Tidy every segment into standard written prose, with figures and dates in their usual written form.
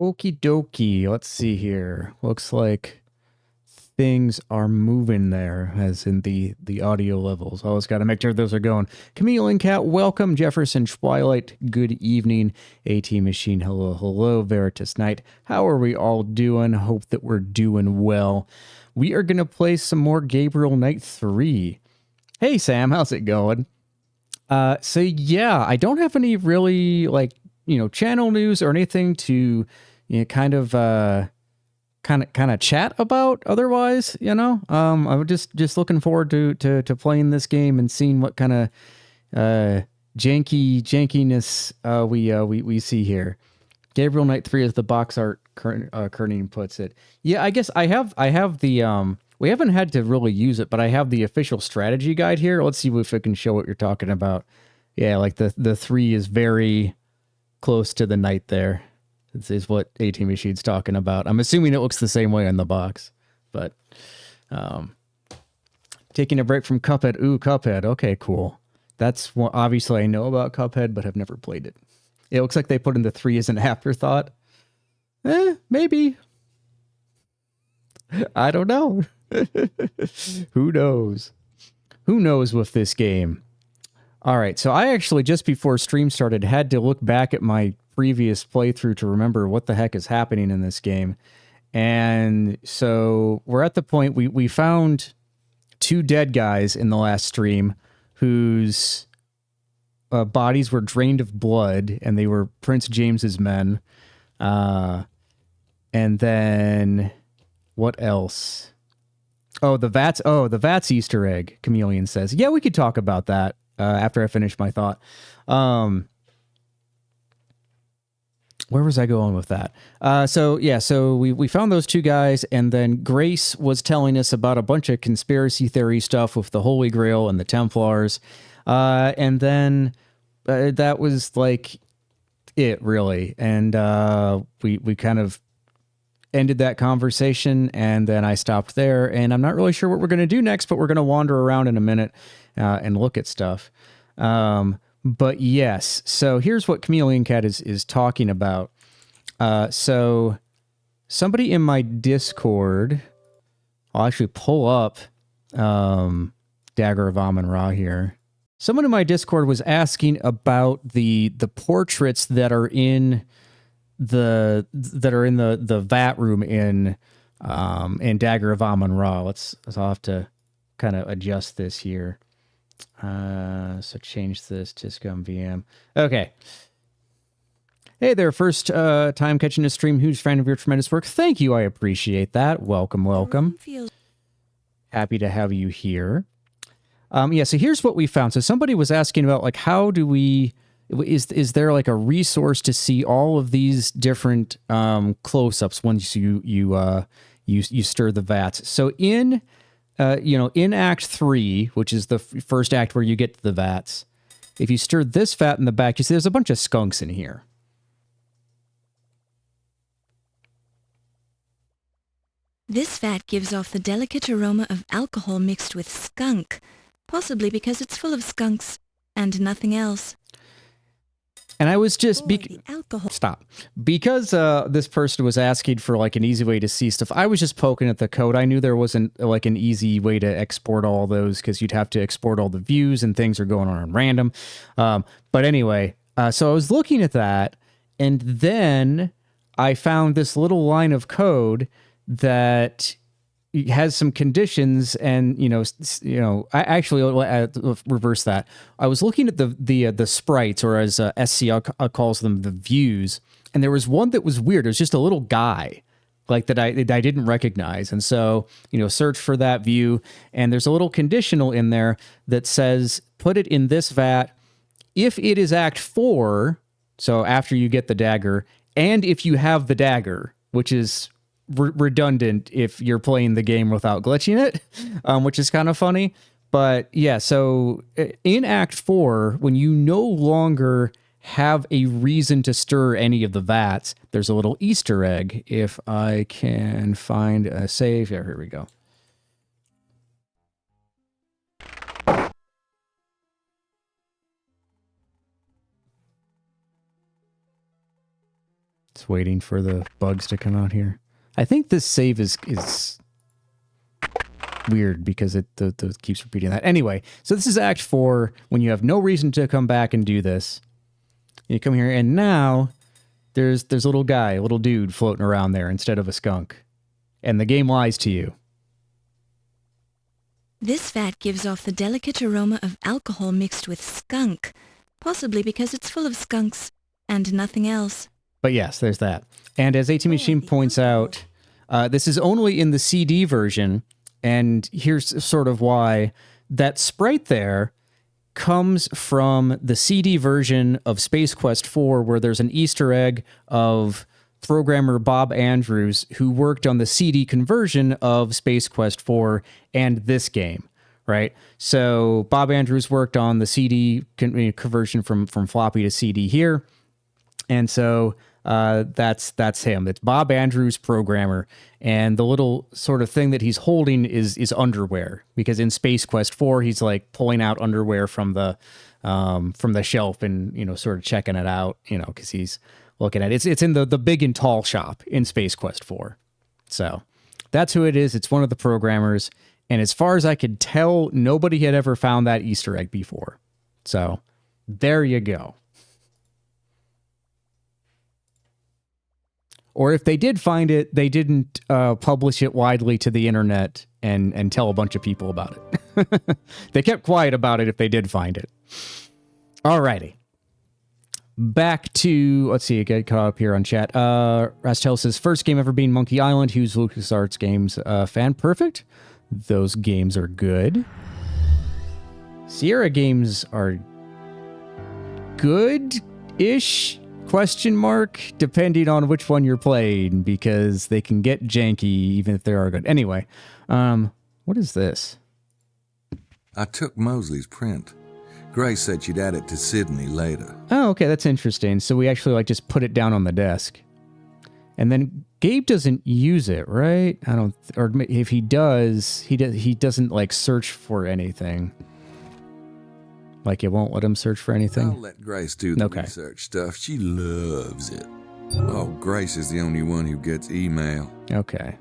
Okie dokie. Let's see here. Looks like things are moving there, as in the audio levels. Always got to make sure those are going. Chameleon Cat, welcome. Jefferson Twilight, good evening. AT Machine, hello, hello. Veritas Knight, how are we all doing? Hope that we're doing well. We are going to play some more Gabriel Knight 3. Hey, Sam, how's it going? So yeah, I don't have any really, like, channel news or anything to, kind of chat about otherwise. I was just looking forward to playing this game and seeing what kind of jankiness we see here. Gabriel Knight 3, as the box art kerning puts it. Yeah, I guess I have the we haven't had to really use it, but I have the official strategy guide here. Let's see if I can show what you're talking about. Yeah, like the 3 is very close to the knight there. This is what AT Machine's talking about. I'm assuming it looks the same way on the box, but taking a break from Cuphead. Ooh, Cuphead. Okay, cool. That's one, obviously I know about Cuphead, but have never played it. It looks like they put in the 3 as an afterthought. Maybe. I don't know. Who knows? Who knows with this game? All right, so I actually, just before stream started, had to look back at my previous playthrough to remember what the heck is happening in this game. And so we're at the point we found 2 dead guys in the last stream whose bodies were drained of blood, and they were Prince James's men. And then what else? Oh, the Vats Easter egg, Chameleon says. Yeah, we could talk about that after I finish my thought. Where was I going with that? So we found those 2 guys, and then Grace was telling us about a bunch of conspiracy theory stuff with the Holy Grail and the Templars. And then that was like it, really. And we kind of ended that conversation, and then I stopped there, and I'm not really sure what we're going to do next, but we're going to wander around in a minute and look at stuff. But yes, so here's what Chameleon Cat is talking about. So somebody in my Discord, I'll actually pull up Dagger of Amun-Ra here. Someone in my Discord was asking about the portraits that are in the vat room in Dagger of Amun-Ra. I'll have to kind of adjust this here. So change this to Scum VM. Okay. Hey there, first time catching a stream. Huge fan of your tremendous work. Thank you, I appreciate that. Welcome. Happy to have you here. Yeah, so here's what we found. So somebody was asking about, like, how do we... Is there like a resource to see all of these different close-ups once you stir the vats? So in Act 3, which is the first act where you get to the vats, if you stir this vat in the back, you see there's a bunch of skunks in here. This vat gives off the delicate aroma of alcohol mixed with skunk, possibly because it's full of skunks and nothing else. And I was just... alcohol. Stop. Because this person was asking for like an easy way to see stuff, I was just poking at the code. I knew there wasn't like an easy way to export all those, because you'd have to export all the views and things are going on random. But anyway, so I was looking at that, and then I found this little line of code that has some conditions, and I actually reverse that. I was looking at the sprites, or as SC calls them, the views, and there was one that was weird. It was just a little guy, like that I didn't recognize, and so search for that view, and there's a little conditional in there that says put it in this vat if it is Act 4, so after you get the dagger, and if you have the dagger, which is redundant if you're playing the game without glitching it, which is kind of funny. But yeah, so in Act 4, when you no longer have a reason to stir any of the vats, there's a little Easter egg. If I can find a save, here we go. Just waiting for the bugs to come out here. I think this save is weird because it keeps repeating that. Anyway, so this is Act 4 when you have no reason to come back and do this. You come here and now there's a little guy, a little dude floating around there instead of a skunk. And the game lies to you. This vat gives off the delicate aroma of alcohol mixed with skunk, possibly because it's full of skunks and nothing else. But yes, there's that. And as AT Machine points out, this is only in the CD version, and here's sort of why. That sprite there comes from the CD version of Space Quest 4, where there's an Easter egg of programmer Bob Andrews, who worked on the CD conversion of Space Quest 4 and this game, right? So Bob Andrews worked on the CD conversion from floppy to CD here. And so that's him. It's Bob Andrews, programmer, and the little sort of thing that he's holding is underwear, because in Space Quest 4 he's like pulling out underwear from the shelf and sort of checking it out, because he's looking at it. It's in the big and tall shop in Space Quest 4. So that's who it is. It's one of the programmers, and as far as I could tell, nobody had ever found that Easter egg before. So there you go. Or if they did find it, they didn't publish it widely to the internet and tell a bunch of people about it. They kept quiet about it if they did find it. Alrighty. Back to, let's see, I got caught up here on chat. Rastel says, first game ever being Monkey Island. Huge LucasArts games fan. Perfect. Those games are good. Sierra games are good-ish? Question mark, depending on which one you're playing, because they can get janky even if they are good. Anyway, what is this? I took Mosley's print. Grace said she'd add it to Sydney later. Oh, okay, that's interesting. So we actually just put it down on the desk. And then Gabe doesn't use it, right? Or if he does, he doesn't search for anything. It won't let him search for anything? I'll let Grace do the research stuff. She loves it. Oh, Grace is the only one who gets email. Okay.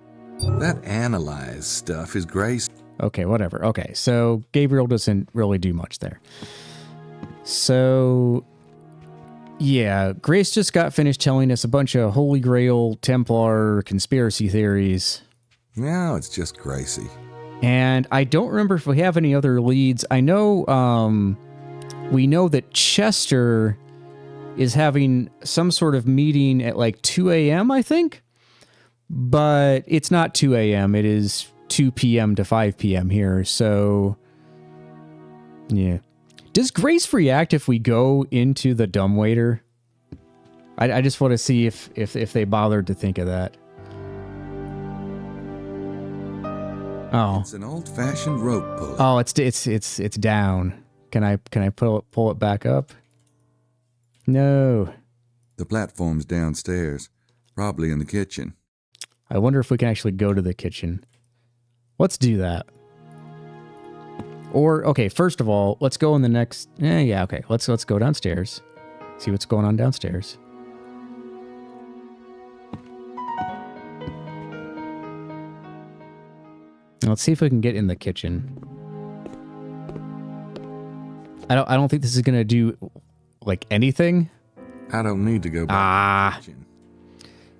That analyze stuff is Grace. Okay, whatever. Okay, so Gabriel doesn't really do much there. So, yeah, Grace just got finished telling us a bunch of Holy Grail, Templar, conspiracy theories. No, it's just Gracie. And I don't remember if we have any other leads. I know, we know that Chester is having some sort of meeting at 2 a.m., I think. But it's not 2 a.m. It is 2 p.m. to 5 p.m. here. So, yeah. Does Grace react if we go into the dumbwaiter? I just want to see if they bothered to think of that. Oh. It's an old-fashioned rope puller. Oh, it's down. Can I pull it back up? No. The platform's downstairs, probably in the kitchen. I wonder if we can actually go to the kitchen. Let's do that. Or okay, first of all, let's go in the next. Yeah, okay. Let's go downstairs. See what's going on downstairs. Let's see if we can get in the kitchen. I don't think this is gonna do anything. I don't need to go back to the kitchen.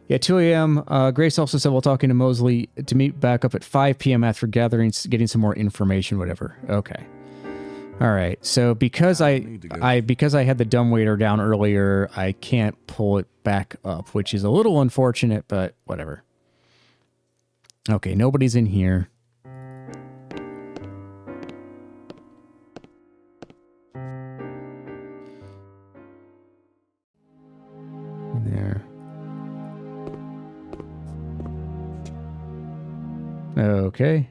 Yeah, 2 a.m. Grace also said while talking to Mosley to meet back up at 5 p.m. after getting some more information, whatever. Okay. All right. So because I had the dumbwaiter down earlier, I can't pull it back up, which is a little unfortunate, but whatever. Okay, nobody's in here. There. Okay.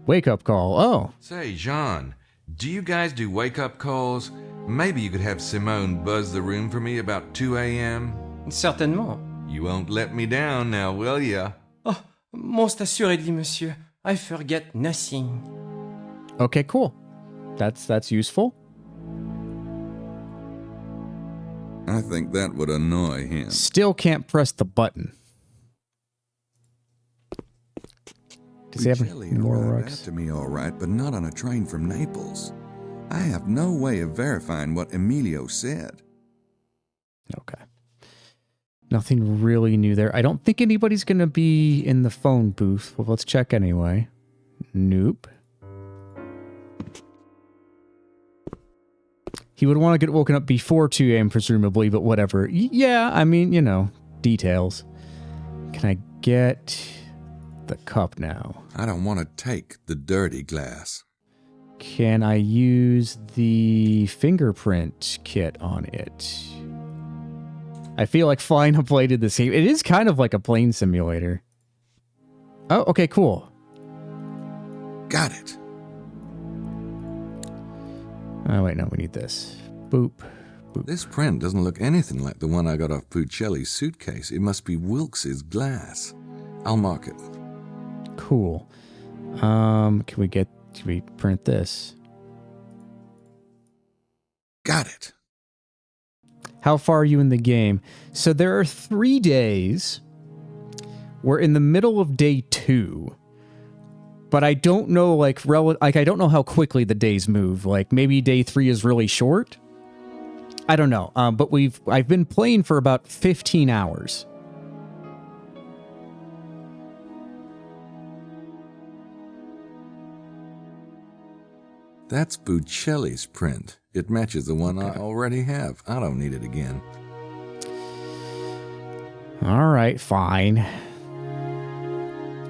Wake up call. Oh. Say, Jean, do you guys do wake-up calls? Maybe you could have Simone buzz the room for me about 2 a.m.? Certainement. You won't let me down now, will ya? Oh, most assuredly, monsieur. I forget nothing. Okay, cool. That's useful. I think that would annoy him. Still can't press the button. Does he have Buccelli more arrived rocks? after me all right, but not on a train from Naples. I have no way of verifying what Emilio said. Okay. Nothing really new there. I don't think anybody's going to be in the phone booth. Well, let's check anyway. Nope. He would want to get woken up before 2 a.m. presumably, but whatever. Yeah, I mean, you know, details. Can I get the cup now? I don't want to take the dirty glass. Can I use the fingerprint kit on it? I feel like flying a plane did the same. It is kind of like a plane simulator. Oh, okay, cool. Got it. Oh, wait, no, we need this. Boop. Boop. This print doesn't look anything like the one I got off Buccelli's suitcase. It must be Wilkes's glass. I'll mark it. Cool. Can we print this? Got it. How far are you in the game? So there are 3 days. We're in the middle of day 2. But I don't know, I don't know how quickly the days move. Like, maybe day 3 is really short? I don't know. But I've been playing for about 15 hours. That's Buccelli's print. It matches the one I already have. I don't need it again. All right, fine.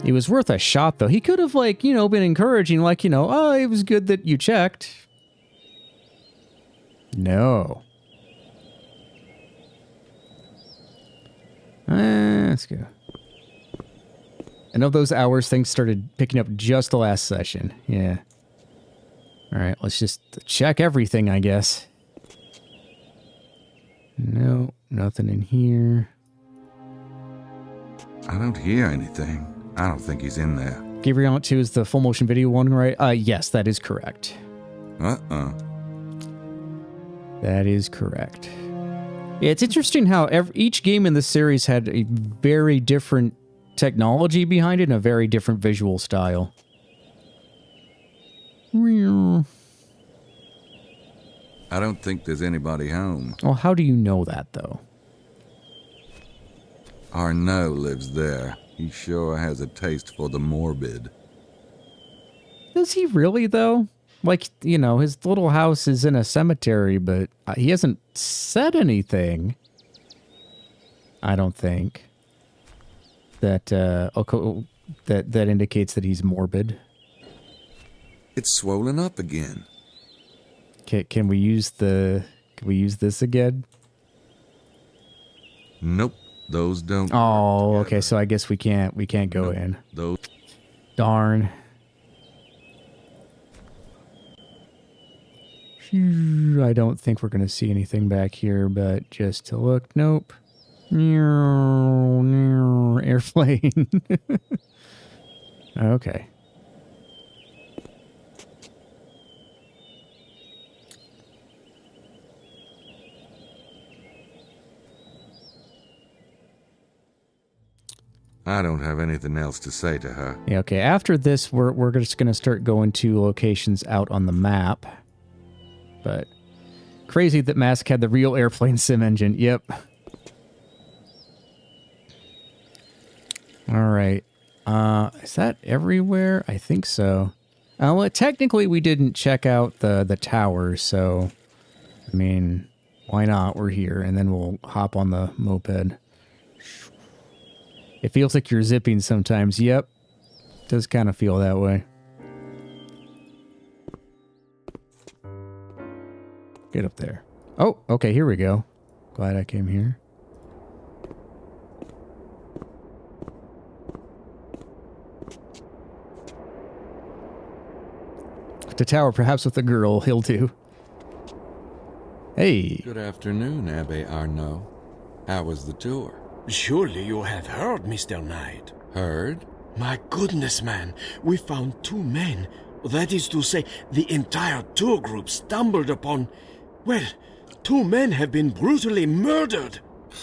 It was worth a shot, though. He could have, been encouraging, oh, it was good that you checked. No. Let's go. I know those hours things started picking up just the last session. Yeah. All right, let's just check everything, I guess. No, nothing in here. I don't hear anything. I don't think he's in there. Gabriel 2 is the full motion video one, right? Yes, that is correct. That is correct. Yeah, it's interesting how each game in the series had a very different technology behind it and a very different visual style. I don't think there's anybody home. Well, how do you know that, though? Arnaud lives there. He sure has a taste for the morbid. Does he really, though? His little house is in a cemetery, but he hasn't said anything. I don't think. That that indicates that he's morbid. It's swollen up again. Can we use this again? Nope, those don't. Oh, okay. So I guess we can't go in. Those. Darn. I don't think we're gonna see anything back here, but just to look, nope. Airplane. Okay. I don't have anything else to say to her. Yeah, okay. After this, we're just gonna start going to locations out on the map. But crazy that Mask had the real airplane sim engine. Yep. All right. Is that everywhere? I think so. Well, technically we didn't check out the tower, so I mean, why not? We're here, and then we'll hop on the moped. It feels like you're zipping sometimes. Yep. Does kind of feel that way. Get up there. Oh, okay, here we go. Glad I came here. The tower, perhaps with a girl, he'll do. Hey. Good afternoon, Abbé Arnaud. How was the tour? Surely you have heard, Mr. Knight. Heard? My goodness, man. We found 2 men. That is to say, the entire tour group stumbled upon, well, 2 men have been brutally murdered.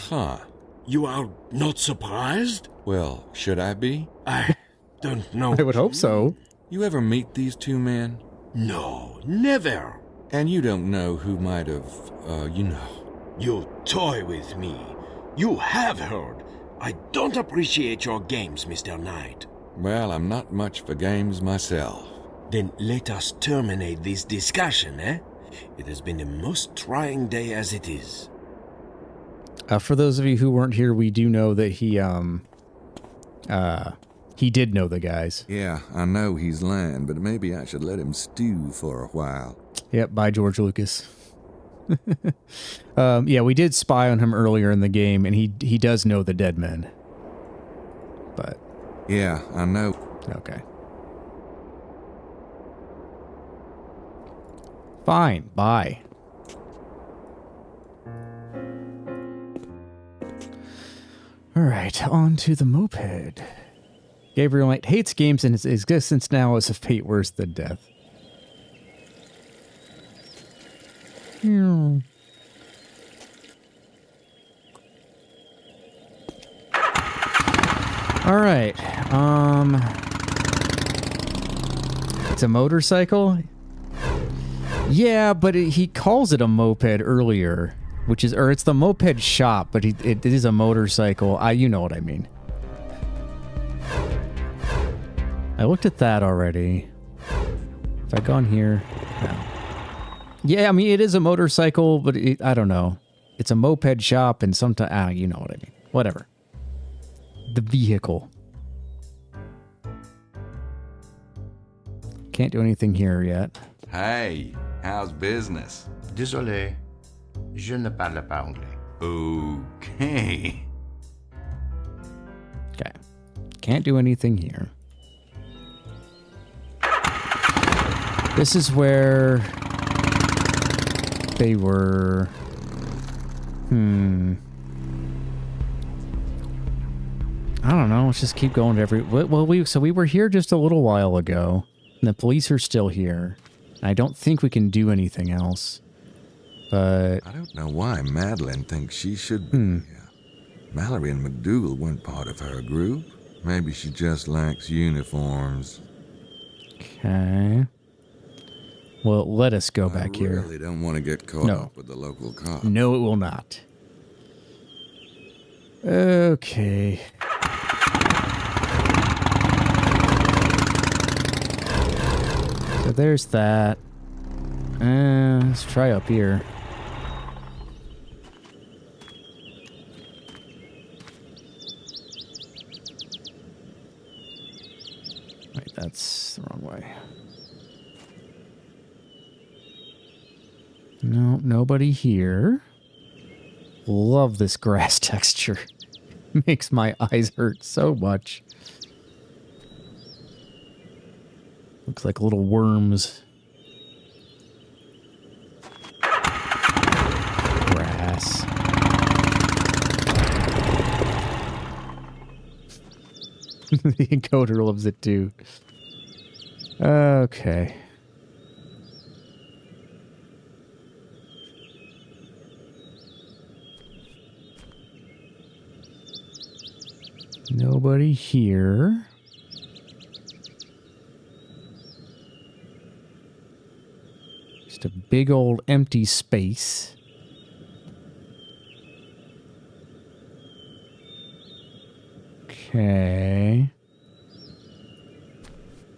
Huh. You are not surprised? Well, should I be? I don't know. I would hope so. You ever meet these 2 men? No, never. And you don't know who might have, you know. You toy with me. You have heard. I don't appreciate your games, Mr. Knight. Well, I'm not much for games myself. Then let us terminate this discussion, eh? It has been a most trying day as it is. For those of you who weren't here, we do know that he did know the guys. Yeah, I know he's lying, but maybe I should let him stew for a while. Yep, by George Lucas. Yeah, we did spy on him earlier in the game, and he does know the dead men. But Yeah, I know. okay. Fine, bye. Alright, on to the moped. Gabriel Knight hates games, and his existence now is a fate worse than death. Alright, it's a motorcycle? Yeah, but he calls it a moped earlier, or it's the moped shop, but it is a motorcycle. You know what I mean. I looked at that already. Have I gone here? No. Yeah, I mean, it is a motorcycle, but I don't know. It's a moped shop, and sometimes, you know what I mean. Whatever. The vehicle. Can't do anything here yet. Hey, how's business? Désolé, je ne parle pas anglais. Okay. Okay. Can't do anything here. This is where they were. I don't know. Let's just keep going to every. Well, we were here just a little while ago, and the police are still here. And I don't think we can do anything else. But I don't know why Madeline thinks she should be here. Mallory and McDougal weren't part of her group. Maybe she just likes uniforms. okay. Well, let us go back I here. really don't want to get caught No. up with the local cops. No, it will not. Okay. So there's that. Let's try up here. Wait, that's the wrong way. No, nobody here. Love this grass texture. Makes my eyes hurt so much. Looks like little worms. Grass. The encoder loves it too. Okay. Nobody here. Just a big old empty space. Okay.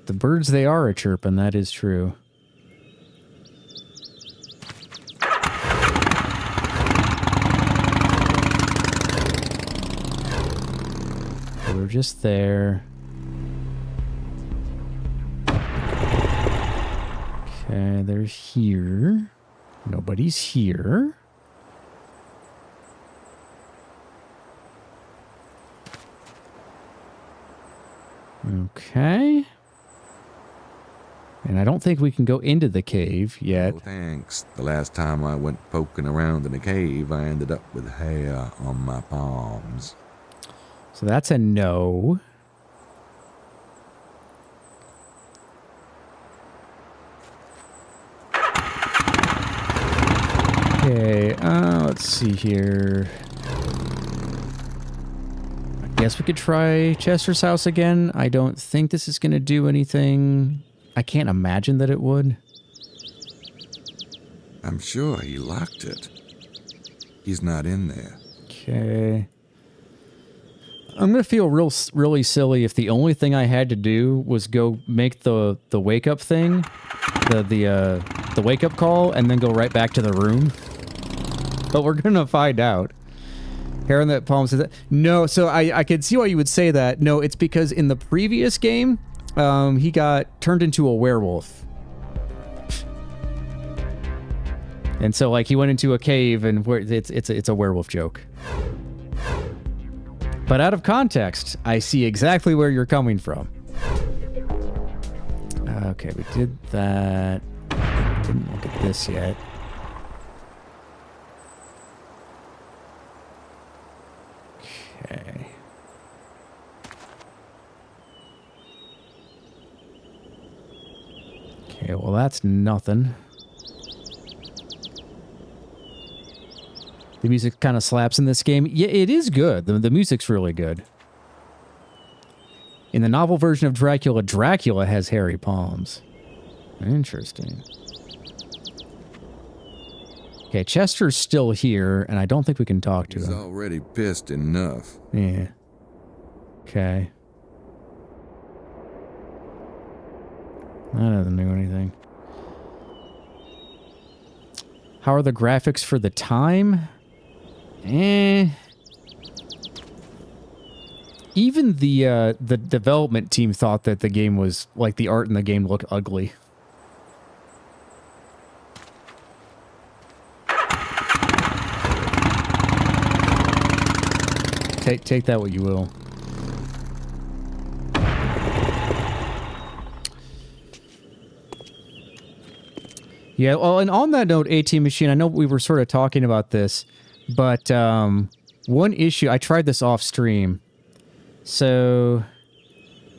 The birds, they are a-chirping, that is true. We're just there. Okay, they're here. Nobody's here. Okay. And I don't think we can go into the cave yet. Oh, thanks. The last time I went poking around in a cave, I ended up with hair on my palms. So that's a no. Okay. see here. I guess we could try Chester's house again. I don't think this is going to do anything. I can't imagine that it would. I'm sure he locked it. He's not in there. Okay. I'm going to feel really silly if the only thing I had to do was go make the wake up thing, the wake up call, and then go right back to the room. But we're going to find out. Hair on that palm says that. No, so I could see why you would say that. No, it's because in the previous game, he got turned into a werewolf. And so, like, he went into a cave, and it's a werewolf joke. But out of context, I see exactly where you're coming from. Okay, we did that. Didn't look at this yet. Okay. Okay, well, that's nothing. The music kind of slaps in this game. Yeah, it is good. The music's really good. In the novel version of Dracula, Dracula has hairy palms. Interesting. Okay, Chester's still here, and I don't think we can talk to He's him. already pissed enough. Yeah. Okay. That doesn't do anything. How are the graphics for the time? Even the development team thought that the game was, like, the art in the game looked ugly. Take that what you will. Yeah, well, and on that note, AT Machine, I know we were sort of talking about this, but one issue, I tried this off stream. So,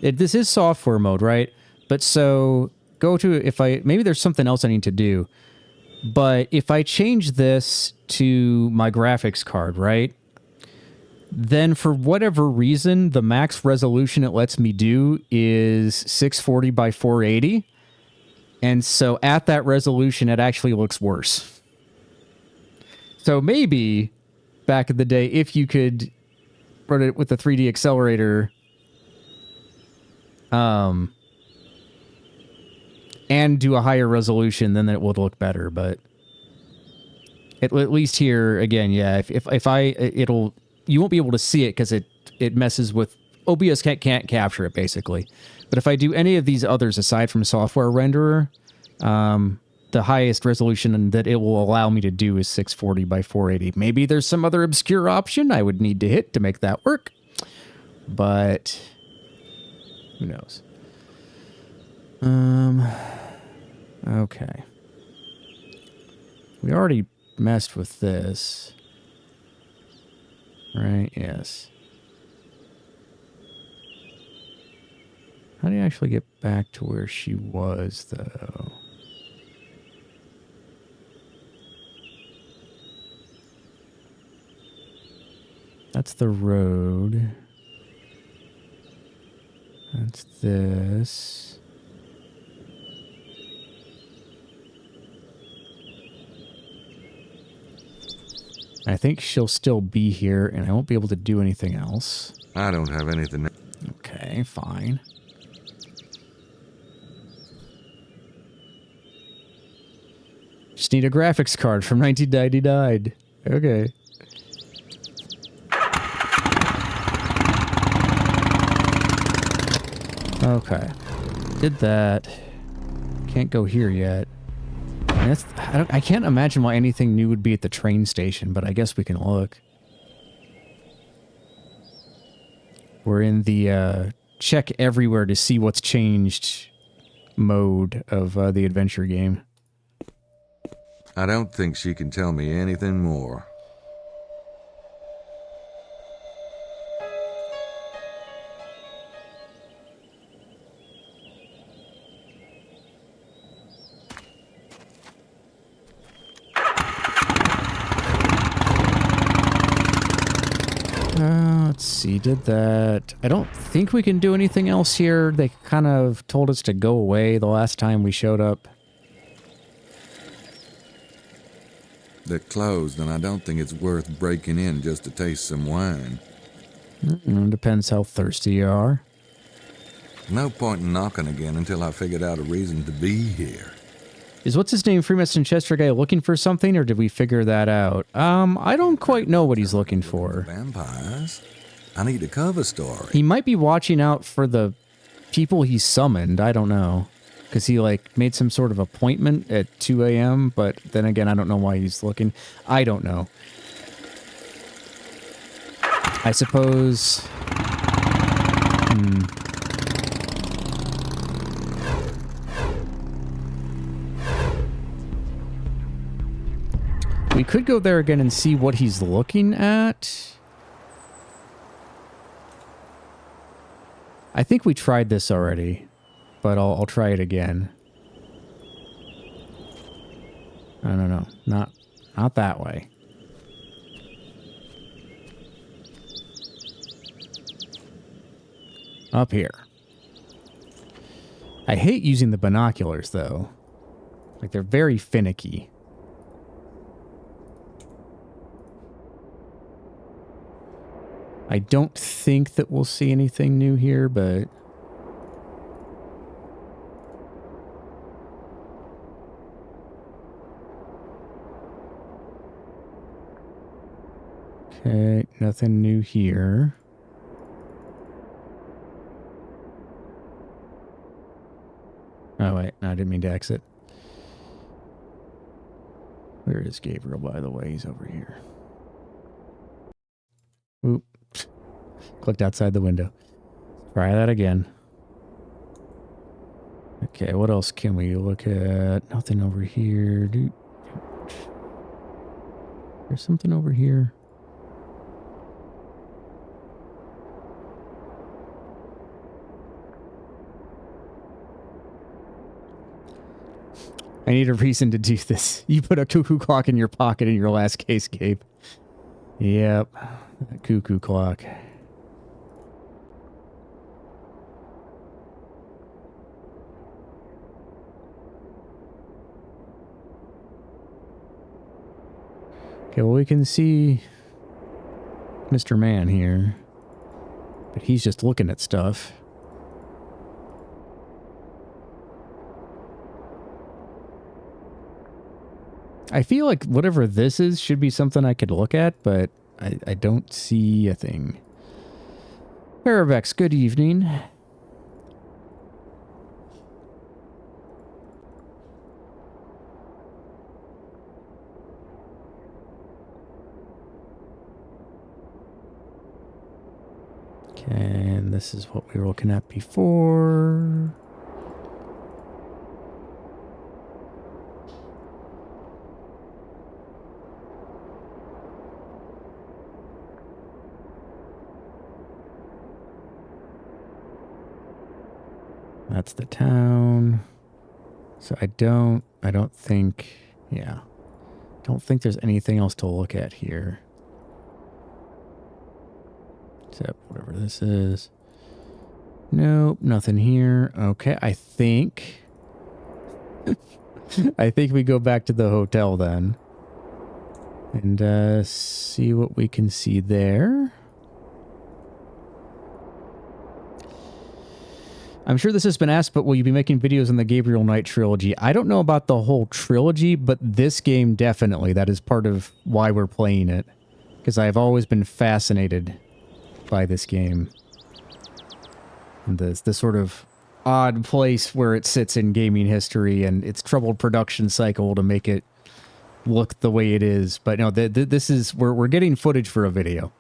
this is software mode, right? But so, go to, maybe there's something else I need to do. But if I change this to my graphics card, right? Then for whatever reason, the max resolution it lets me do is 640 by 480. And so at that resolution, it actually looks worse. So maybe back in the day, if you could run it with the 3D accelerator, and do a higher resolution, then it would look better. But at least here, again, yeah, you won't be able to see it because it messes with, OBS can't capture it, basically. But if I do any of these others aside from software renderer, the highest resolution that it will allow me to do is 640 by 480. Maybe there's some other obscure option I would need to hit to make that work. But who knows? Okay. We already messed with this. Right, yes. How do you actually get back to where she was, though? That's the road. That's this. I think she'll still be here, and I won't be able to do anything else. I don't have anything. Okay, fine. Just need a graphics card from 1999. Okay. Okay. Did that. Can't go here yet. I can't imagine why anything new would be at the train station, but I guess we can look. We're in the check everywhere to see what's changed mode of the adventure game. I don't think she can tell me anything more. see, you did that. I don't think we can do anything else here. They kind of told us to go away the last time we showed up. They're closed, and I don't think it's worth breaking in just to taste some wine. Depends how thirsty you are. No point in knocking again until I figured out a reason to be here. Is what's-his-name Freemason Chester guy looking for something, or did we figure that out? I don't quite know what he's looking for. Vampires? I need a cover story. He might be watching out for the people he summoned. I don't know. Because he, like, made some sort of appointment at 2 a.m., but then again, I don't know why he's looking. I don't know. I suppose... We could go there again and see what he's looking at. I think we tried this already, but I'll try it again. No, not that way. Up here. I hate using the binoculars, though. Like, they're very finicky. I don't think that we'll see anything new here, but... Okay, nothing new here. Oh, wait. No, I didn't mean to exit. Where is Gabriel, by the way? He's over here. Oop. Clicked outside the window. Try that again. Okay, what else can we look at? Nothing over here. There's something over here. I need a reason to do this. You put a cuckoo clock in your pocket in your last case, Gabe. Yep. That cuckoo clock. Okay, well, we can see Mr. Man here, but he's just looking at stuff. I feel like whatever this is should be something I could look at, but I don't see a thing. Paravex, good evening. Okay, and this is what we were looking at before. That's the town. So I don't think, yeah. Don't think there's anything else to look at here. Except whatever this is. Nope, nothing here. Okay, I think... I think we go back to the hotel then. And see what we can see there. I'm sure this has been asked, but will you be making videos on the Gabriel Knight trilogy? I don't know about the whole trilogy, but this game definitely. That is part of why we're playing it. Because I've always been fascinated by this game. And the sort of odd place where it sits in gaming history and its troubled production cycle to make it look the way it is. But no, this is... We're getting footage for a video.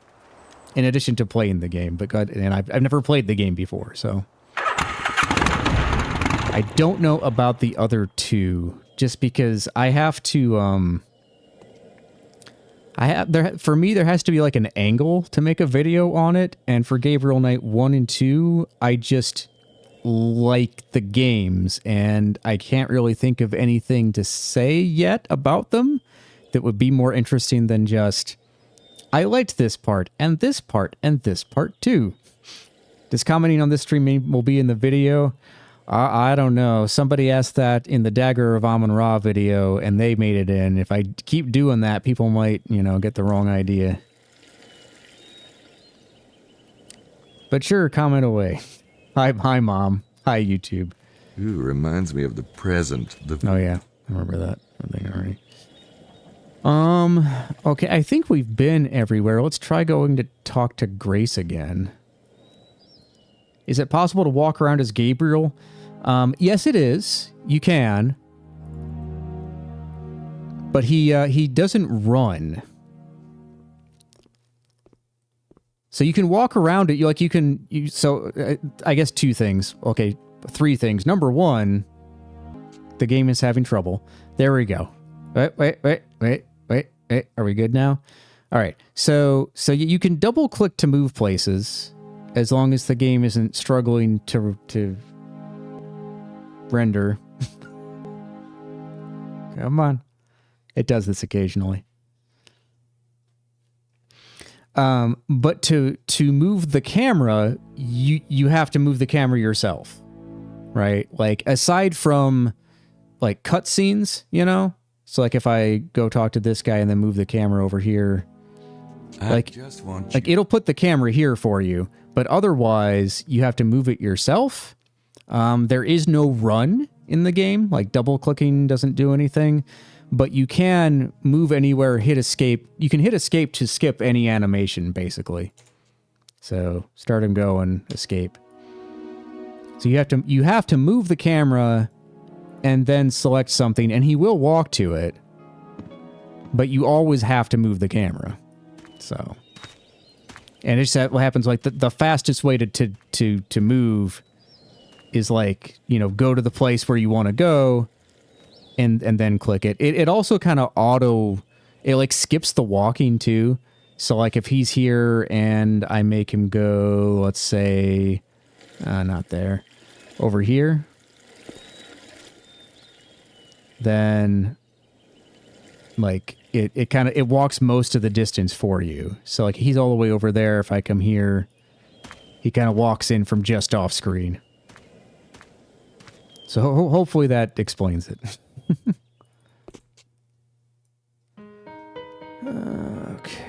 In addition to playing the game. But God, and I've never played the game before, so... I don't know about the other two, just because I have to, for me, there has to be like an angle to make a video on it, and for Gabriel Knight 1 and 2, I just like the games, and I can't really think of anything to say yet about them that would be more interesting than just, I liked this part, and this part, and this part too. Does commenting on this stream will be in the video? I don't know. Somebody asked that in the Dagger of Amun-Ra video, and they made it in. If I keep doing that, people might, you know, get the wrong idea. But sure, comment away. Hi, Mom. Hi, YouTube. Ooh, reminds me of the present. Oh, yeah. I remember that thing already. Okay, I think we've been everywhere. Let's try going to talk to Grace again. Is it possible to walk around as Gabriel? Yes, it is. You can. But he doesn't run. So you can walk around it. So I guess two things. Okay, three things. Number one, the game is having trouble. There we go. Wait. Are we good now? All right. So you can double click to move places as long as the game isn't struggling to render. Come on. It does this occasionally. But to move the camera, you have to move the camera yourself, right? Like, aside from like cutscenes, you know? So like if I go talk to this guy and then move the camera over here, like it'll put the camera here for you, but otherwise you have to move it yourself. There is no run in the game, like double clicking doesn't do anything, but you can move anywhere, hit escape. You can hit escape to skip any animation, basically. So start and go and escape. So you have to move the camera and then select something, and he will walk to it, but you always have to move the camera. So, and it's what happens. Like the fastest way to move is like, you know, go to the place where you want to go, and then click it. It also kind of it like skips the walking too. So like if he's here and I make him go, let's say, not there, over here, then like it walks most of the distance for you. So like he's all the way over there. If I come here, he kind of walks in from just off screen. So hopefully that explains it. Okay.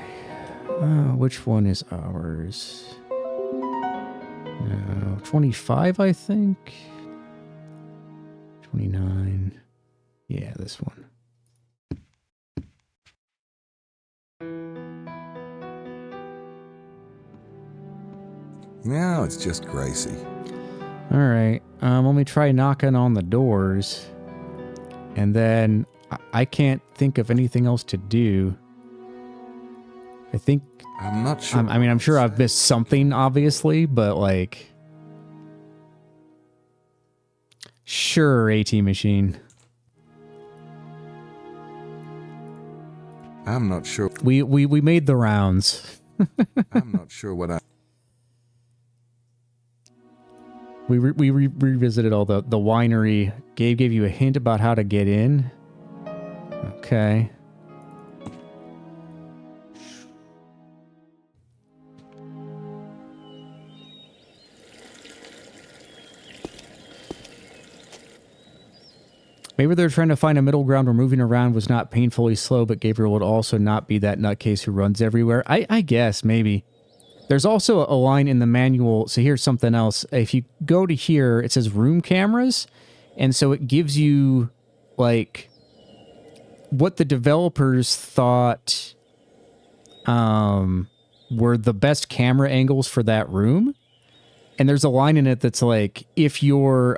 Which one is ours? 25, I think. 29. Yeah, this one. No, it's just Gracie. All right. Let me try knocking on the doors. And then I can't think of anything else to do. I think... I'm not sure. I mean, I'm sure I've missed something, obviously, but like... Sure, AT Machine. I'm not sure. We made the rounds. I'm not sure what I... We revisited all the winery. Gabe gave you a hint about how to get in. Okay. Maybe they're trying to find a middle ground where moving around was not painfully slow, but Gabriel would also not be that nutcase who runs everywhere. I guess, maybe. There's also a line in the manual. So here's something else. If you go to here, it says room cameras. And so it gives you, like, what the developers thought were the best camera angles for that room. And there's a line in it that's like, if your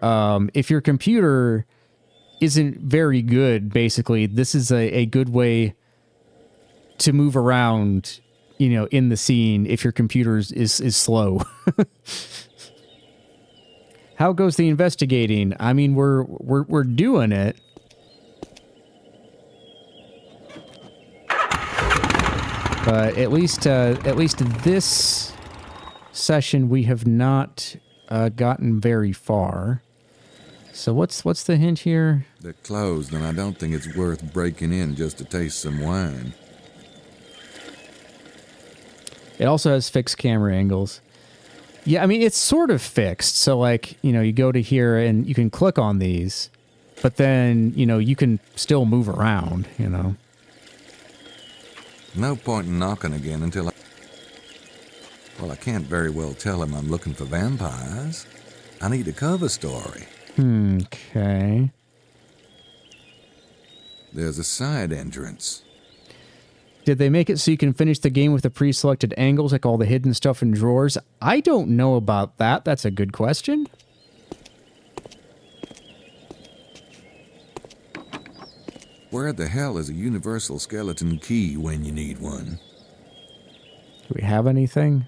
computer isn't very good, basically, this is a good way to move around, you know, in the scene if your computer is slow. How goes the investigating? I mean, we're doing it. But at least this session we have not gotten very far. So what's the hint here? They're closed, and I don't think it's worth breaking in just to taste some wine. It also has fixed camera angles. Yeah, I mean, it's sort of fixed. So, like, you know, you go to here and you can click on these, but then, you know, you can still move around, you know. No point in knocking again until I... Well, I can't very well tell him I'm looking for vampires. I need a cover story. Okay. There's a side entrance. Did they make it so you can finish the game with the pre-selected angles, like all the hidden stuff in drawers? I don't know about that. That's a good question. Where the hell is a universal skeleton key when you need one? Do we have anything?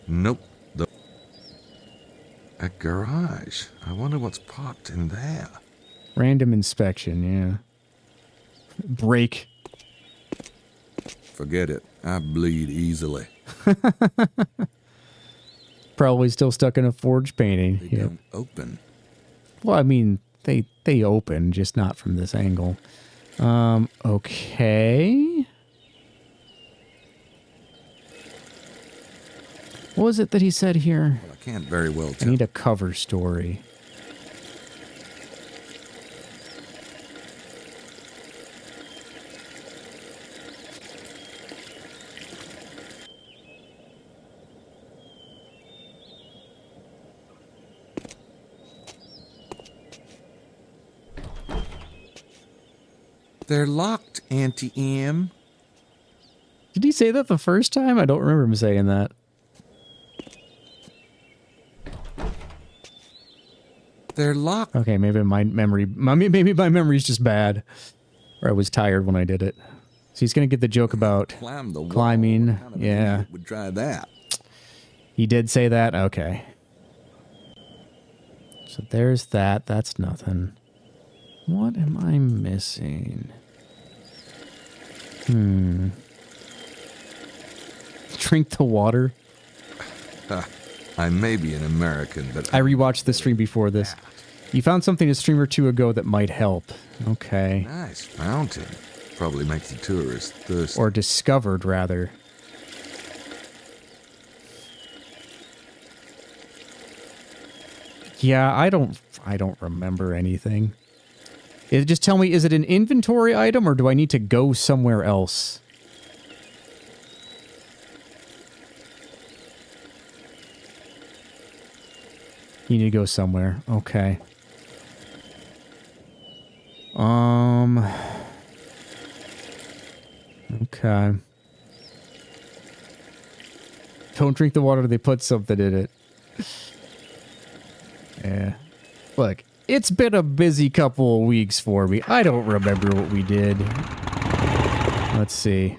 Nope. A garage. I wonder what's parked in there. Random inspection, yeah. Break. Forget it. I bleed easily. Probably still stuck in a forged painting. They don't open. Well, I mean, they open, just not from this angle. Okay. What was it that he said here? Well, I can't very well tell. I need a cover story. They're locked, Auntie M. Did he say that the first time? I don't remember him saying that. They're locked. Okay, maybe my memory's just bad. Or I was tired when I did it. So he's going to get the joke about Climb the wall. climbing. What kind of Yeah. idiot would try that? He did say that? Okay. So there's that. That's nothing. What am I missing? Drink the water. I may be an American, but I rewatched the stream before this. You found something a stream or two ago that might help. Okay. Nice fountain. Probably makes the tourist thirsty. Or discovered, rather. Yeah, I don't remember anything. Just tell me, is it an inventory item or do I need to go somewhere else? You need to go somewhere. Okay. Okay. Don't drink the water, they put something in it. Yeah. Look, it's been a busy couple of weeks for me. I don't remember what we did. Let's see.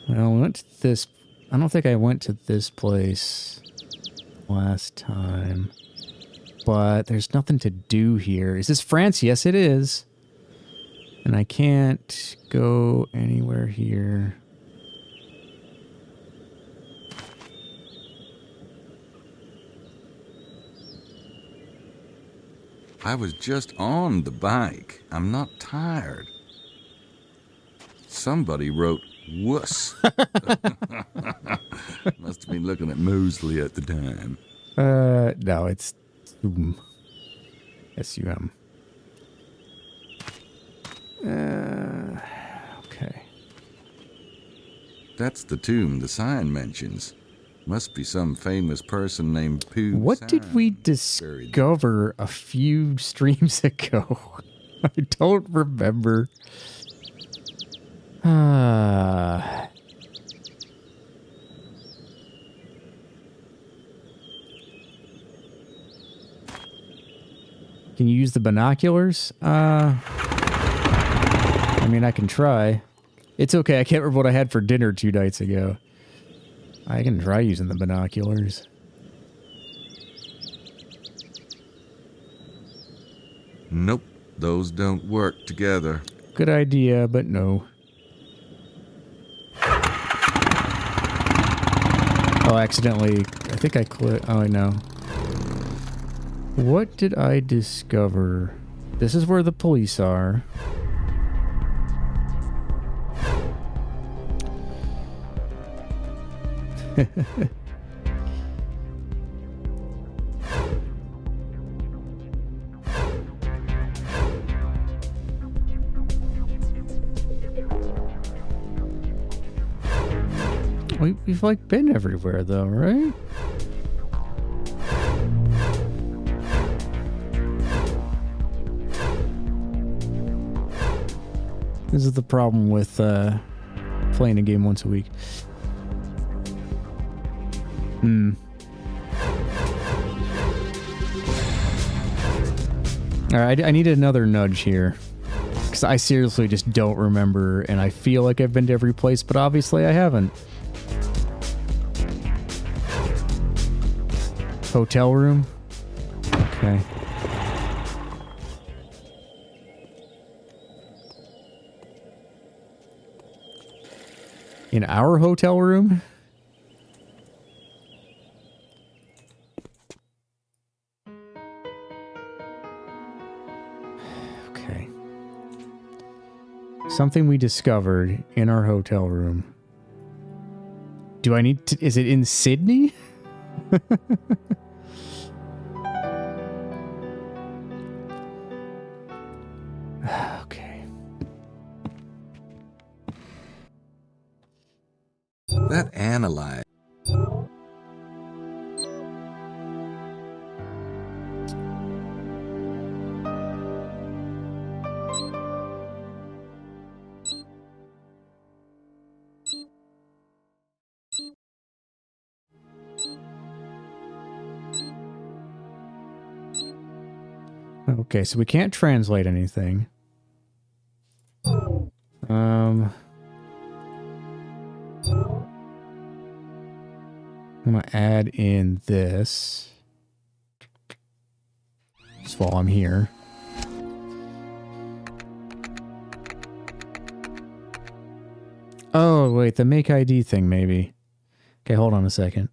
Well, we went to this... I don't think I went to this place last time. But there's nothing to do here. Is this France? Yes, it is. And I can't go anywhere here. I was just on the bike. I'm not tired. Somebody wrote wuss. Must have been looking at Mosley at the time. No, it's S-U-M. Okay. That's the tomb the sign mentions. Must be some famous person named Pooh. What did we Sign buried discover a few streams ago? I don't remember. Can you use the binoculars? I mean, I can try. It's okay. I can't remember what I had for dinner 2 nights ago. I can try using the binoculars. Nope, those don't work together. Good idea, but no. Oh, accidentally. I think I clicked. Oh, I know. What did I discover? This is where the police are. We've like been everywhere though, right? This is the problem with playing a game once a week. Alright, I need another nudge here. Because I seriously just don't remember, and I feel like I've been to every place, but obviously I haven't. Hotel room? Okay. In our hotel room? Okay. Something we discovered in our hotel room. Do I need to... Is it in Sydney? Okay. That analyze. Okay, so we can't translate anything. I'm gonna add in this just while I'm here. Oh, wait, the make ID thing, maybe. Okay, hold on a second.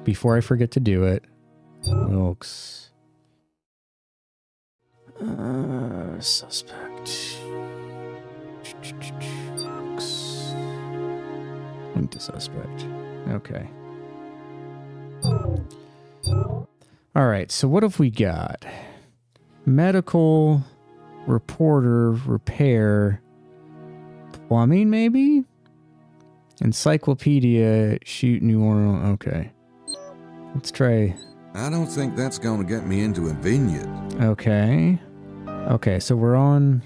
Before I forget to do it, Wilkes. Suspect. Wilkes. Link to suspect. Okay. All right, so what have we got? Medical, reporter, repair, plumbing, maybe? Encyclopedia, shoot New Orleans. Okay. Let's try. I don't think that's gonna get me into a vineyard. Okay. Okay, so we're on.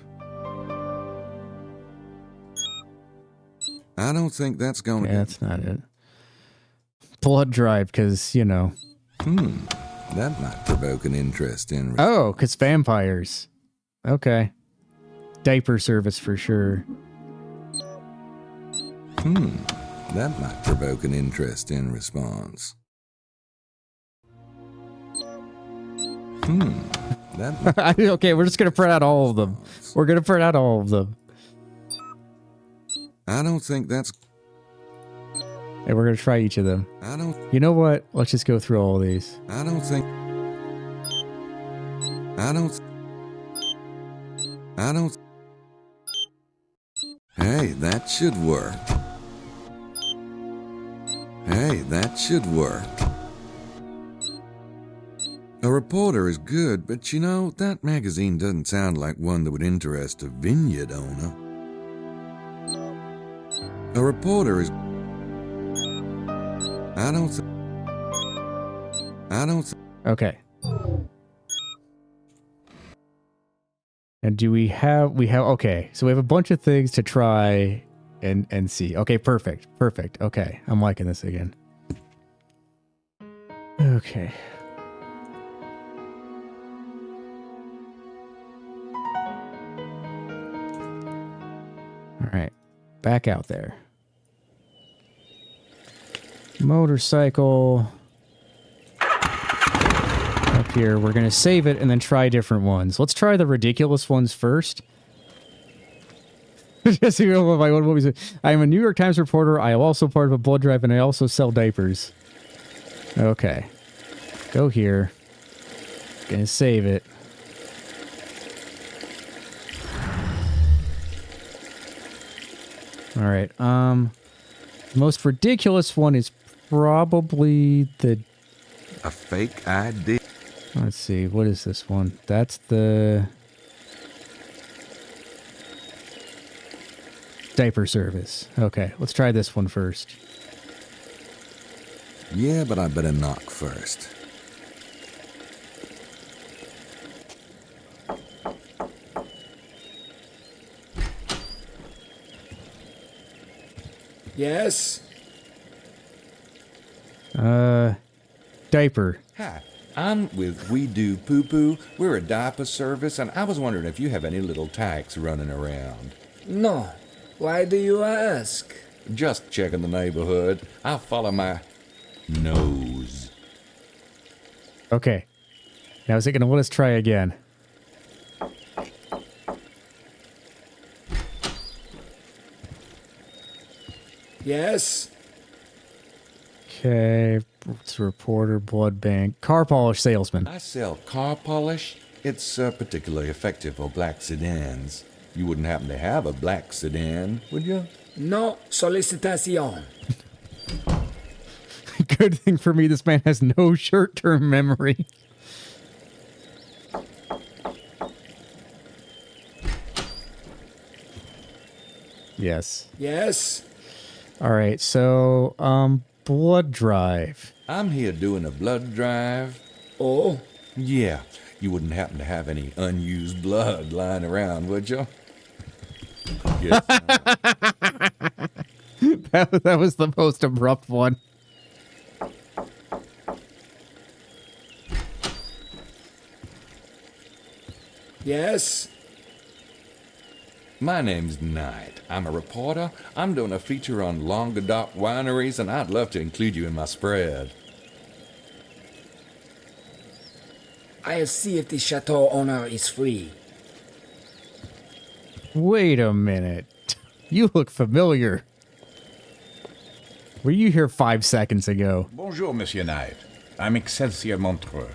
I don't think that's gonna. Yeah, that's not it. Blood drive, because, you know. That might provoke an interest in. Oh, because vampires. Okay. Diaper service for sure. That might provoke an interest in response. That might. Okay, we're just going to print out all of them. We're going to print out all of them. I don't think that's. And we're going to try each of them. I don't. You know what? Let's just go through all of these. I don't think. I don't. I don't. Hey, that should work. Hey, that should work. A reporter is good, but you know, that magazine doesn't sound like one that would interest a vineyard owner. A reporter is. I don't. Okay. And do we have, okay, so we have a bunch of things to try and see. Okay, perfect. Okay, I'm liking this again. Okay. All right, back out there. Motorcycle. Up here, we're going to save it and then try different ones. Let's try the ridiculous ones first. I am a New York Times reporter. I am also part of a blood drive, and I also sell diapers. Okay. Go here. Gonna save it. All right. The most ridiculous one is probably the... A fake ID. Let's see. What is this one? That's the... diaper service. Okay, let's try this one first. Yeah, but I better knock first. Yes? Diaper. Hi, I'm with We Do Poo Poo. We're a diaper service, and I was wondering if you have any little tykes running around. No. Why do you ask? Just checking the neighborhood. I'll follow my nose. Okay. Now is it going to let us try again? Yes? Okay. It's a reporter, blood bank, car polish salesman. I sell car polish. It's particularly effective for black sedans. You wouldn't happen to have a black sedan, would you? No solicitation. Good thing for me, this man has no short-term memory. Yes. Yes? All right, so, blood drive. I'm here doing a blood drive. Oh? Yeah, you wouldn't happen to have any unused blood lying around, would you? Yes. That was the most abrupt one. Yes? My name's Knight. I'm a reporter. I'm doing a feature on Languedoc wineries, and I'd love to include you in my spread. I'll see if the chateau owner is free. Wait a minute. You look familiar. Were you here 5 seconds ago? Bonjour, Monsieur Knight. I'm Excelsior Montreux,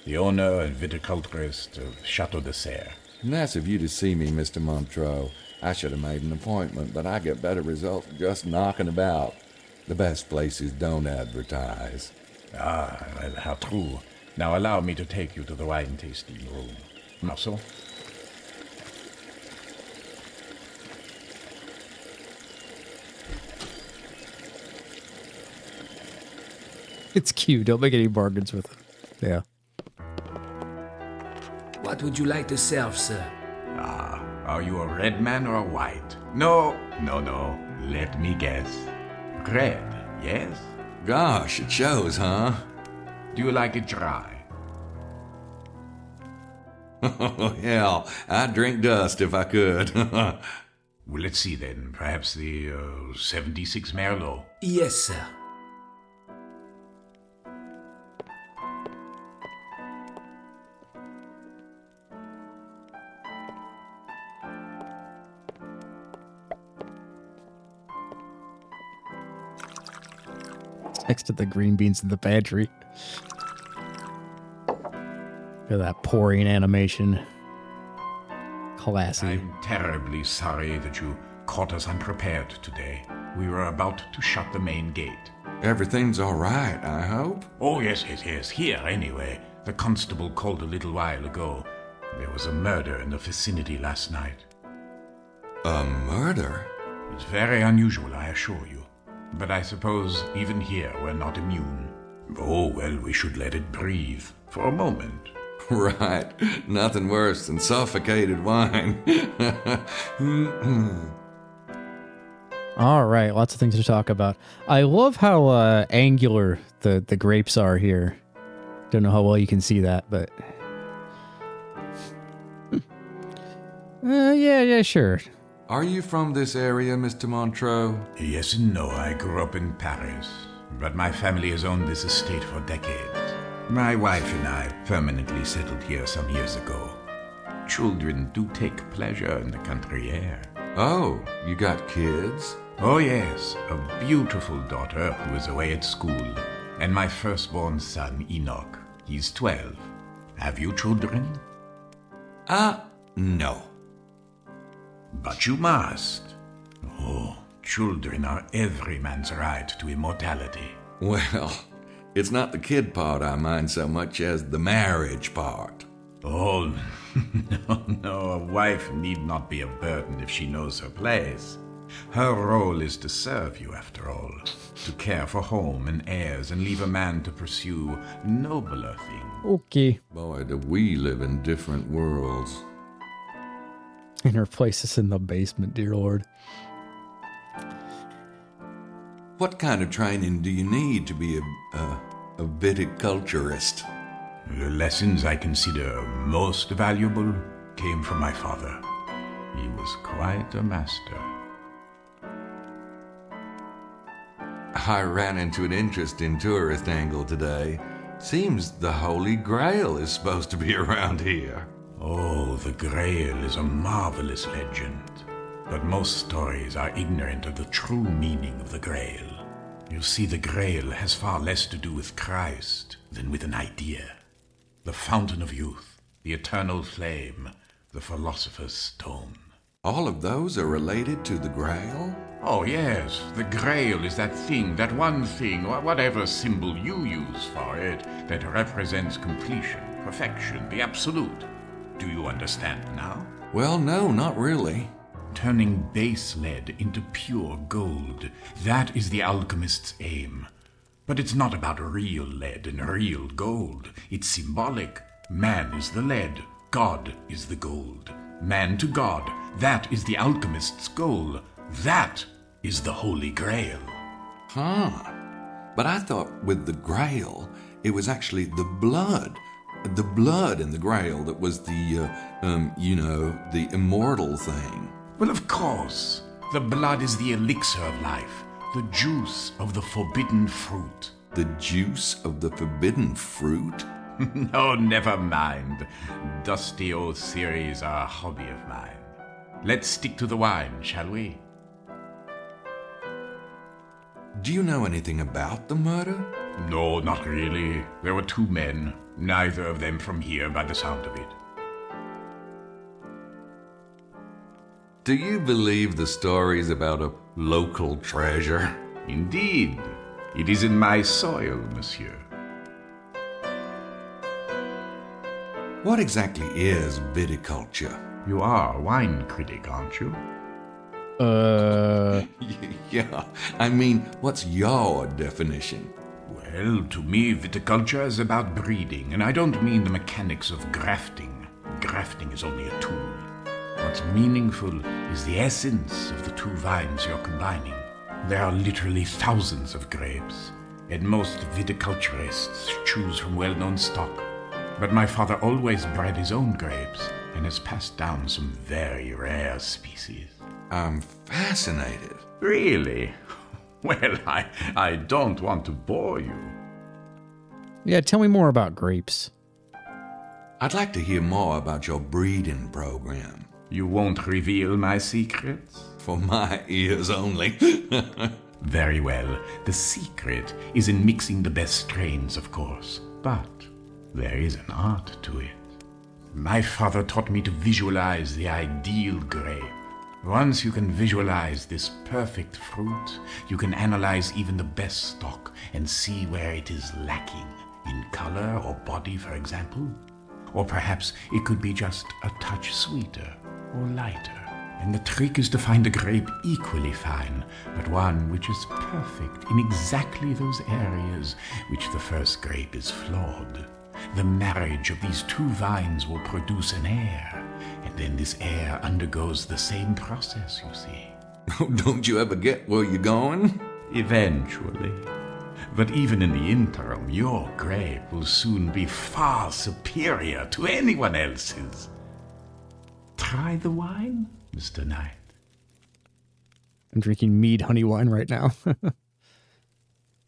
the owner and viticulturist of Chateau de Serre. Nice of you to see me, Mr. Montreux. I should have made an appointment, but I get better results just knocking about. The best places don't advertise. Ah, well, how true. Now allow me to take you to the wine tasting room. Marceau? It's cute. Don't make any bargains with it. Yeah. What would you like to serve, sir? Ah, are you a red man or a white? No. Let me guess. Red, yes? Gosh, it shows, huh? Do you like it dry? Oh, hell, I'd drink dust if I could. Well, let's see then. Perhaps the 76 Merlot. Yes, sir. Next to the green beans in the pantry. Look at that pouring animation. Classy. I'm terribly sorry that you caught us unprepared today. We were about to shut the main gate. Everything's all right, I hope? Oh, yes. Here, anyway. The constable called a little while ago. There was a murder in the vicinity last night. A murder? It's very unusual, I assure you. But I suppose even here we're not immune. Oh, well, we should let it breathe. For a moment. Right. Nothing worse than suffocated wine. All right, lots of things to talk about. I love how angular the grapes are here. Don't know how well you can see that, but... yeah, sure. Are you from this area, Mr. Montreux? Yes and no. I grew up in Paris. But my family has owned this estate for decades. My wife and I permanently settled here some years ago. Children do take pleasure in the country air. Oh, you got kids? Oh, yes. A beautiful daughter who is away at school. And my firstborn son, Enoch. He's 12. Have you children? No. But you must. Oh, Children are every man's right to immortality. Well, it's not the kid part I mind so much as the marriage part. Oh, no, a wife need not be a burden if she knows her place. Her role is to serve you, after all, to care for home and heirs and leave a man to pursue nobler things. Okay. Boy, do we live in different worlds. And her place is in the basement, dear Lord. What kind of training do you need to be a viticulturist? The lessons I consider most valuable came from my father. He was quite a master. I ran into an interesting tourist angle today. Seems the Holy Grail is supposed to be around here. Oh, the Grail is a marvelous legend. But most stories are ignorant of the true meaning of the Grail. You see, the Grail has far less to do with Christ than with an idea. The fountain of youth, the eternal flame, the philosopher's stone. All of those are related to the Grail? Oh, yes. The Grail is that thing, that one thing, or whatever symbol you use for it, that represents completion, perfection, the absolute. Do you understand now? Well, no, not really. Turning base lead into pure gold. That is the alchemist's aim. But it's not about real lead and real gold. It's symbolic. Man is the lead. God is the gold. Man to God. That is the alchemist's goal. That is the Holy Grail. Huh. But I thought with the Grail, it was actually the blood. The blood in the Grail that was the immortal thing. Well, of course. The blood is the elixir of life. The juice of the forbidden fruit. The juice of the forbidden fruit? No, never mind. Dusty old theories are a hobby of mine. Let's stick to the wine, shall we? Do you know anything about the murder? No, not really. There were two men, neither of them from here by the sound of it. Do you believe the stories about a local treasure? Indeed. It is in my soil, monsieur. What exactly is viticulture? You are a wine critic, aren't you? Yeah, I mean, what's your definition? Well, to me, viticulture is about breeding, and I don't mean the mechanics of grafting. Grafting is only a tool. What's meaningful is the essence of the two vines you're combining. There are literally thousands of grapes, and most viticulturists choose from well-known stock. But my father always bred his own grapes and has passed down some very rare species. I'm fascinated. Really? Well, I don't want to bore you. Yeah, tell me more about grapes. I'd like to hear more about your breeding program. You won't reveal my secrets? For my ears only. Very well. The secret is in mixing the best strains, of course. But there is an art to it. My father taught me to visualize the ideal grape. Once you can visualize this perfect fruit, you can analyze even the best stock and see where it is lacking, in color or body, for example. Or perhaps it could be just a touch sweeter or lighter. And the trick is to find a grape equally fine, but one which is perfect in exactly those areas which the first grape is flawed. The marriage of these two vines will produce an heir, and then this heir undergoes the same process, you see. Don't you ever get where you're going? Eventually. But even in the interim, your grape will soon be far superior to anyone else's. Try the wine, Mr. Knight. I'm drinking mead honey wine right now.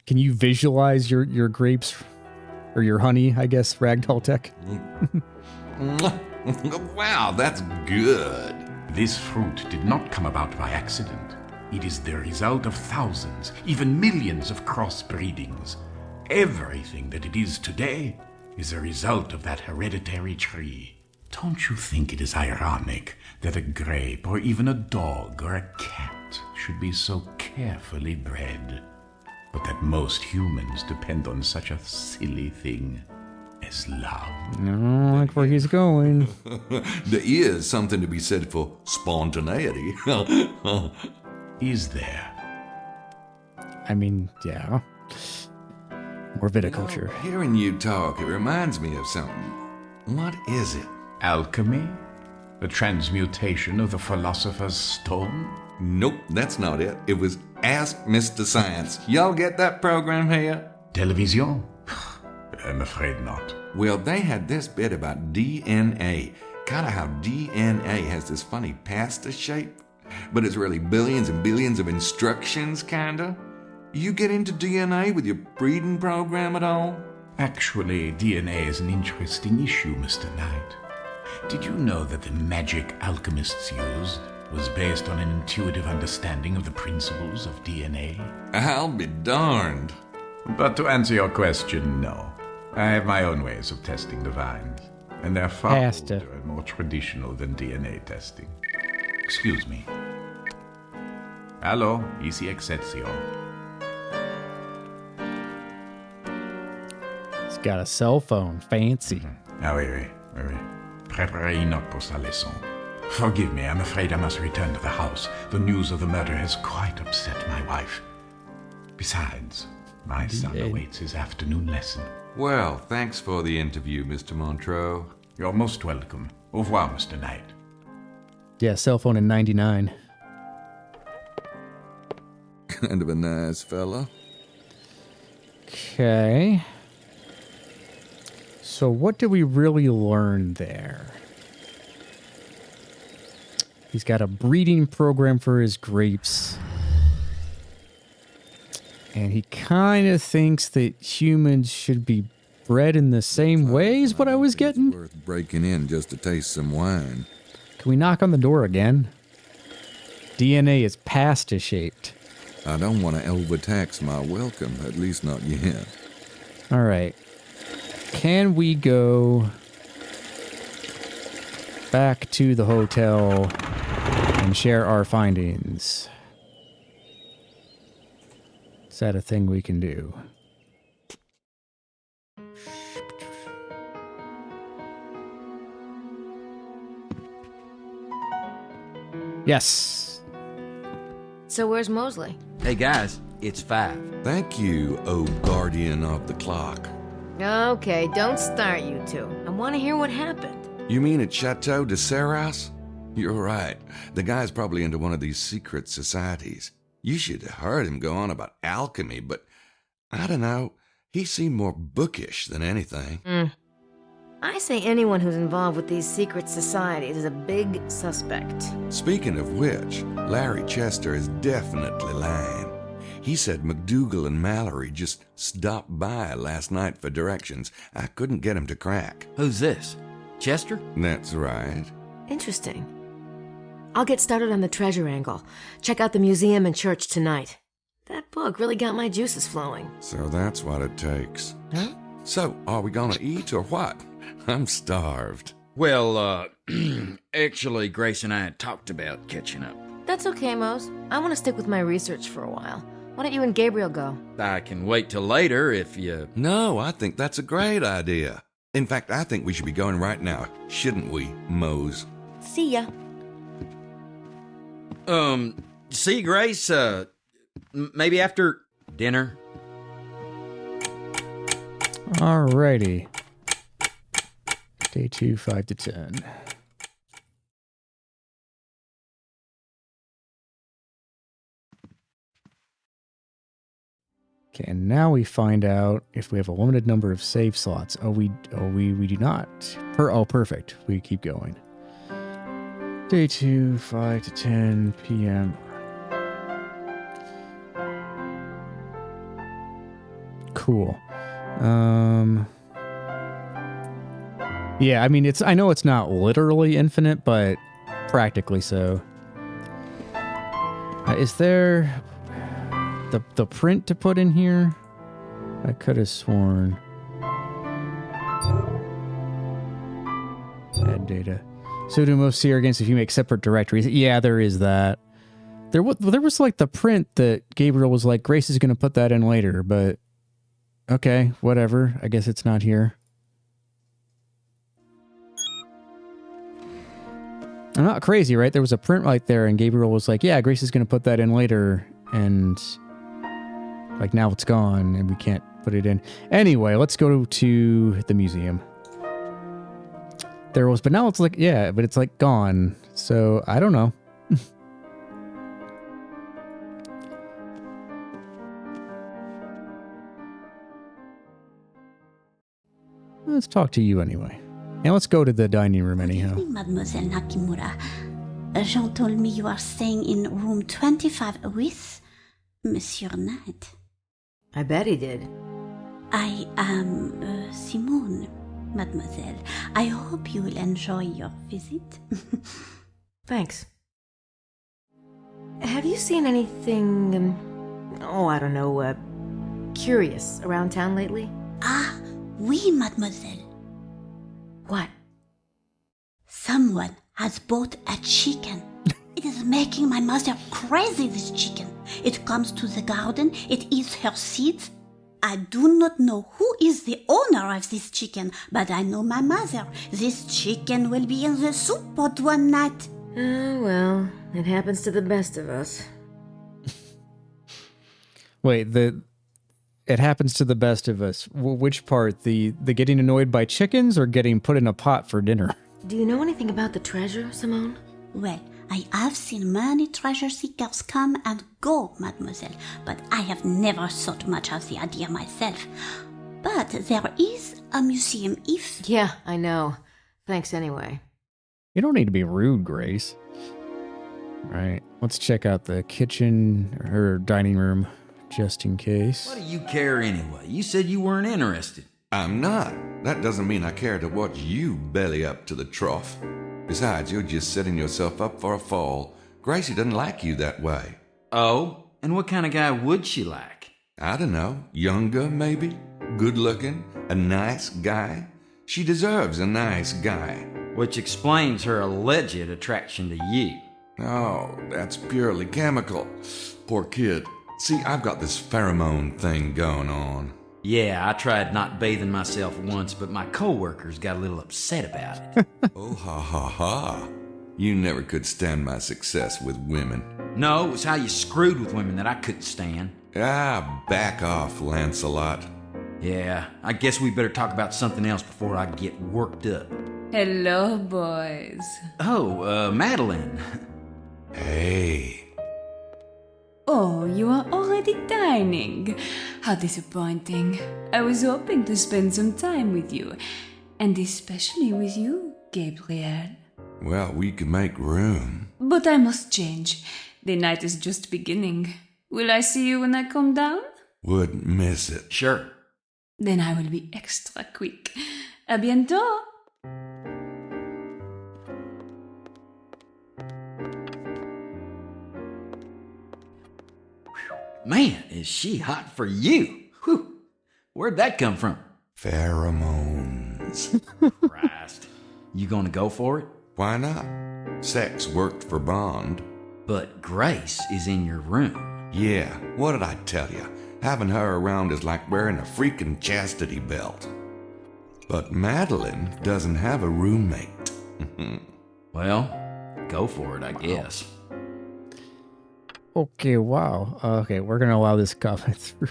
Can you visualize your grapes or your honey, I guess, Ragdoll Tech? Wow, that's good. This fruit did not come about by accident. It is the result of thousands, even millions of crossbreedings. Everything that it is today is a result of that hereditary tree. Don't you think it is ironic that a grape or even a dog or a cat should be so carefully bred, but that most humans depend on such a silly thing as love. I don't like where he's going. There is something to be said for spontaneity. Is there? I mean, yeah. More viticulture. Hearing you talk, it reminds me of something. What is it? Alchemy? The transmutation of the philosopher's stone? Nope, that's not it. It was Ask Mr. Science. Y'all get that program here? Television? I'm afraid not. Well, they had this bit about DNA. Kind of how DNA has this funny pasta shape, but it's really billions and billions of instructions, kinda. You get into DNA with your breeding program at all? Actually, DNA is an interesting issue, Mr. Knight. Did you know that the magic alchemists used was based on an intuitive understanding of the principles of DNA? I'll be darned. But to answer your question, no. I have my own ways of testing the vines, and they're far Pasta. older and more traditional than DNA testing. Excuse me. Allo, ici Excelsior. He's got a cell phone. Fancy. Ah oui. Préparez une note pour sa leçon. Forgive me, I'm afraid I must return to the house. The news of the murder has quite upset my wife. Besides, my son awaits his afternoon lesson. Well, thanks for the interview, Mr. Montreux. You're most welcome. Au revoir, Mr. Knight. Yeah, cell phone in 99. Kind of a nice fella. Okay. So what did we really learn there? He's got a breeding program for his grapes. And he kind of thinks that humans should be bred in the same way is what I was getting. It's worth breaking in just to taste some wine. Can we knock on the door again? DNA is pasta shaped. I don't want to overtax my welcome, at least not yet. All right. Can we go back to the hotel and share our findings? Is that a thing we can do? Yes. So where's Mosley? Hey guys, it's 5. Thank you, O guardian of the clock. Okay, don't start, you two. I want to hear what happened. You mean at Chateau de Serras? You're right. The guy's probably into one of these secret societies. You should have heard him go on about alchemy, but I don't know. He seemed more bookish than anything. I say anyone who's involved with these secret societies is a big suspect. Speaking of which, Larry Chester is definitely lying. He said McDougal and Mallory just stopped by last night for directions. I couldn't get him to crack. Who's this? Chester? That's right. Interesting. I'll get started on the treasure angle. Check out the museum and church tonight. That book really got my juices flowing. So that's what it takes. Huh? So, are we gonna eat or what? I'm starved. Well, actually, Grace and I had talked about catching up. That's okay, Mose. I want to stick with my research for a while. Why don't you and Gabriel go? I can wait till later if you... No, I think that's a great idea. In fact, I think we should be going right now, shouldn't we, Mose? See ya. See, Grace, maybe after dinner? Alrighty. Day 2, 5 to 10. Okay, and now we find out if we have a limited number of save slots. We do not. Perfect. We keep going. Day 2, 5 to 10 p.m. Cool. Yeah, I mean, I know it's not literally infinite, but practically so. Is there the print to put in here? I could have sworn. Add data. So do most CR games if you make separate directories? Yeah, there is that. There was like the print that Gabriel was like, Grace is going to put that in later, but okay, whatever. I guess it's not here. I'm not crazy, right? There was a print right there, and Gabriel was like, yeah, Grace is going to put that in later, and like now it's gone, and we can't put it in. Anyway, let's go to the museum. There was, but now it's like, yeah, but it's like gone. So I don't know. Let's talk to you anyway. And let's go to the dining room anyhow. Mademoiselle Nakimura. Jean told me you are staying in room 25 with Monsieur Knight. I bet he did. I am Simone, mademoiselle. I hope you will enjoy your visit. Thanks. Have you seen anything, I don't know, curious around town lately? Ah, oui, mademoiselle. What? Someone has bought a chicken. It is making my mother crazy, this chicken. It comes to the garden, it eats her seeds. I do not know who is the owner of this chicken, but I know my mother. This chicken will be in the soup pot one night. Oh, well, it happens to the best of us. Wait, it happens to the best of us. Which part? The getting annoyed by chickens or getting put in a pot for dinner? Do you know anything about the treasure, Simone? Well, I have seen many treasure seekers come and go, mademoiselle, but I have never thought much of the idea myself. But there is a museum if... Yeah, I know. Thanks anyway. You don't need to be rude, Grace. Right, let's check out the kitchen or dining room, just in case. What do you care anyway? You said you weren't interested. I'm not. That doesn't mean I care to watch you belly up to the trough. Besides, you're just setting yourself up for a fall. Gracie doesn't like you that way. Oh? And what kind of guy would she like? I don't know. Younger, maybe? Good looking? A nice guy? She deserves a nice guy. Which explains her alleged attraction to you. Oh, that's purely chemical. Poor kid. See, I've got this pheromone thing going on. Yeah, I tried not bathing myself once, but my coworkers got a little upset about it. Oh, ha, ha, ha. You never could stand my success with women. No, it was how you screwed with women that I couldn't stand. Ah, back off, Lancelot. Yeah, I guess we better talk about something else before I get worked up. Hello, boys. Oh, Madeline. Hey. Oh, you are already dining. How disappointing. I was hoping to spend some time with you. And especially with you, Gabriel. Well, we can make room. But I must change. The night is just beginning. Will I see you when I come down? Wouldn't miss it. Sure. Then I will be extra quick. A bientôt. Man, is she hot for you? Whew. Where'd that come from? Pheromones. Christ. You gonna go for it? Why not? Sex worked for Bond. But Grace is in your room. Yeah, what did I tell you? Having her around is like wearing a freaking chastity belt. But Madeline doesn't have a roommate. Well, go for it, I guess. Okay, wow. Okay, we're gonna allow this comment through.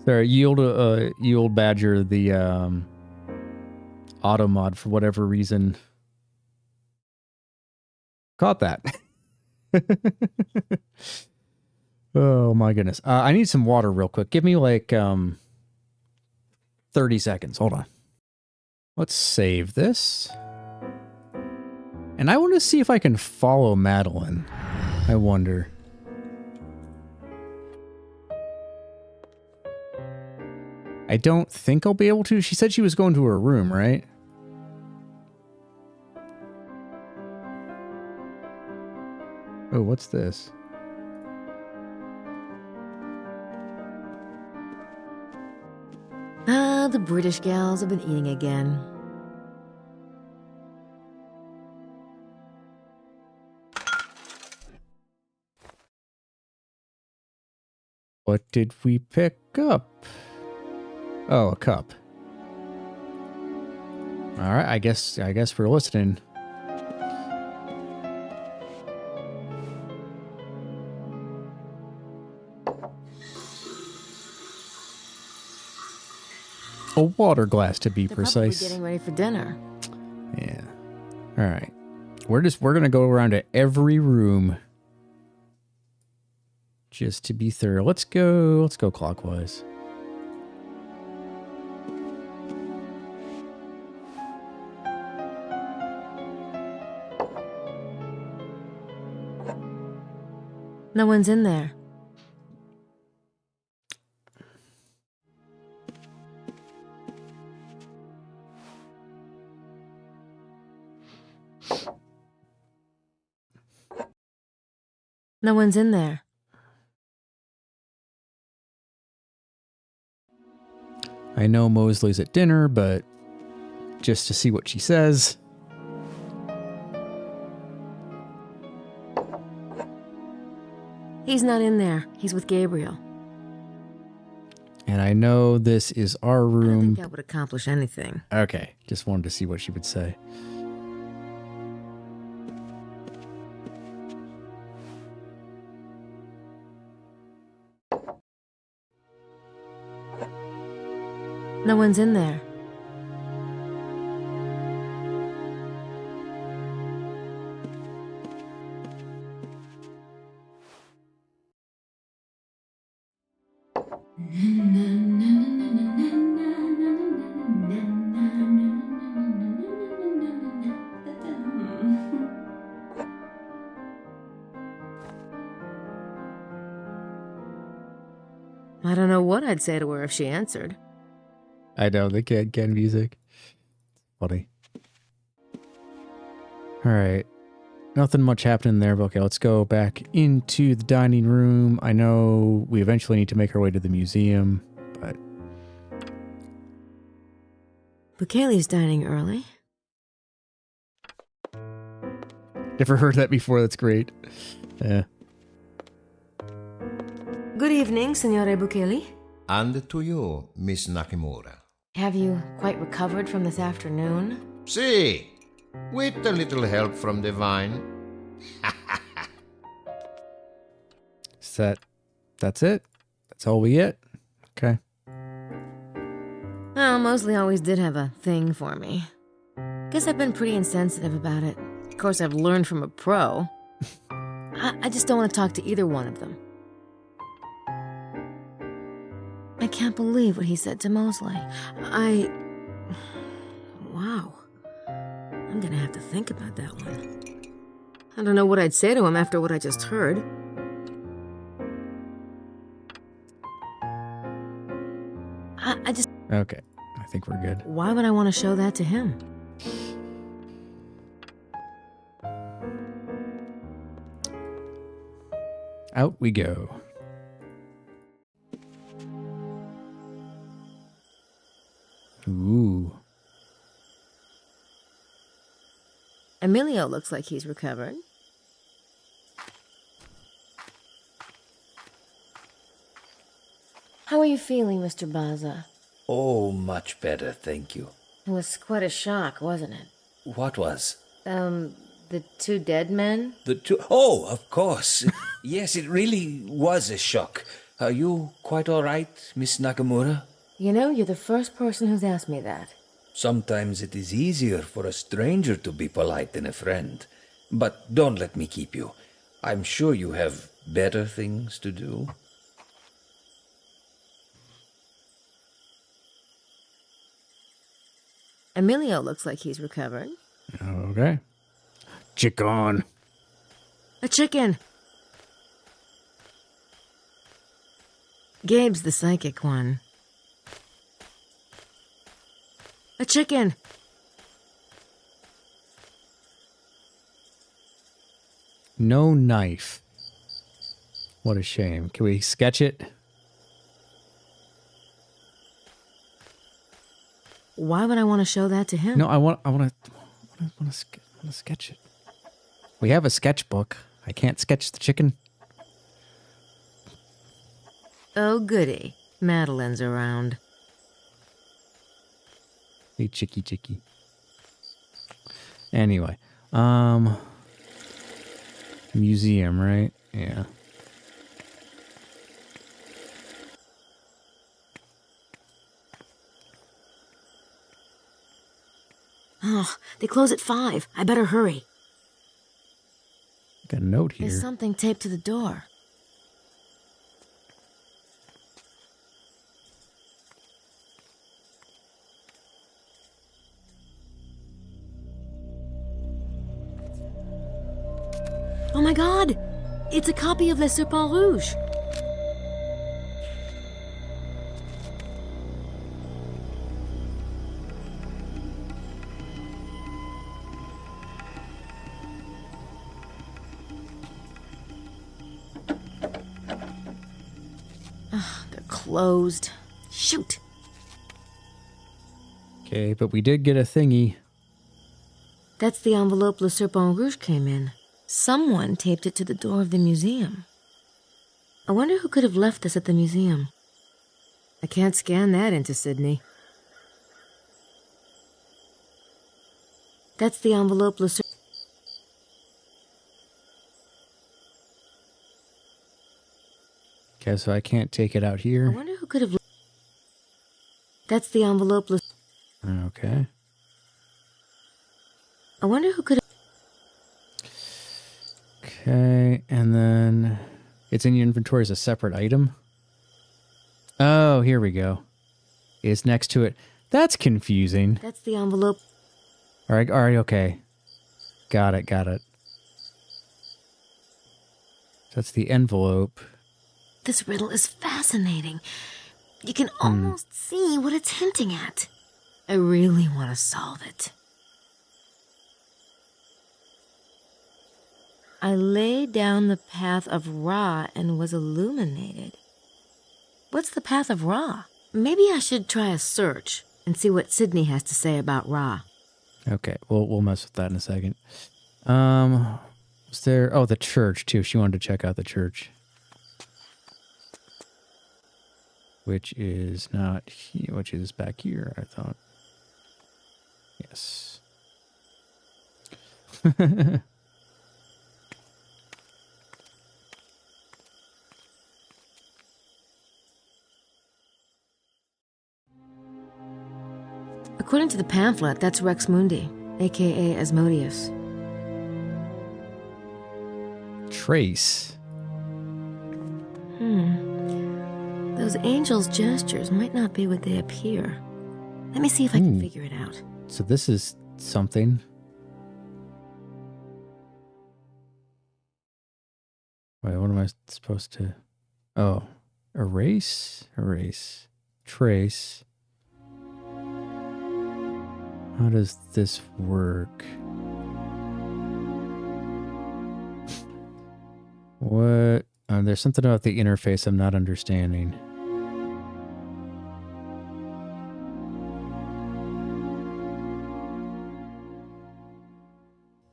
Sorry, yield badger the auto mod for whatever reason. Caught that. Oh my goodness. I need some water real quick. Give me like 30 seconds. Hold on. Let's save this. And I want to see if I can follow Madeline. I wonder. I don't think I'll be able to. She said she was going to her room, right? Oh, what's this? Ah, the British gals have been eating again. What did we pick up? Oh, a cup. All right, I guess we're listening. A water glass, to be precise. Probably getting ready for dinner. Yeah. All right. We're gonna go around to every room just to be thorough. Let's go clockwise. No one's in there. No one's in there. I know Mosley's at dinner, but just to see what she says. He's not in there. He's with Gabriel. And I know this is our room. I don't think that would accomplish anything. Okay, just wanted to see what she would say. No one's in there. I don't know what I'd say to her if she answered. I know, they can't get music. Funny. Alright. Nothing much happening there, but okay, let's go back into the dining room. I know we eventually need to make our way to the museum, but... Bukele's dining early. Never heard that before, that's great. Yeah. Good evening, Signore Bukele. And to you, Miss Nakamura. Have you quite recovered from this afternoon? See, with a little help from the vine. That's it? That's all we get? Okay. Well, Mosley always did have a thing for me. Guess I've been pretty insensitive about it. Of course, I've learned from a pro. I just don't want to talk to either one of them. I can't believe what he said to Mosley. Wow. I'm gonna have to think about that one. I don't know what I'd say to him after what I just heard. I just... Okay, I think we're good. Why would I want to show that to him? Out we go. Ooh. Emilio looks like he's recovered. How are you feeling, Mr. Baza? Oh, much better, thank you. It was quite a shock, wasn't it? What was? The two dead men? The two... Oh, of course. Yes, it really was a shock. Are you quite all right, Miss Nakamura? You know, you're the first person who's asked me that. Sometimes it is easier for a stranger to be polite than a friend. But don't let me keep you. I'm sure you have better things to do. Emilio looks like he's recovered. Okay. Chicken. A chicken! Gabe's the psychic one. A chicken! No knife. What a shame. Can we sketch it? Why would I want to show that to him? No, I want to sketch it. We have a sketchbook. I can't sketch the chicken. Oh, goody. Madeline's around. Hey, chicky. Anyway, museum, right? Yeah. Oh, they close at 5. I better hurry. Got a note here. There's something taped to the door. Oh my god! It's a copy of Le Serpent Rouge! Ugh, they're closed. Shoot! Okay, but we did get a thingy. That's the envelope Le Serpent Rouge came in. Someone taped it to the door of the museum. I wonder who could have left this at the museum. I can't scan that into Sydney. That's the envelope Le Serpent... Okay, so I can't take it out here. I wonder who could have... That's the envelope Le... Okay. I wonder who could have... Okay, and then it's in your inventory as a separate item. Oh, here we go. It's next to it. That's confusing. That's the envelope. All right, okay. Got it. That's the envelope. This riddle is fascinating. You can almost see what it's hinting at. I really want to solve it. I lay down the path of Ra and was illuminated. What's the path of Ra? Maybe I should try a search and see what Sydney has to say about Ra. Okay, we'll mess with that in a second. Was there... Oh, the church, too. She wanted to check out the church. Which is not here, which is back here, I thought. Yes. According to the pamphlet, that's Rex Mundi, a.k.a. Asmodeus. Trace. Those angels' gestures might not be what they appear. Let me see if I can figure it out. So this is something. Wait, what am I supposed to... Oh, erase? Trace. How does this work? What? There's something about the interface I'm not understanding.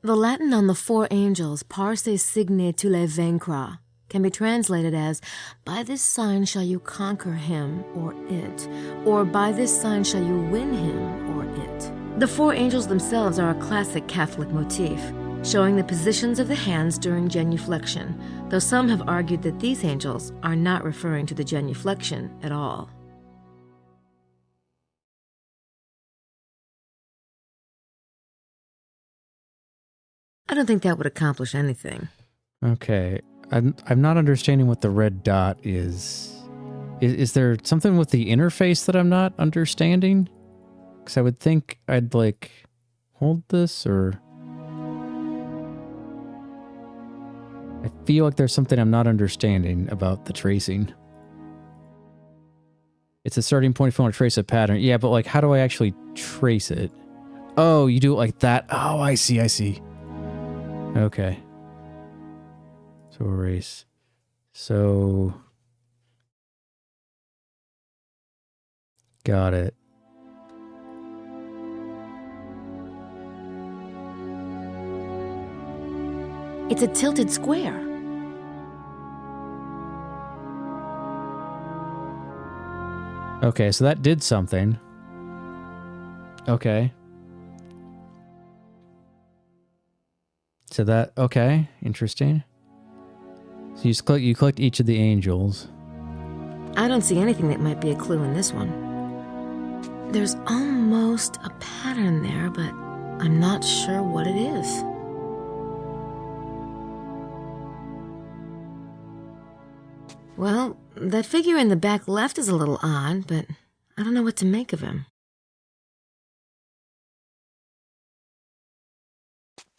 The Latin on the 4 angels, Parse signe tu le vaincras, can be translated as, by this sign shall you conquer him or it, or by this sign shall you win him or it. The 4 angels themselves are a classic Catholic motif, showing the positions of the hands during genuflection, though some have argued that these angels are not referring to the genuflection at all. I don't think that would accomplish anything. Okay. I'm not understanding what the red dot is. Is there something with the interface that I'm not understanding? Because I would think I'd, like, hold this, or... I feel like there's something I'm not understanding about the tracing. It's a starting point if you want to trace a pattern. Yeah, but, like, how do I actually trace it? Oh, you do it like that? Oh, I see. Okay. So erase. So... Got it. It's a tilted square. Okay, so that did something. Okay. So that, okay, interesting. So you clicked each of the angels. I don't see anything that might be a clue in this one. There's almost a pattern there, but I'm not sure what it is. Well, that figure in the back left is a little odd, but I don't know what to make of him.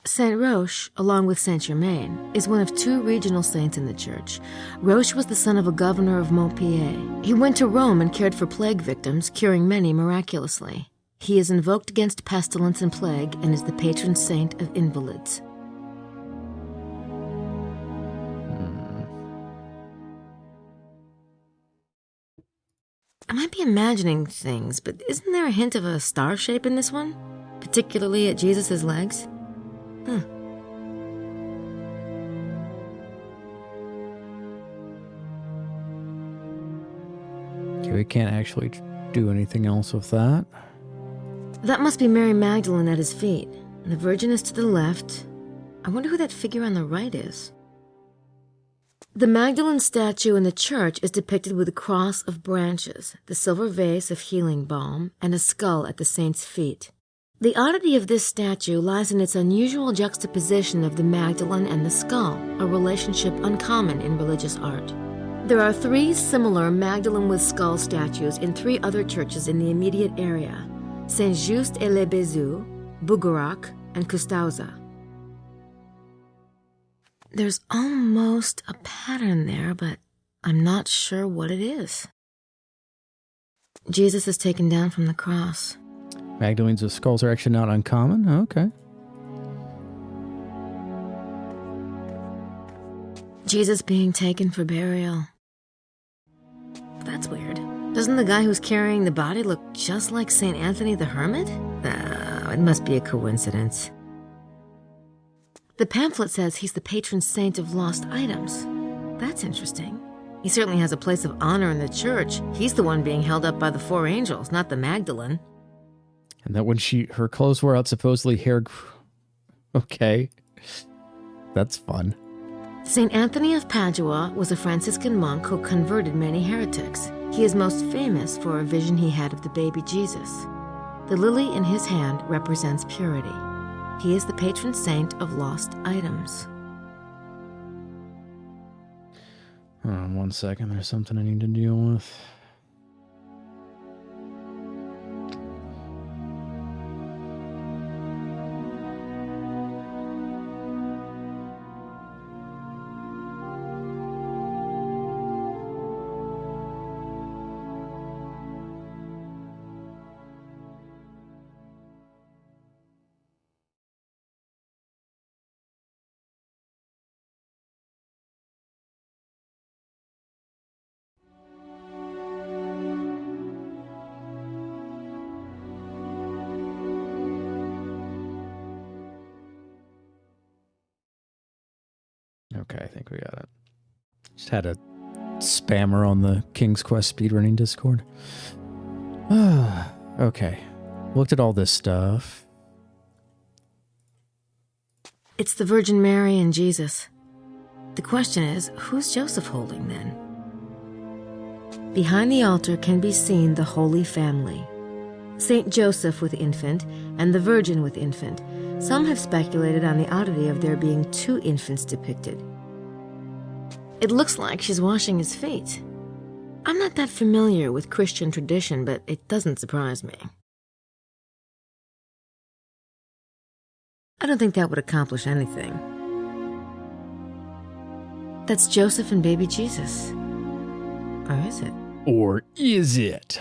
Saint Roche, along with Saint Germain, is one of two regional saints in the church. Roche was the son of a governor of Montpellier. He went to Rome and cared for plague victims, curing many miraculously. He is invoked against pestilence and plague and is the patron saint of invalids. I might be imagining things, but isn't there a hint of a star shape in this one? Particularly at Jesus' legs? Huh. Okay, we can't actually do anything else with that. That must be Mary Magdalene at his feet. And the Virgin is to the left. I wonder who that figure on the right is. The Magdalene statue in the church is depicted with a cross of branches, the silver vase of healing balm, and a skull at the saint's feet. The oddity of this statue lies in its unusual juxtaposition of the Magdalene and the skull, a relationship uncommon in religious art. There are 3 similar Magdalene with skull statues in 3 other churches in the immediate area: Saint-Just-et-les-Bézoux, Bougarac, and Custauza. There's almost a pattern there, but I'm not sure what it is. Jesus is taken down from the cross. Magdalenes with skulls are actually not uncommon. Okay. Jesus being taken for burial. That's weird. Doesn't the guy who's carrying the body look just like St. Anthony the Hermit? It must be a coincidence. The pamphlet says he's the patron saint of lost items. That's interesting. He certainly has a place of honor in the church. He's the one being held up by the 4 angels, not the Magdalene. And that when her clothes wore out, supposedly hair grew. Okay. That's fun. St. Anthony of Padua was a Franciscan monk who converted many heretics. He is most famous for a vision he had of the baby Jesus. The lily in his hand represents purity. He is the patron saint of lost items. Hold on 1 second. There's something I need to deal with. Okay, I think we got it. Just had a spammer on the King's Quest speedrunning Discord. Okay. Looked at all this stuff. It's the Virgin Mary and Jesus. The question is, who's Joseph holding then? Behind the altar can be seen the Holy Family. Saint Joseph with infant and the Virgin with infant. Some have speculated on the oddity of there being 2 infants depicted. It looks like she's washing his feet. I'm not that familiar with Christian tradition, but it doesn't surprise me. I don't think that would accomplish anything. That's Joseph and baby Jesus. Or is it? Or is it?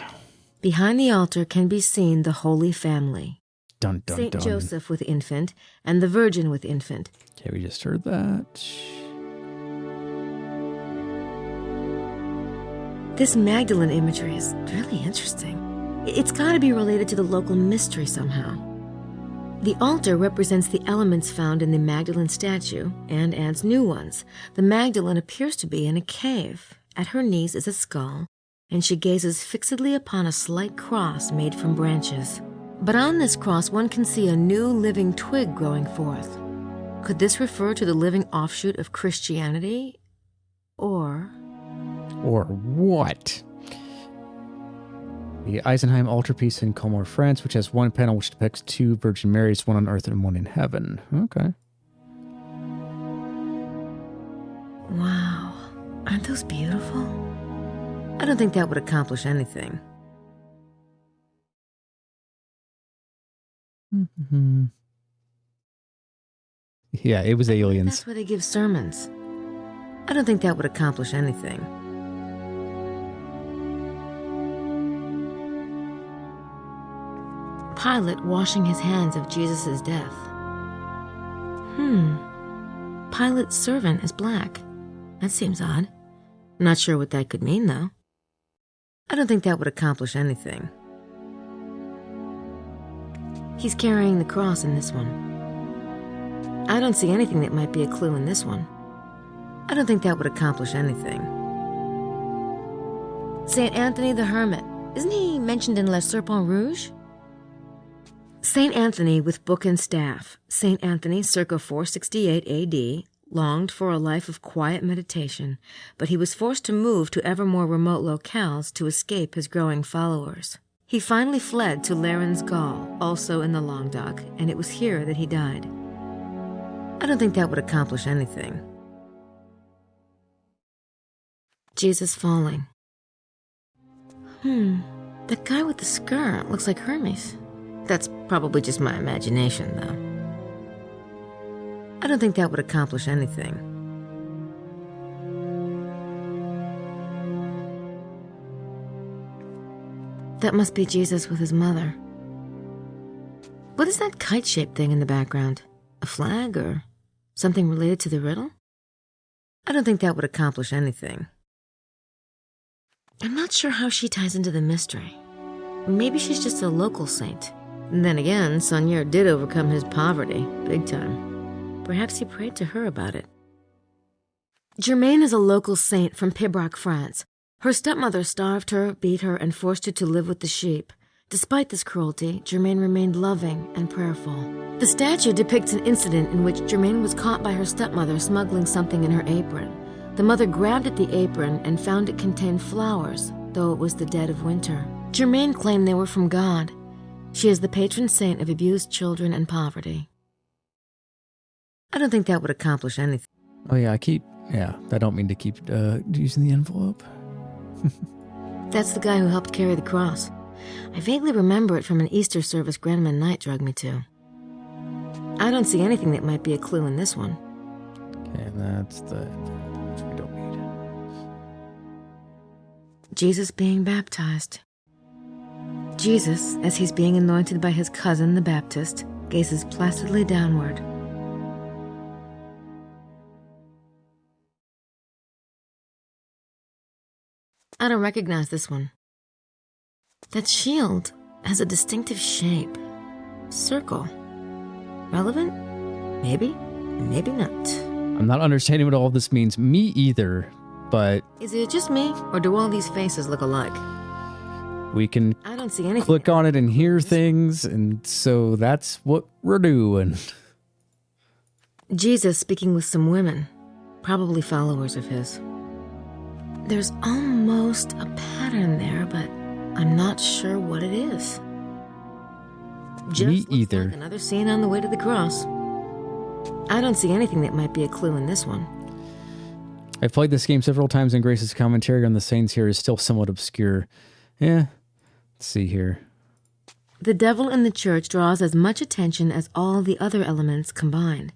Behind the altar can be seen the Holy Family. Dun, dun, Saint dun. Joseph with infant and the Virgin with infant. Okay, we just heard that. This Magdalene imagery is really interesting. It's got to be related to the local mystery somehow. The altar represents the elements found in the Magdalene statue and adds new ones. The Magdalene appears to be in a cave. At her knees is a skull. and she gazes fixedly upon a slight cross made from branches. But on this cross one can see a new living twig growing forth. Could this refer to the living offshoot of Christianity? Or what? The Eisenheim altarpiece in Colmar, France, which has one panel which depicts two Virgin Marys, one on earth and one in heaven. Okay. Wow, aren't those beautiful? I don't think that would accomplish anything. Mm-hmm. Yeah, it was aliens. That's where they give sermons. I don't think that would accomplish anything. Pilate washing his hands of Jesus' death. Pilate's servant is black. That seems odd. Not sure what that could mean, though. I don't think that would accomplish anything. He's carrying the cross in this one. I don't see anything that might be a clue in this one. I don't think that would accomplish anything. Saint Anthony the Hermit. Isn't he mentioned in Le Serpent Rouge? Saint Anthony with book and staff. Saint Anthony, circa 468 AD, longed for a life of quiet meditation, but he was forced to move to ever more remote locales to escape his growing followers. He finally fled to Larens Gaul, also in the Languedoc, and it was here that he died. I don't think that would accomplish anything. Jesus falling. That guy with the skirt looks like Hermes. That's probably just my imagination, though. I don't think that would accomplish anything. That must be Jesus with his mother. What is that kite-shaped thing in the background? A flag or something related to the riddle? I don't think that would accomplish anything. I'm not sure how she ties into the mystery. Maybe she's just a local saint. And then again, Sonier did overcome his poverty, big time. Perhaps he prayed to her about it. Germaine is a local saint from Pibrac, France. Her stepmother starved her, beat her, and forced her to live with the sheep. Despite this cruelty, Germaine remained loving and prayerful. The statue depicts an incident in which Germaine was caught by her stepmother smuggling something in her apron. The mother grabbed at the apron and found it contained flowers, though it was the dead of winter. Germaine claimed they were from God. She is the patron saint of abused children and poverty. I don't think that would accomplish anything. Oh yeah, I don't mean to keep using the envelope. That's the guy who helped carry the cross. I vaguely remember it from an Easter service Grandma Knight drugged me to. I don't see anything that might be a clue in this one. Okay, that's the which we don't need. Jesus being baptized. Jesus, as he's being anointed by his cousin the Baptist, gazes placidly downward. I don't recognize this one. That shield has a distinctive shape. Circle. Relevant? Maybe, maybe not. I'm not understanding what all this means. Me either, but... Is it just me, or do all these faces look alike? We can I don't see anything. Click on it and hear things, and so that's what we're doing. Jesus speaking with some women, probably followers of his. There's almost a pattern there, but I'm not sure what it is. Me either. Like another scene on the way to the cross. I don't see anything that might be a clue in this one. I've played this game several times, and Grace's commentary on the saints here is still somewhat obscure. Yeah, let's see here. The devil in the church draws as much attention as all the other elements combined.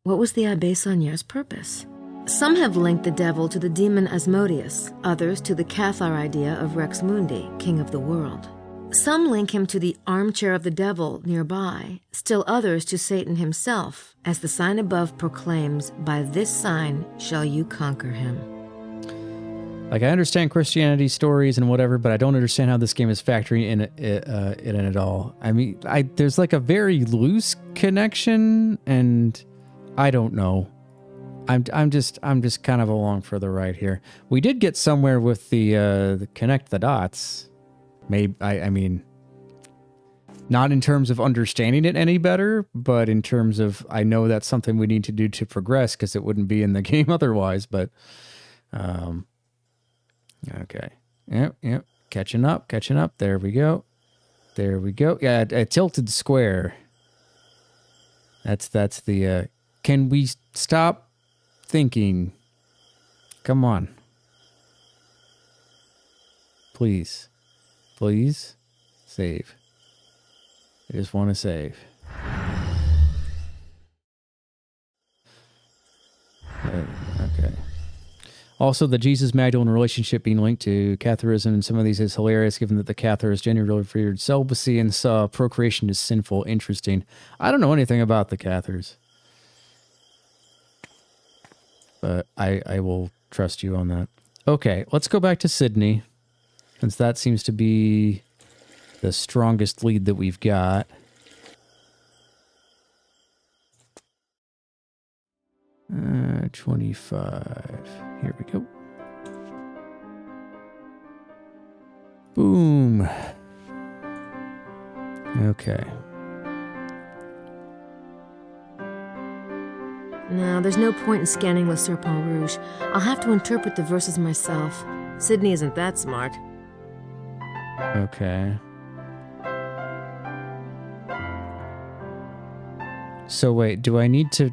What was the Abbé Saunier's purpose? Some have linked the devil to the demon Asmodeus, others to the Cathar idea of Rex Mundi, king of the world. Some link him to the armchair of the devil nearby, still others to Satan himself, as the sign above proclaims, "By this sign shall you conquer him." Like, I understand Christianity stories and whatever, but I don't understand how this game is factoring in it at all. I mean, there's like a very loose connection, and I don't know. I'm just kind of along for the ride here. We did get somewhere with the connect the dots. Maybe I mean, not in terms of understanding it any better, but in terms of I know that's something we need to do to progress because it wouldn't be in the game otherwise. But okay, yep, catching up. There we go. Yeah, a tilted square. That's the. Can we stop thinking? Come on. Please. Save. I just want to save. Okay. Also, the Jesus-Magdalene relationship being linked to Catharism in some of these is hilarious, given that the Cathars generally feared celibacy and saw procreation as sinful. Interesting. I don't know anything about the Cathars. But I will trust you on that. Okay, let's go back to Sydney, since that seems to be the strongest lead that we've got. Uh, 25. Here we go. Boom. Okay. Now, there's no point in scanning Le Serpent Rouge. I'll have to interpret the verses myself. Sydney isn't that smart. Okay. So wait, do I need to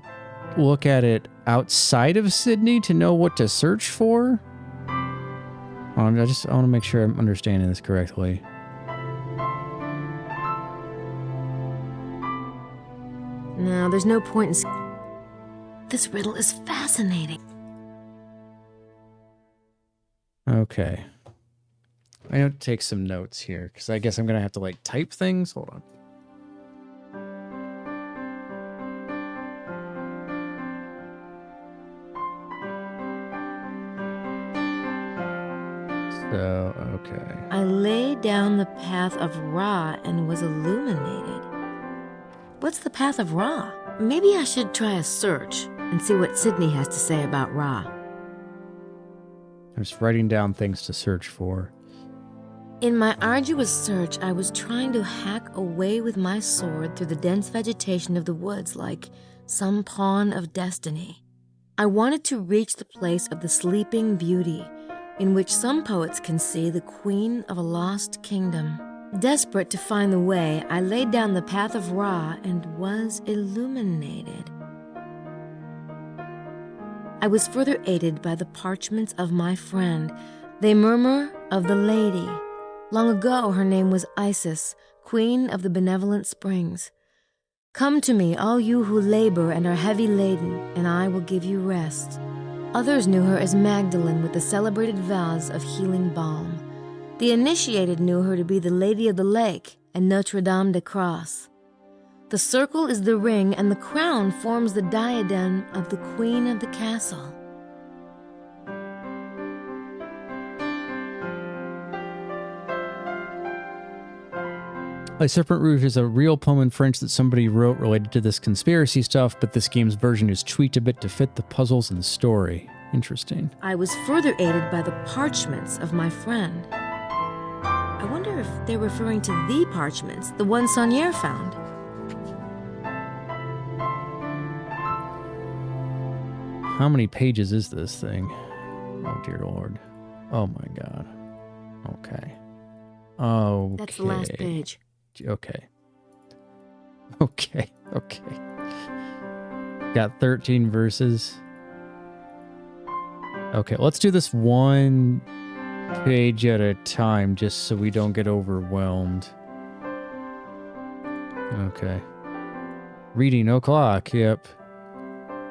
look at it outside of Sydney to know what to search for? I want to make sure I'm understanding this correctly. Now, there's no point in... This riddle is fascinating. Okay. I have to take some notes here, because I guess I'm going to have to, like, type things. Hold on. So, okay. I lay down the path of Ra and was illuminated. What's the path of Ra? Maybe I should try a search and see what Sydney has to say about Ra. I'm just writing down things to search for. In my arduous search, I was trying to hack away with my sword through the dense vegetation of the woods like some pawn of destiny. I wanted to reach the place of the sleeping beauty, in which some poets can see the queen of a lost kingdom. Desperate to find the way, I laid down the path of Ra and was illuminated. I was further aided by the parchments of my friend. They murmur of the lady. Long ago her name was Isis, queen of the benevolent springs. Come to me, all you who labor and are heavy laden, and I will give you rest. Others knew her as Magdalene with the celebrated vows of healing balm. The initiated knew her to be the Lady of the Lake and Notre Dame de Cross. The circle is the ring, and the crown forms the diadem of the queen of the castle. Le Serpent Rouge is a real poem in French that somebody wrote related to this conspiracy stuff, but this game's version is tweaked a bit to fit the puzzles and story. Interesting. I was further aided by the parchments of my friend. I wonder if they're referring to the parchments, the one Saunier found. How many pages is this thing? Oh, dear Lord. Oh, my God. Okay. Okay. That's the last page. Okay. Got 13 verses. Okay, let's do this one page at a time just so we don't get overwhelmed. Okay. Reading o'clock, yep.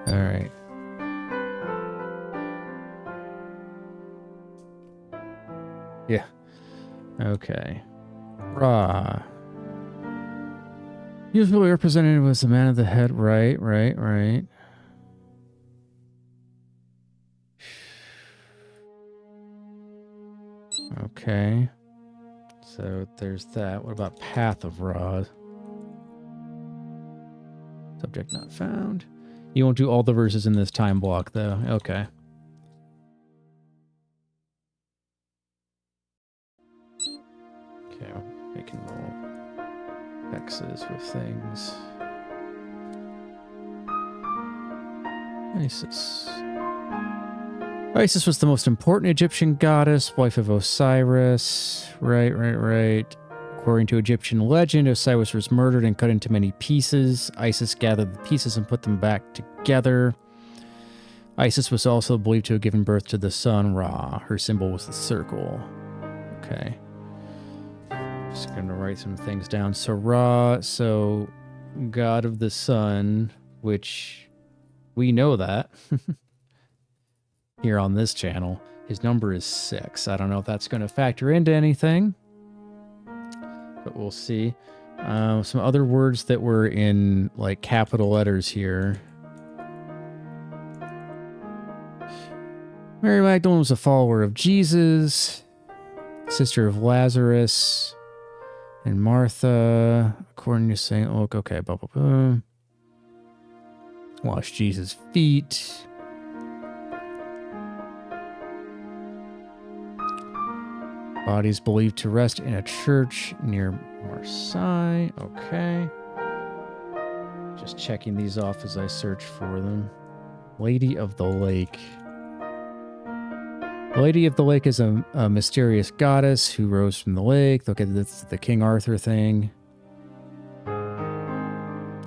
Alright. Yeah. Okay. Ra. Usually represented as the man of the head. Right. Okay. So there's that. What about Path of Ra? Subject not found. You won't do all the verses in this time block, though. Okay. Okay, making little X's with things. Isis. Isis was the most important Egyptian goddess, wife of Osiris. Right. According to Egyptian legend, Osiris was murdered and cut into many pieces. Isis gathered the pieces and put them back together. Isis was also believed to have given birth to the sun Ra. Her symbol was the circle. Okay. Just going to write some things down. So Ra, so god of the sun, which we know that here on this channel. His number is 6. I don't know if that's going to factor into anything, but we'll see. Some other words that were in like capital letters here. Mary Magdalene was a follower of Jesus, sister of Lazarus, and Martha, according to St. Luke. Okay, blah, blah, blah. Washed Jesus' feet. Bodies believed to rest in a church near Marseille. Okay. Just checking these off as I search for them. Lady of the Lake. The Lady of the Lake is a mysterious goddess who rose from the lake. Look at this, the King Arthur thing.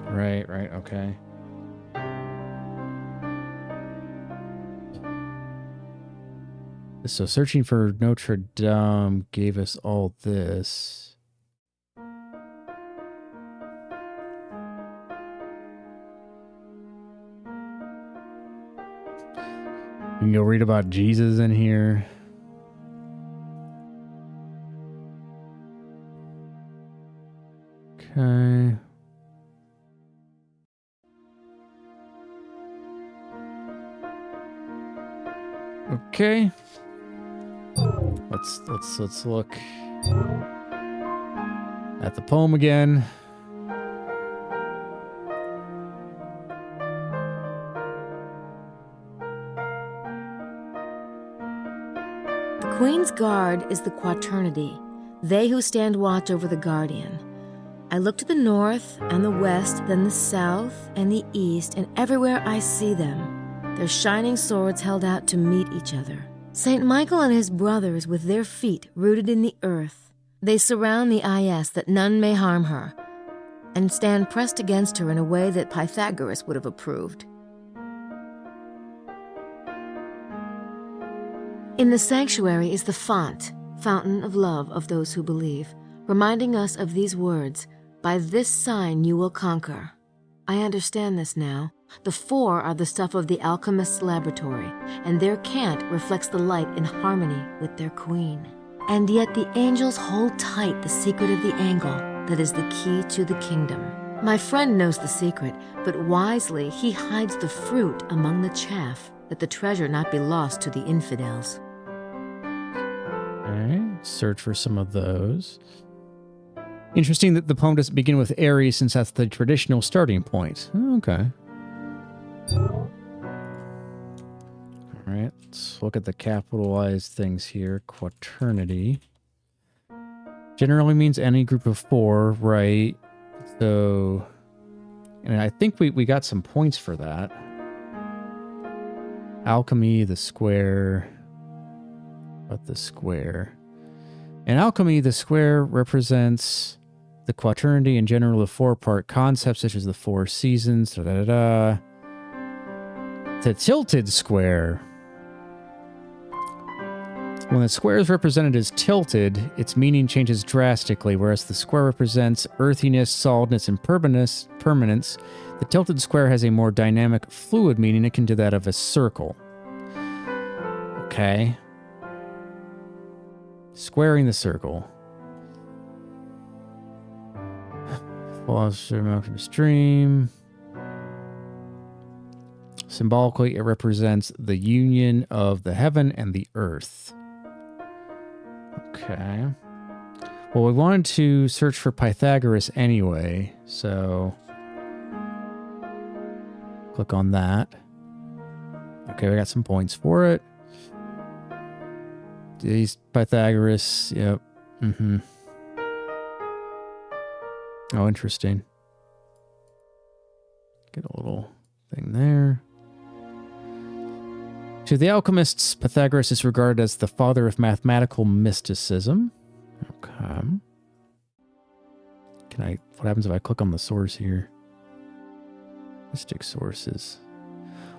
Right, okay. So searching for Notre Dame gave us all this. You can go read about Jesus in here. Okay. Okay. Let's look at the poem again. The Queen's Guard is the Quaternity, they who stand watch over the Guardian. I look to the north and the west, then the south and the east, and everywhere I see them, their shining swords held out to meet each other. Saint Michael and his brothers with their feet rooted in the earth. They surround the Ias that none may harm her, and stand pressed against her in a way that Pythagoras would have approved. In the sanctuary is the font, fountain of love of those who believe, reminding us of these words, "By this sign you will conquer." I understand this now. The 4 are the stuff of the alchemist's laboratory, and their cant reflects the light in harmony with their queen. And yet the angels hold tight the secret of the angle that is the key to the kingdom. My friend knows the secret, but wisely he hides the fruit among the chaff, that the treasure not be lost to the infidels. Okay, search for some of those. Interesting that the poem doesn't begin with Aries, since that's the traditional starting point. Okay. Alright, let's look at the capitalized things here. Quaternity. Generally means any group of 4, right? So, and I think we got some points for that. Alchemy, the square. But the square. In alchemy, the square represents the quaternity in general, the 4-part concepts such as the 4 seasons. The tilted square. When the square is represented as tilted, its meaning changes drastically, whereas the square represents earthiness, solidness, and permanence. The tilted square has a more dynamic, fluid meaning akin to that of a circle. Okay. Squaring the circle. Falls from stream. Symbolically, it represents the union of the heaven and the earth. Okay. Well, we wanted to search for Pythagoras anyway, so Click on that. Okay, we got some points for it. These Pythagoras, yep. Mm-hmm. Oh, interesting. Get a little thing there. To the alchemists, Pythagoras is regarded as the father of mathematical mysticism. Okay. What happens if I click on the source here? Mystic sources.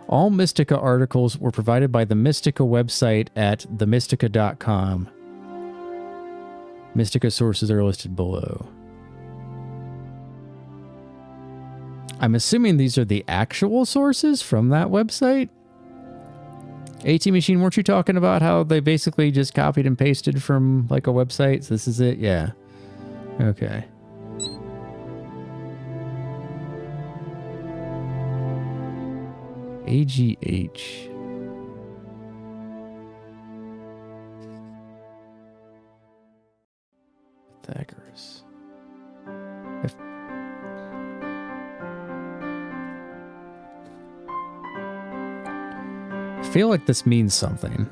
All Mystica articles were provided by the Mystica website at themystica.com. Mystica sources are listed below. I'm assuming these are the actual sources from that website. AT Machine, weren't you talking about how they basically just copied and pasted from like a website? So this is it? Yeah. Okay. AGH. Pythagoras. I feel like this means something.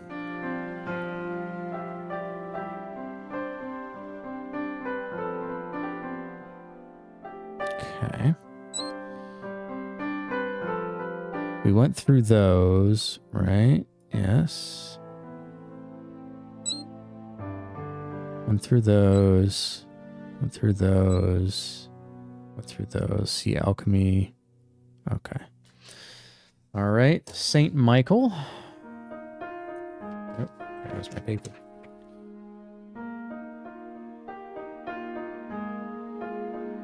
Okay. We went through those, right? Yes. Went through those. Went through those. Went through those. See alchemy. Okay. All right. Saint Michael. Oh, there's my paper.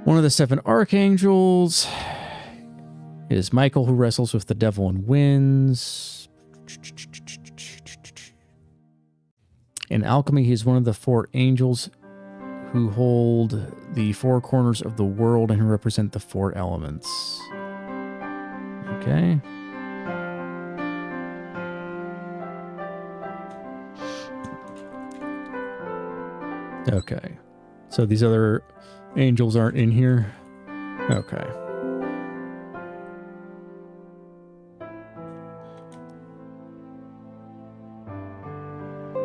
One of the 7 archangels is Michael, who wrestles with the devil and wins. In alchemy, he is one of the 4 angels who hold the 4 corners of the world and who represent the 4 elements. Okay. Okay. So these other angels aren't in here? Okay.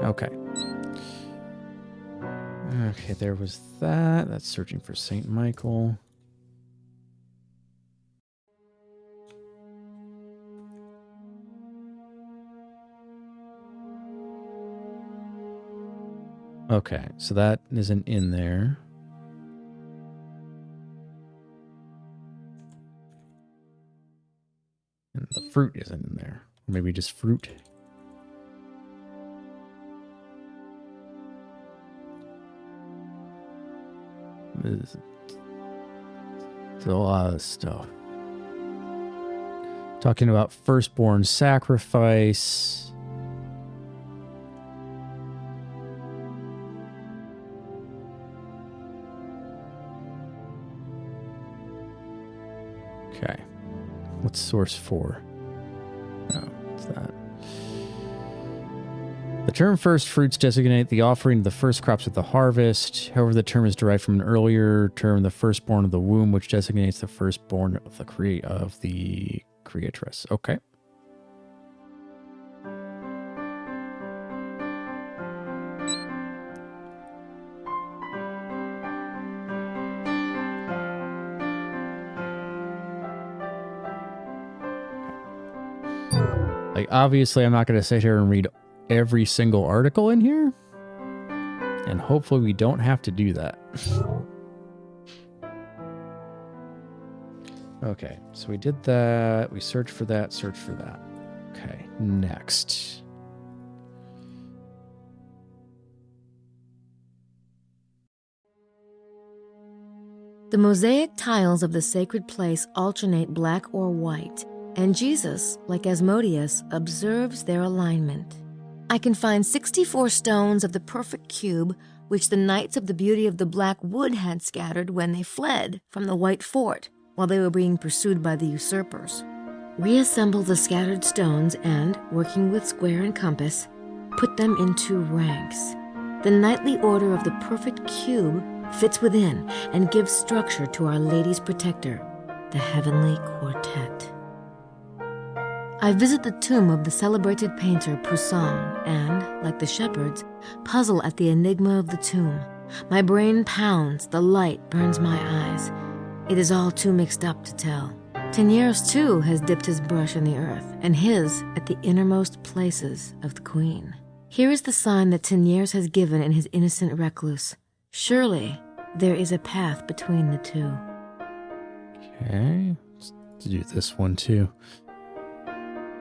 Okay. Okay, there was that. That's searching for Saint Michael. Okay, so that isn't in there. And the fruit isn't in there. Or maybe just fruit. It's a lot of stuff. Talking about firstborn sacrifice. Okay. What's source 4? Oh, what's that? The term first fruits designate the offering of the first crops of the harvest. However, the term is derived from an earlier term, the firstborn of the womb, which designates the firstborn of the creatress. Okay. Like, obviously, I'm not going to sit here and read every single article in here. And hopefully we don't have to do that. Okay, so we did that. We searched for that, searched for that. Okay, next. The mosaic tiles of the sacred place alternate black or white, and Jesus, like Asmodeus, observes their alignment. I can find 64 stones of the perfect cube, which the Knights of the Beauty of the Black Wood had scattered when they fled from the White Fort while they were being pursued by the usurpers. Reassemble the scattered stones and, working with square and compass, put them into ranks. The knightly order of the perfect cube fits within and gives structure to Our Lady's protector, the Heavenly Quartet. I visit the tomb of the celebrated painter Poussin and, like the shepherds, puzzle at the enigma of the tomb. My brain pounds, the light burns my eyes. It is all too mixed up to tell. Teniers, too, has dipped his brush in the earth, and his at the innermost places of the queen. Here is the sign that Teniers has given in his innocent recluse. Surely there is a path between the two. Okay, let's do this one too.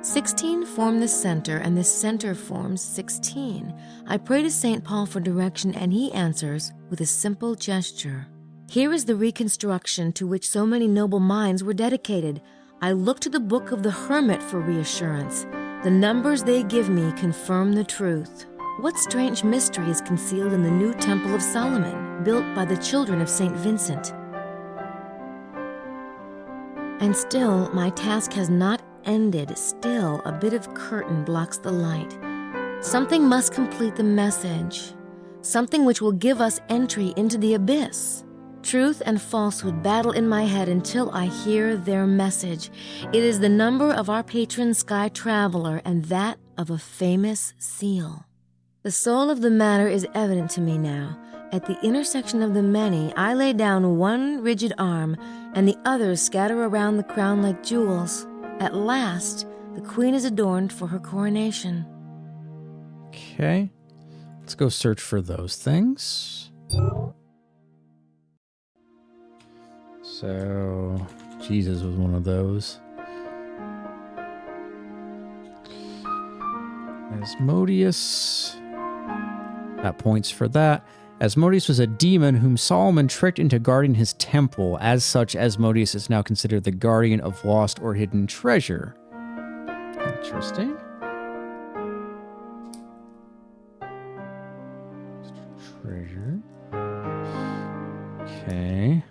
16 form the center, and the center forms 16. I pray to St. Paul for direction, and he answers with a simple gesture. Here is the reconstruction to which so many noble minds were dedicated. I look to the Book of the Hermit for reassurance. The numbers they give me confirm the truth. What strange mystery is concealed in the new Temple of Solomon, built by the children of St. Vincent? And still, my task has not ended. Still, a bit of curtain blocks the light. Something must complete the message. Something which will give us entry into the abyss. Truth and falsehood battle in my head until I hear their message. It is the number of our patron sky traveler and that of a famous seal. The soul of the matter is evident to me now. At the intersection of the many, I lay down one rigid arm, and the others scatter around the crown like jewels. At last, the queen is adorned for her coronation. Okay, let's go search for those things. So, Jesus was one of those. Asmodeus. Got points for that. Asmodeus was a demon whom Solomon tricked into guarding his temple. As such, Asmodeus is now considered the guardian of lost or hidden treasure. Interesting. Treasure. Okay.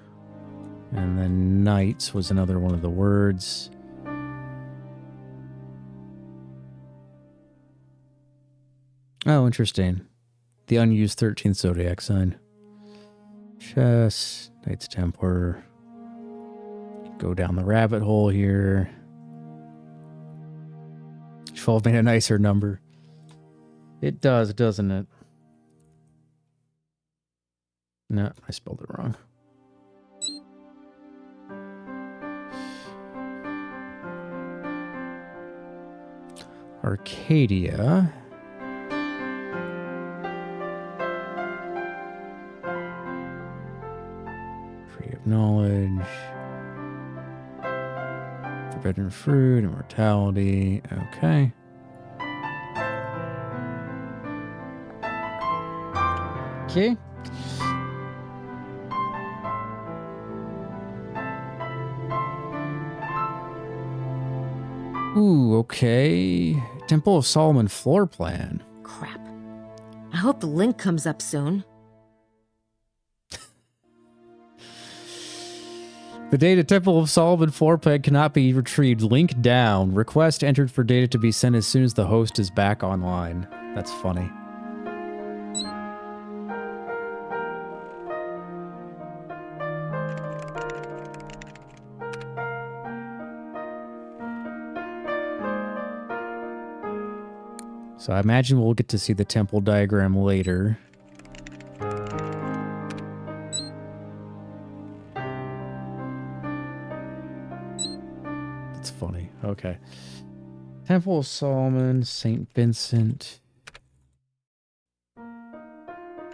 And then knights was another one of the words. Oh, interesting. The unused 13th zodiac sign. Chess, Knights Templar. Go down the rabbit hole here. 12 made a nicer number. It does, doesn't it? No, I spelled it wrong. Arcadia. Tree of knowledge. Forbidden fruit, immortality. Okay. Okay. Ooh, okay. Temple of Solomon floor plan. Crap. I hope the link comes up soon. The data Temple of Solomon floor plan cannot be retrieved. Link down. Request entered for data to be sent as soon as the host is back online. That's funny. So I imagine we'll get to see the temple diagram later. That's funny. Okay. Temple of Solomon, St. Vincent.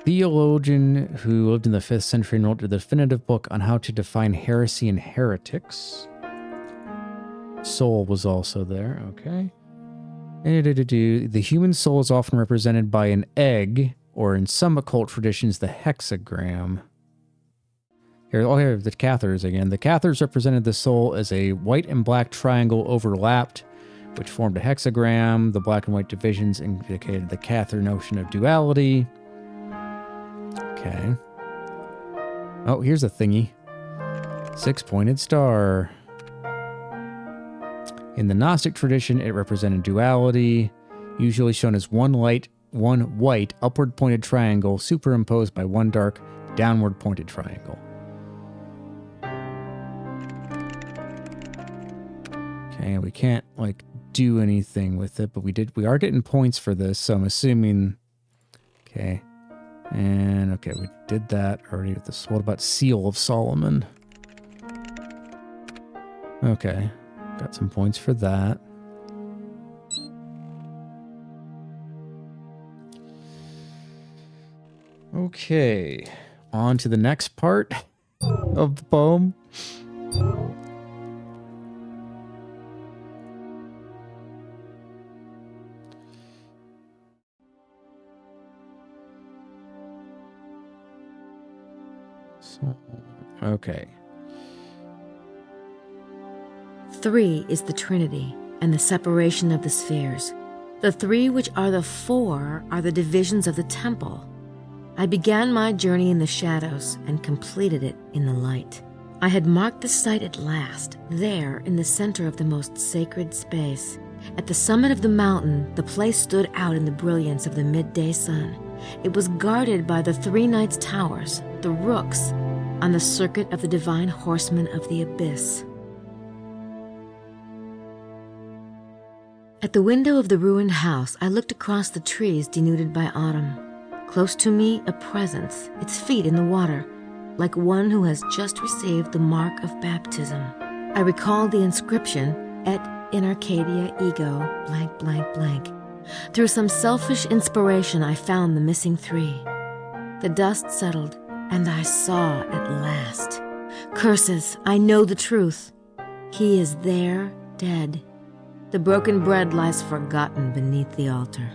Theologian who lived in the 5th century and wrote a definitive book on how to define heresy and heretics. Soul was also there. Okay. The human soul is often represented by an egg, or in some occult traditions, the hexagram. Here the Cathars again. The Cathars represented the soul as a white and black triangle overlapped, which formed a hexagram. The black and white divisions indicated the Cathar notion of duality. Okay. Oh, here's a thingy. 6-pointed star. In the Gnostic tradition, it represented duality, usually shown as one white, upward-pointed triangle superimposed by one dark, downward-pointed triangle. Okay, we can't, do anything with it, but we are getting points for this, so I'm assuming. Okay. And okay, we did that already with this. What about Seal of Solomon? Okay. Got some points for that. Okay. On to the next part of the poem. Okay. 3 is the Trinity and the separation of the spheres. The 3 which are the 4 are the divisions of the temple. I began my journey in the shadows and completed it in the light. I had marked the site at last, there in the center of the most sacred space. At the summit of the mountain, the place stood out in the brilliance of the midday sun. It was guarded by the 3 knights' towers, the rooks, on the circuit of the divine horsemen of the abyss. At the window of the ruined house, I looked across the trees denuded by autumn. Close to me, a presence, its feet in the water, like one who has just received the mark of baptism. I recalled the inscription, Et in Arcadia ego, blank, blank, blank. Through some selfish inspiration, I found the missing 3. The dust settled, and I saw at last. Curses, I know the truth. He is there, dead. The broken bread lies forgotten beneath the altar.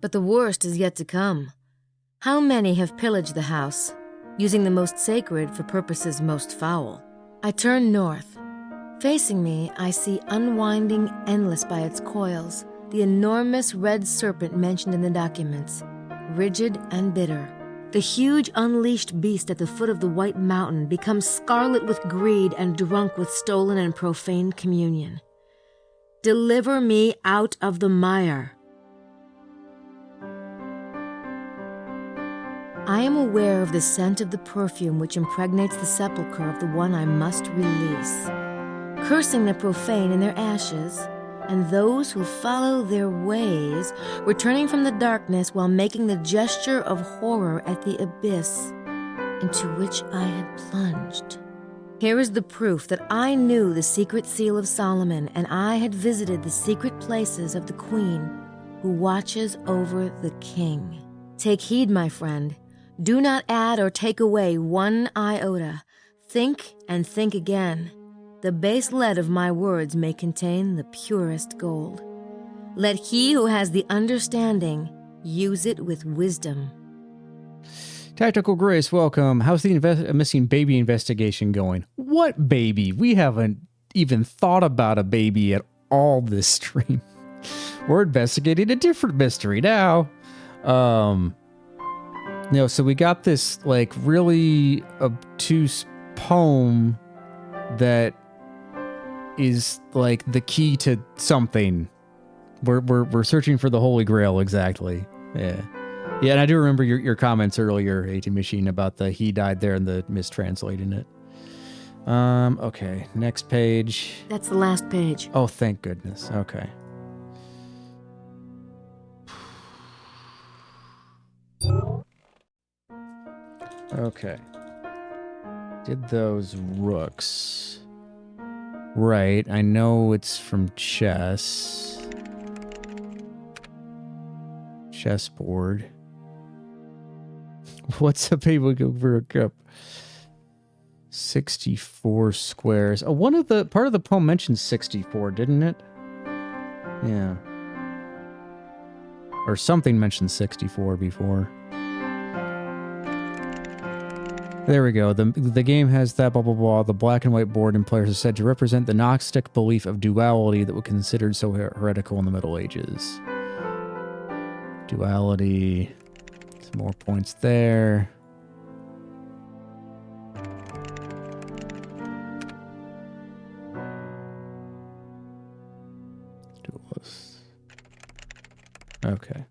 But the worst is yet to come. How many have pillaged the house, using the most sacred for purposes most foul? I turn north. Facing me, I see unwinding endless by its coils, the enormous red serpent mentioned in the documents, rigid and bitter. The huge unleashed beast at the foot of the white mountain becomes scarlet with greed and drunk with stolen and profane communion. Deliver me out of the mire. I am aware of the scent of the perfume which impregnates the sepulchre of the one I must release, cursing the profane in their ashes, and those who follow their ways, returning from the darkness while making the gesture of horror at the abyss into which I had plunged. Here is the proof that I knew the secret seal of Solomon, and I had visited the secret places of the queen who watches over the king. Take heed, my friend. Do not add or take away 1 iota. Think and think again. The base lead of my words may contain the purest gold. Let he who has the understanding use it with wisdom. Tactical Grace, welcome. How's the missing baby investigation going? What baby? We haven't even thought about a baby at all this stream. We're investigating a different mystery now. No, so we got this like really obtuse poem that is like the key to something. We're searching for the Holy Grail, exactly. Yeah. Yeah, and I do remember your comments earlier, 18 Machine, about the he died there and the mistranslating it. Okay, next page. That's the last page. Oh, thank goodness. Okay. Okay. Did those rooks. Right, I know it's from chess. Chessboard. What's a paper rook up? 64 squares. Oh, part of the poem mentions 64, didn't it? Yeah. Or something mentioned 64 before. There we go. The game has that blah blah blah. The black and white board and players are said to represent the Gnostic belief of duality that was considered so heretical in the Middle Ages. Duality. Some more points there. Duelist. Okay.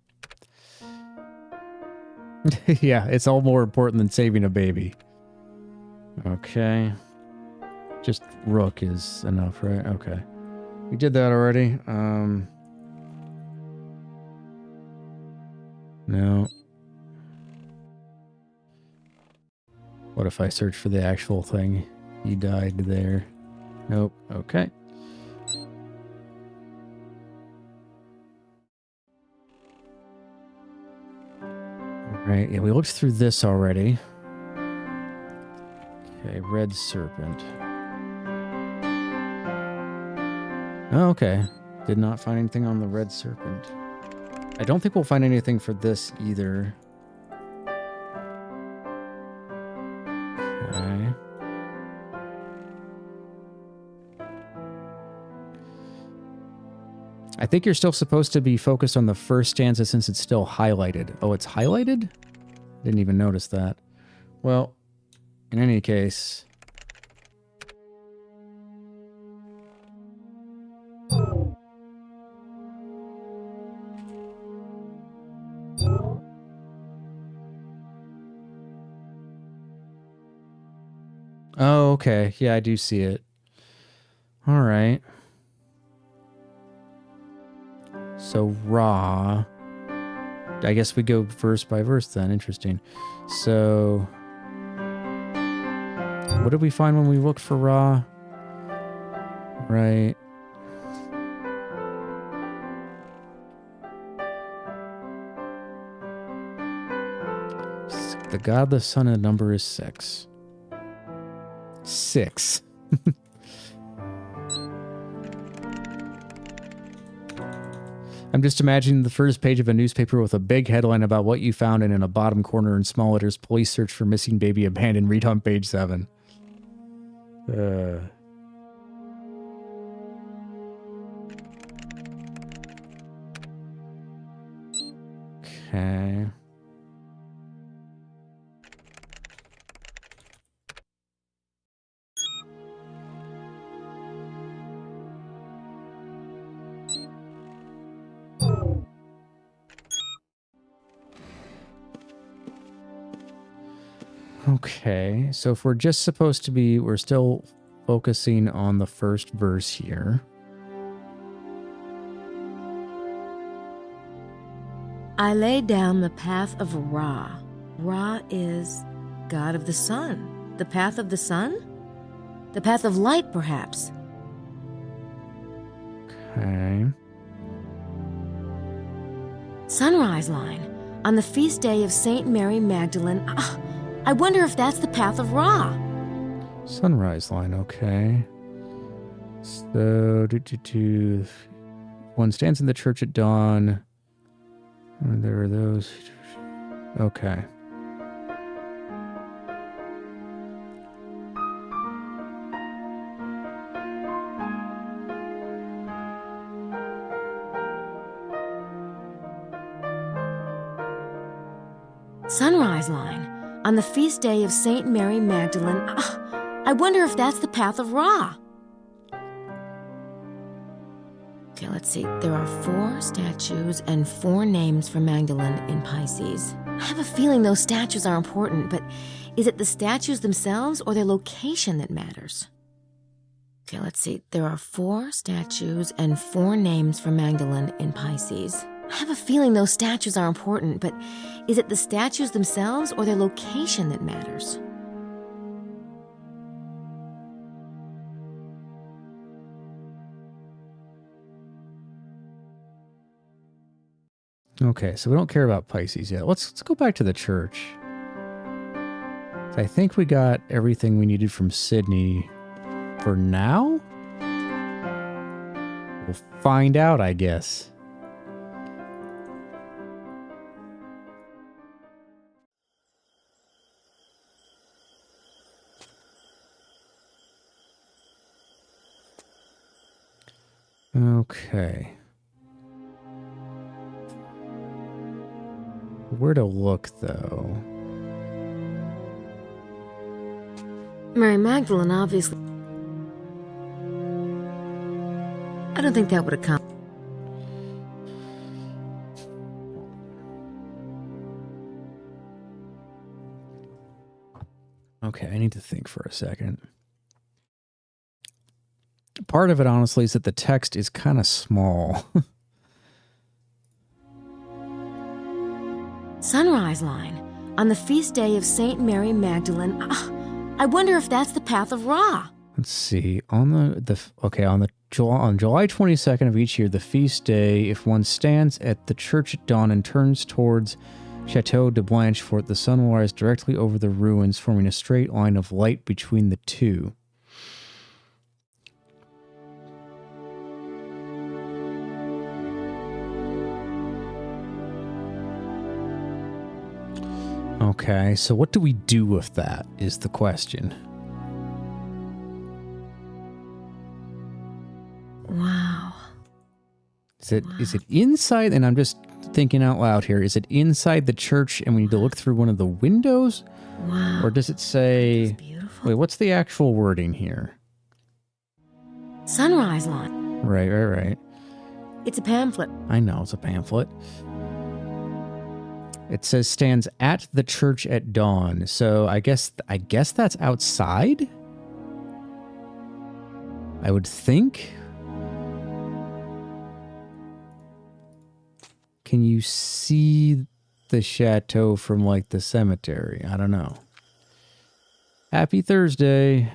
Yeah, it's all more important than saving a baby. Okay. Just rook is enough, right? Okay. We did that already. No. What if I search for the actual thing? He died there. Nope. Okay. Right, yeah, we looked through this already. Okay, red serpent. Oh, okay. Did not find anything on the red serpent. I don't think we'll find anything for this either. Okay. I think you're still supposed to be focused on the first stanza since it's still highlighted. Oh, it's highlighted? Didn't even notice that. Well, in any case... Oh, okay. Yeah, I do see it. All right. So, Ra. I guess we go verse by verse then. Interesting. So, what did we find when we looked for Ra? Right. The God, the Son, and the number is 6. 6. I'm just imagining the first page of a newspaper with a big headline about what you found, and in a bottom corner in small letters, police search for missing baby abandoned. Read on page 7. Okay. Okay, so if we're just supposed to be, we're still focusing on the first verse here. I lay down the path of Ra. Ra is God of the sun. The path of the sun? The path of light, perhaps. Okay. Sunrise line. On the feast day of Saint Mary Magdalene. I wonder if that's the path of Ra. Sunrise line, okay. So, one stands in the church at dawn. There are those. Okay. Sunrise line. On the feast day of Saint Mary Magdalene. I wonder if that's the path of Ra. Okay, let's see. There are 4 statues and 4 names for Magdalene in Pisces. I have a feeling those statues are important, but is it the statues themselves or their location that matters? Okay, let's see. There are 4 statues and 4 names for Magdalene in Pisces. I have a feeling those statues are important, but is it the statues themselves or their location that matters? Okay, so we don't care about Pisces yet. Let's go back to the church. I think we got everything we needed from Sydney for now. We'll find out, I guess. Okay. Where to look, though? Mary Magdalene, obviously. I don't think that would have come. Okay, I need to think for a second. Part of it, honestly, is that the text is kind of small. Sunrise line. On the feast day of Saint Mary Magdalene. I wonder if that's the path of Ra. Let's see. On July 22nd of each year, the feast day, if one stands at the church at dawn and turns towards Chateau de Blanchefort, the sun will rise directly over the ruins, forming a straight line of light between the two. Okay, so what do we do with that is the question. Wow. Is it inside? And I'm just thinking out loud here. Is it inside the church and we need to look through one of the windows? Wow. Or does it say... Wait, what's the actual wording here? Sunrise line. Right. It's a pamphlet. I know, it's a pamphlet. It says stands at the church at dawn. So I guess that's outside? I would think. Can you see the chateau from like the cemetery? I don't know. Happy Thursday.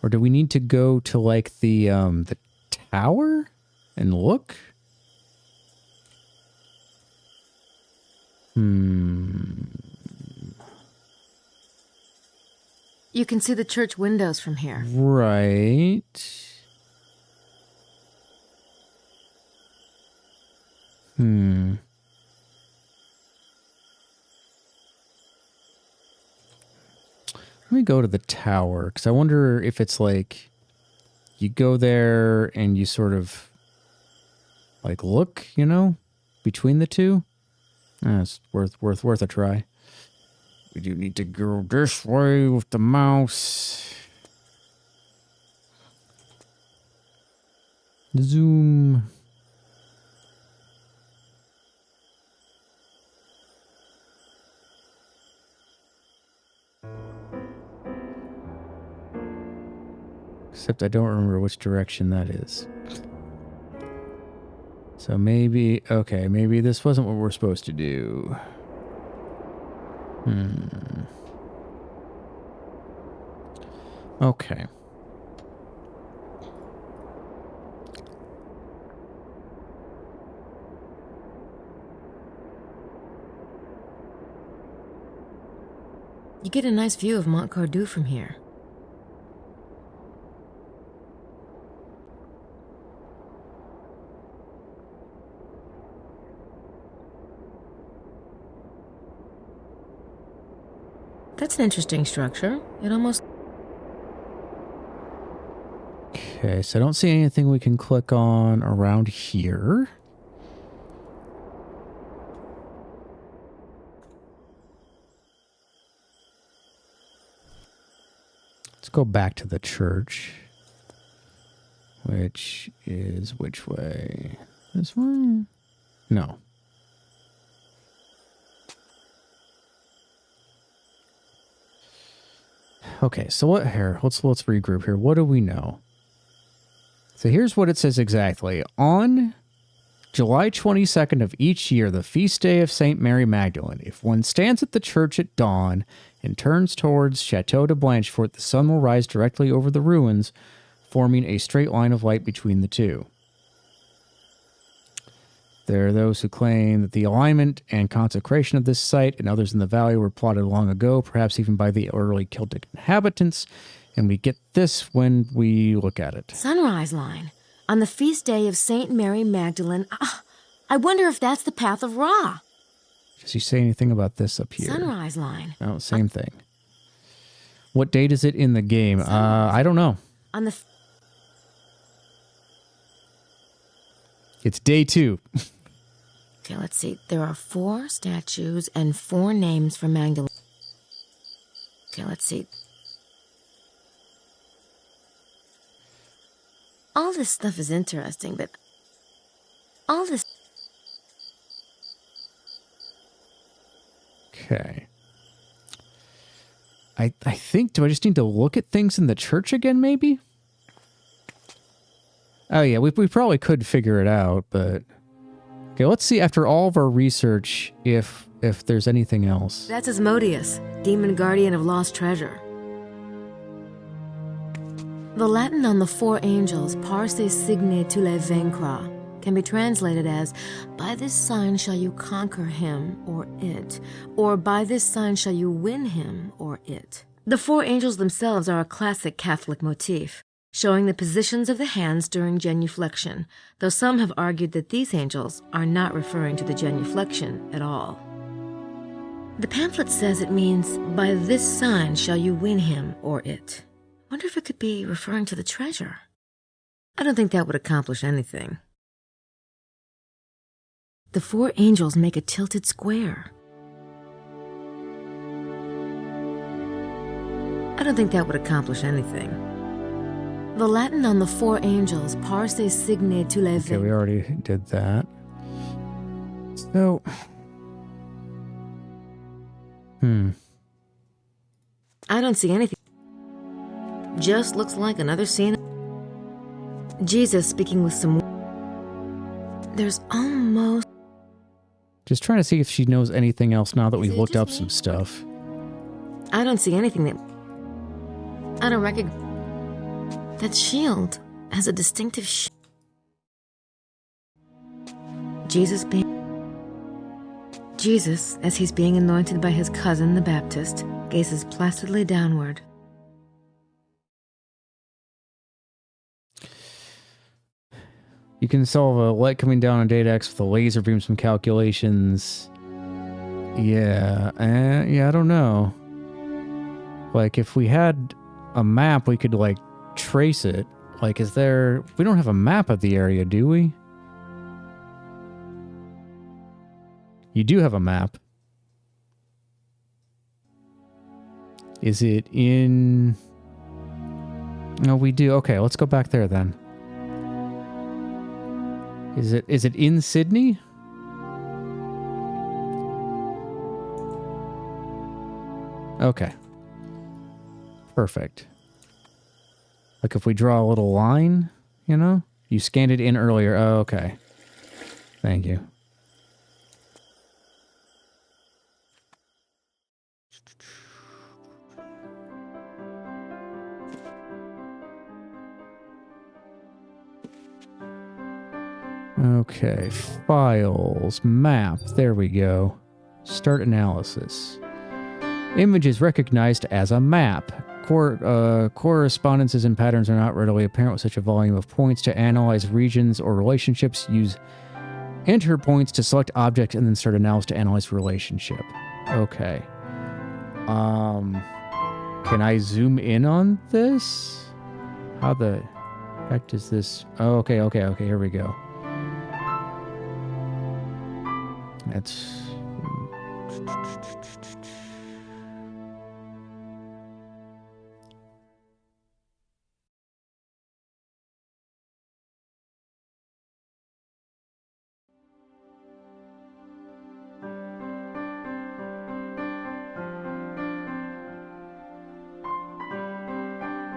Or do we need to go to like the tower and look? You can see the church windows from here. Right. Let me go to the tower, because I wonder if it's like you go there and you sort of like look, you know, between the two. It's worth a try. We do need to go this way with the mouse. Zoom. Except I don't remember which direction that is. So maybe, okay, maybe this wasn't what we're supposed to do. Okay. You get a nice view of Mont Cordoue from here. That's an interesting structure. It almost... Okay, so I don't see anything we can click on around here. Let's go back to the church. Which is which way? This one? No. Okay, so what here? Let's regroup here. What do we know? So here's what it says exactly. On July 22nd of each year, the feast day of Saint Mary Magdalene, if one stands at the church at dawn and turns towards Chateau de Blanchefort, the sun will rise directly over the ruins, forming a straight line of light between the two. There are those who claim that the alignment and consecration of this site and others in the valley were plotted long ago, perhaps even by the early Celtic inhabitants, and we get this when we look at it. Sunrise line. On the feast day of Saint Mary Magdalene. I wonder if that's the path of Ra. Does he say anything about this up here? Sunrise line. No, same thing. What date is it in the game? I don't know. On the... It's day 2. Okay, let's see. There are 4 statues and 4 names for Magdalene. Okay, let's see. All this stuff is interesting, but all this... Okay. I think, do I just need to look at things in the church again, maybe? Oh yeah, we probably could figure it out, but... Okay, let's see after all of our research if there's anything else. That's Asmodeus, demon guardian of lost treasure. The Latin on the four angels, Parse signe tu le vaincras, can be translated as, by this sign shall you conquer him or it, or by this sign shall you win him or it. The four angels themselves are a classic Catholic motif, showing the positions of the hands during genuflection, though some have argued that these angels are not referring to the genuflection at all. The pamphlet says it means, by this sign shall you win him or it. Wonder if it could be referring to the treasure. I don't think that would accomplish anything. The four angels make a tilted square. I don't think that would accomplish anything. The Latin on the four angels, Parse signe tu le Okay, we already did that. So... I don't see anything. Just looks like another scene. Jesus speaking with some... There's almost... Just trying to see if she knows anything else now that we've looked up some stuff. I don't see anything that... I don't recognize... That shield has a distinctive Jesus, as he's being anointed by his cousin, the Baptist, gazes placidly downward. You can solve a light coming down on data X with a laser beam, some calculations. Yeah, I don't know. Like, if we had a map, we could, like, trace it. Like, is there... We don't have a map of the area, do we? You do have a map. Is it in... No, we do. Okay, let's go back there then. Is it in Sydney? Okay. Perfect. Like if we draw a little line, you know? You scanned it in earlier. Oh, okay. Thank you. Okay, files, map, there we go. Start analysis. Image is recognized as a map. Correspondences and patterns are not readily apparent with such a volume of points. To analyze regions or relationships, use enter points to select object and then start analysis to analyze relationship. Okay. Can I zoom in on this? How the heck does this... Oh, okay, here we go. That's...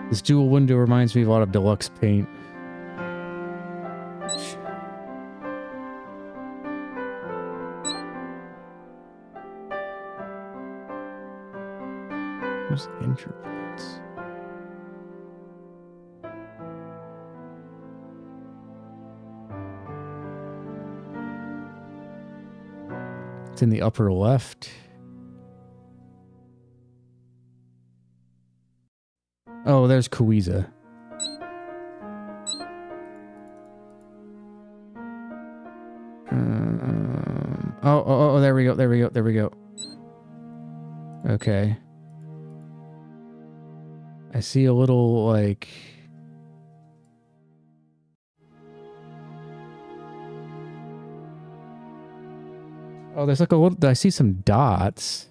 This dual window reminds me of a lot of deluxe paint. Where's the entry points? It's in the upper left. Oh, there's Kouiza. Oh, there we go. Okay. I see a little, like... Oh, there's like a little... I see some dots.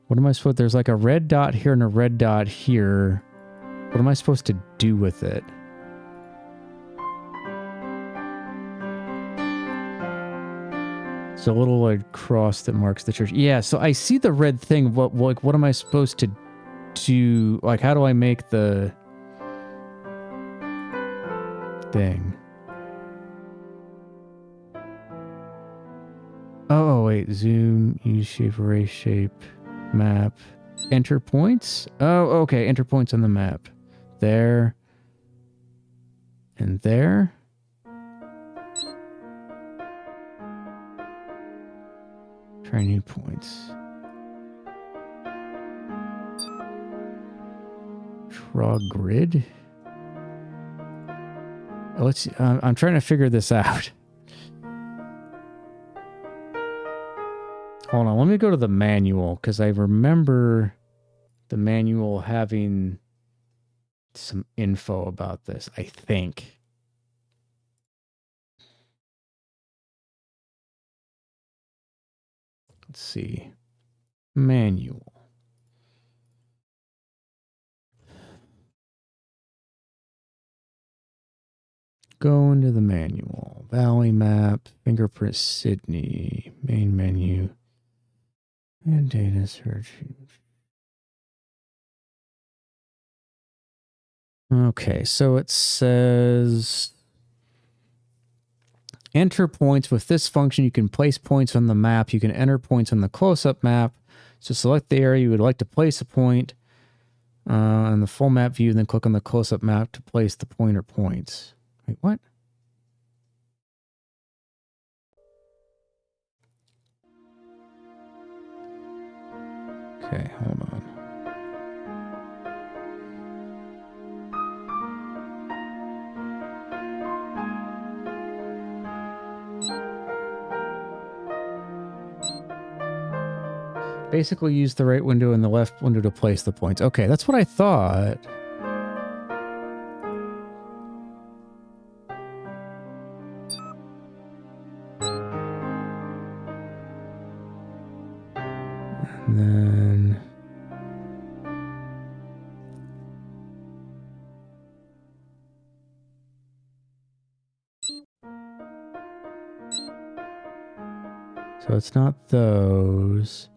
What am I supposed... There's like a red dot here and a red dot here. What am I supposed to do with it? There's a little like cross that marks the church. Yeah, so I see the red thing. What am I supposed to do? Like, how do I make the thing? Oh, wait. Zoom, U shape, array shape, map. Enter points? Oh, okay. Enter points on the map. There. And there. Try new points. Draw grid? Let's see. I'm trying to figure this out. Hold on, let me go to the manual, because I remember the manual having some info about this, I think. Let's see. Manual. Go into the manual. Valley map, fingerprint Sydney, main menu, and data search. Okay, so it says enter points. With this function, you can place points on the map. You can enter points on the close-up map. So select the area you would like to place a point on the full map view, and then click on the close-up map to place the point or points. Wait, what? Okay, hold on. Basically use the right window and the left window to place the points. Okay, that's what I thought. And then... so it's not those.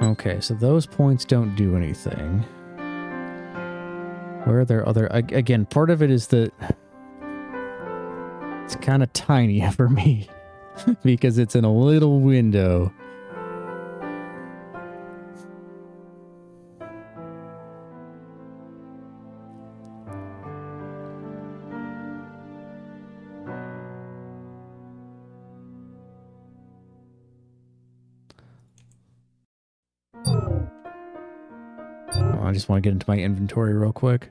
Okay, so those points don't do anything. Where are there other... Again, part of it is that it's kind of tiny for me because it's in a little window. I just want to get into my inventory real quick.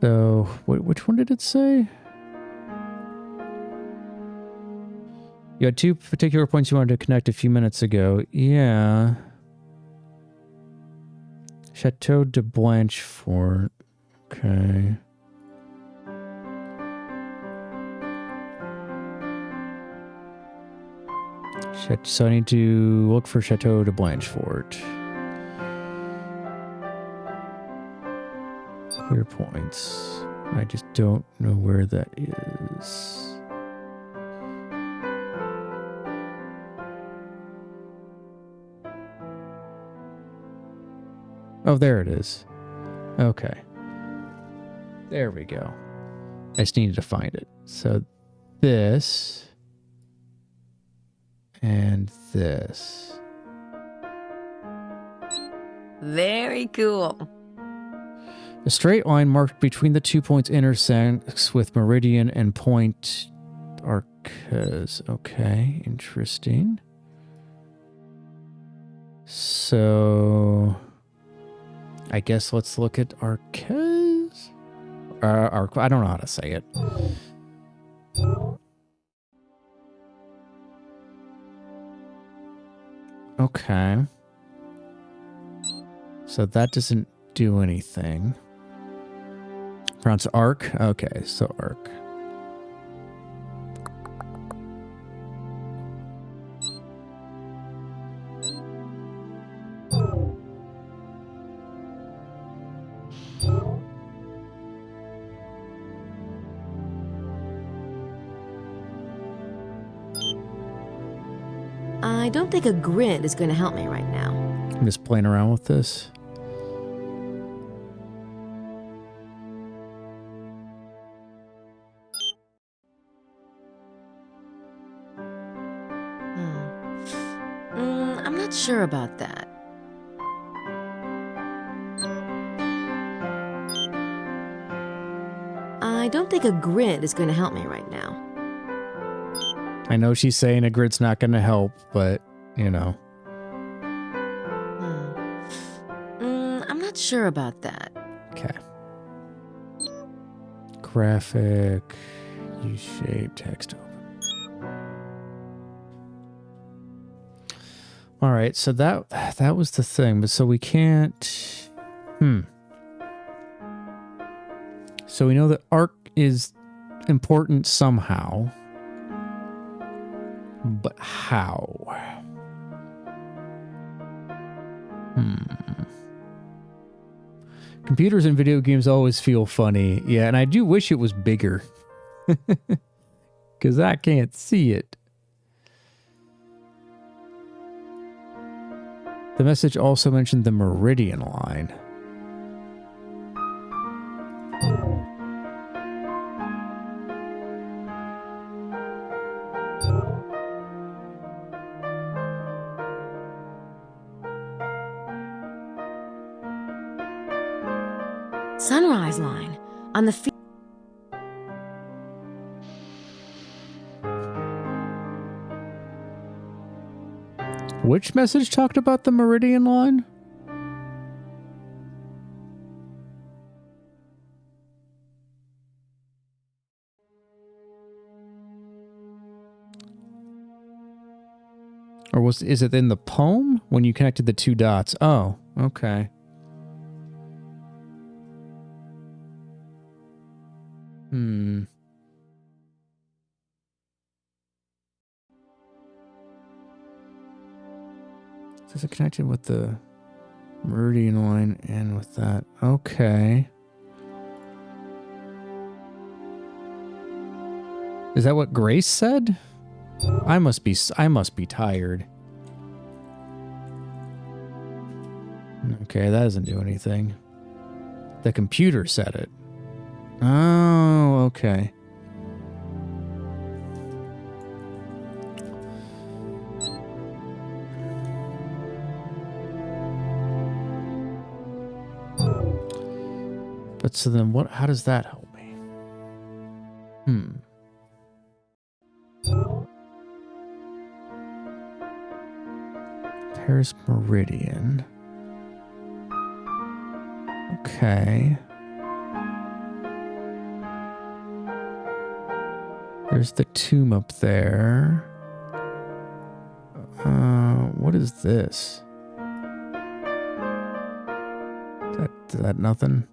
So, which one did it say? You had 2 particular points you wanted to connect a few minutes ago. Yeah. Chateau de Blanchefort. Okay. So I need to look for Chateau de Blanchefort. Clear points. I just don't know where that is. Oh, there it is. Okay. There we go. I just needed to find it. So this and this. Very cool. A straight line marked between the 2 points intersects with meridian and point Archez. Okay, interesting. So I guess let's look at Archez. I don't know how to say it. Okay. So that doesn't do anything. Pronounce arc? Okay, so arc. I don't think a grid is going to help me right now. I'm just playing around with this. I'm not sure about that. I don't think a grid is going to help me right now. I know she's saying a grid's not going to help, but, you know. I'm not sure about that. Okay. Graphic, U-shape, text open. All right, so that was the thing, but so we can't. So we know that arc is important somehow, but how? Computers and video games always feel funny. Yeah, and I do wish it was bigger. Because I can't see it. The message also mentioned the Meridian line. Sunrise line on the Which message talked about the Meridian line? Or is it in the poem when you connected the two dots? Oh, okay. Is it connected with the Meridian line and with that? Okay. Is that what Grace said? I must be tired. Okay, that doesn't do anything. The computer said it. Oh, okay. But so then what, how does that help me? Paris Meridian. Okay. There's the tomb up there. What is this? Is that nothing?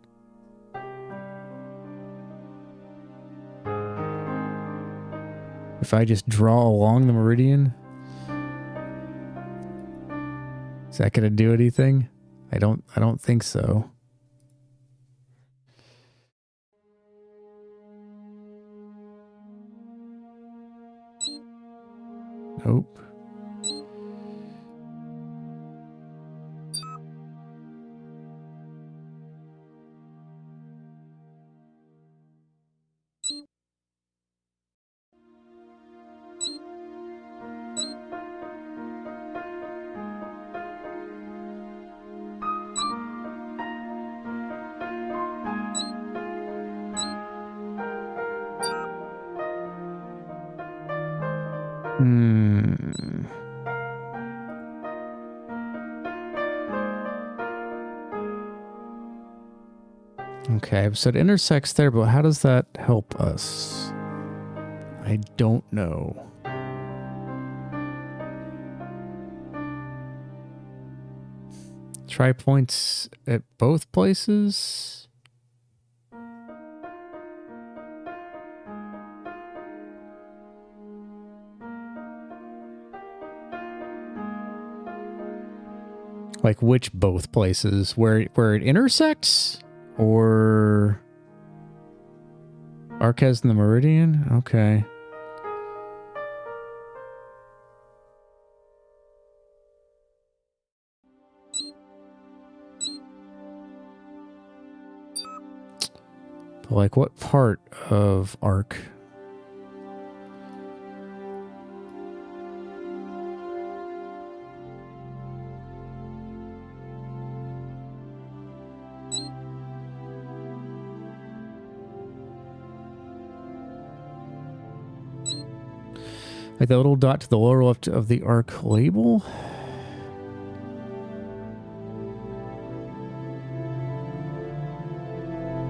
If I just draw along the meridian, is that gonna do anything? I don't think so. Nope. Okay, so it intersects there, but how does that help us? I don't know. Try points at both places. Like which both places? Where it intersects? Or Arquez and the Meridian? Okay. But like what part of Arc? Like the little dot to the lower left of the arc label.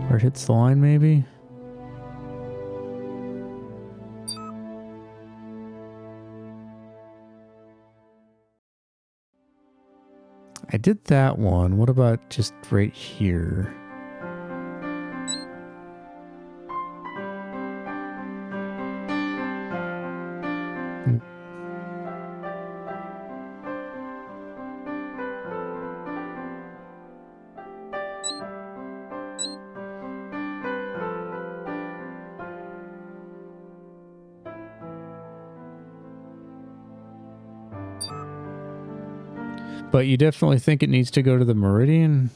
Where it hits the line, maybe? I did that one. What about just right here? But you definitely think it needs to go to the Meridian?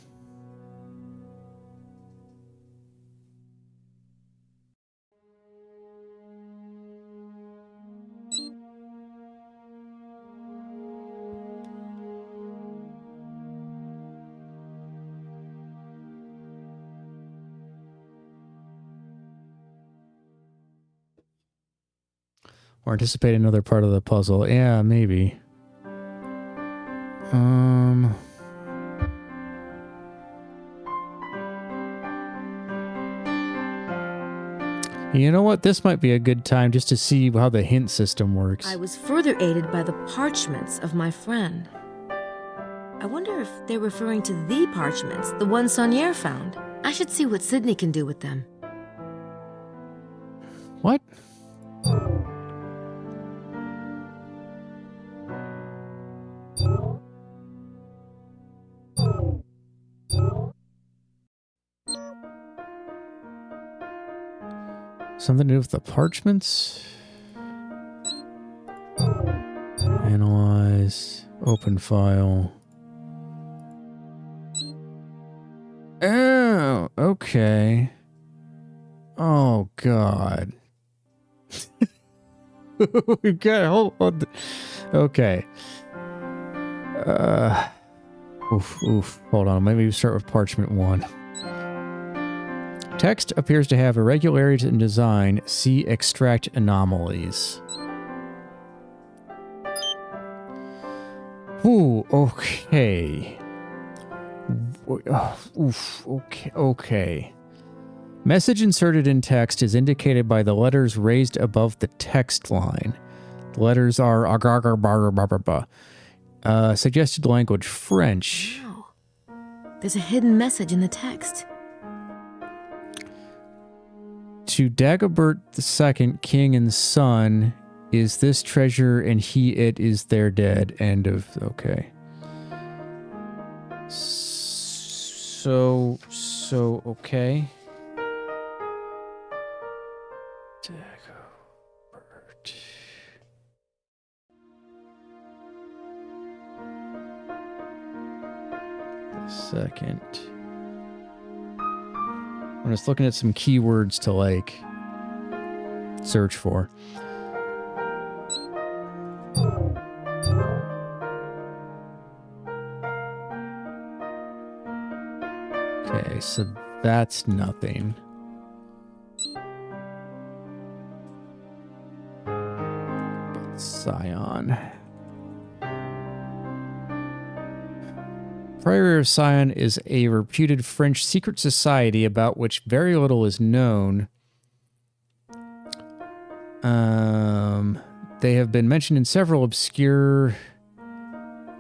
Or anticipate another part of the puzzle. Yeah, maybe. You know what? This might be a good time just to see how the hint system works. I was further aided by the parchments of my friend. I wonder if they're referring to the parchments, the ones Saunier found. I should see what Sydney can do with them. What? Something to do with the parchments? Analyze. Open file. Oh, okay. Oh, God. We've got a whole... Okay. Oof. Hold on. Maybe we start with parchment 1. Text appears to have irregularities in design. See extract anomalies. Ooh, okay. Oof, okay. Message inserted in text is indicated by the letters raised above the text line. The letters are suggested language French. Wow. There's a hidden message in the text. To Dagobert II, king and son, is this treasure, and it is their dead. End of... Okay. So, okay. Dagobert. The second... I'm just looking at some keywords to, like, search for. Okay, so that's nothing. But Scion. Priory of Scion is a reputed French secret society about which very little is known. They have been mentioned in several obscure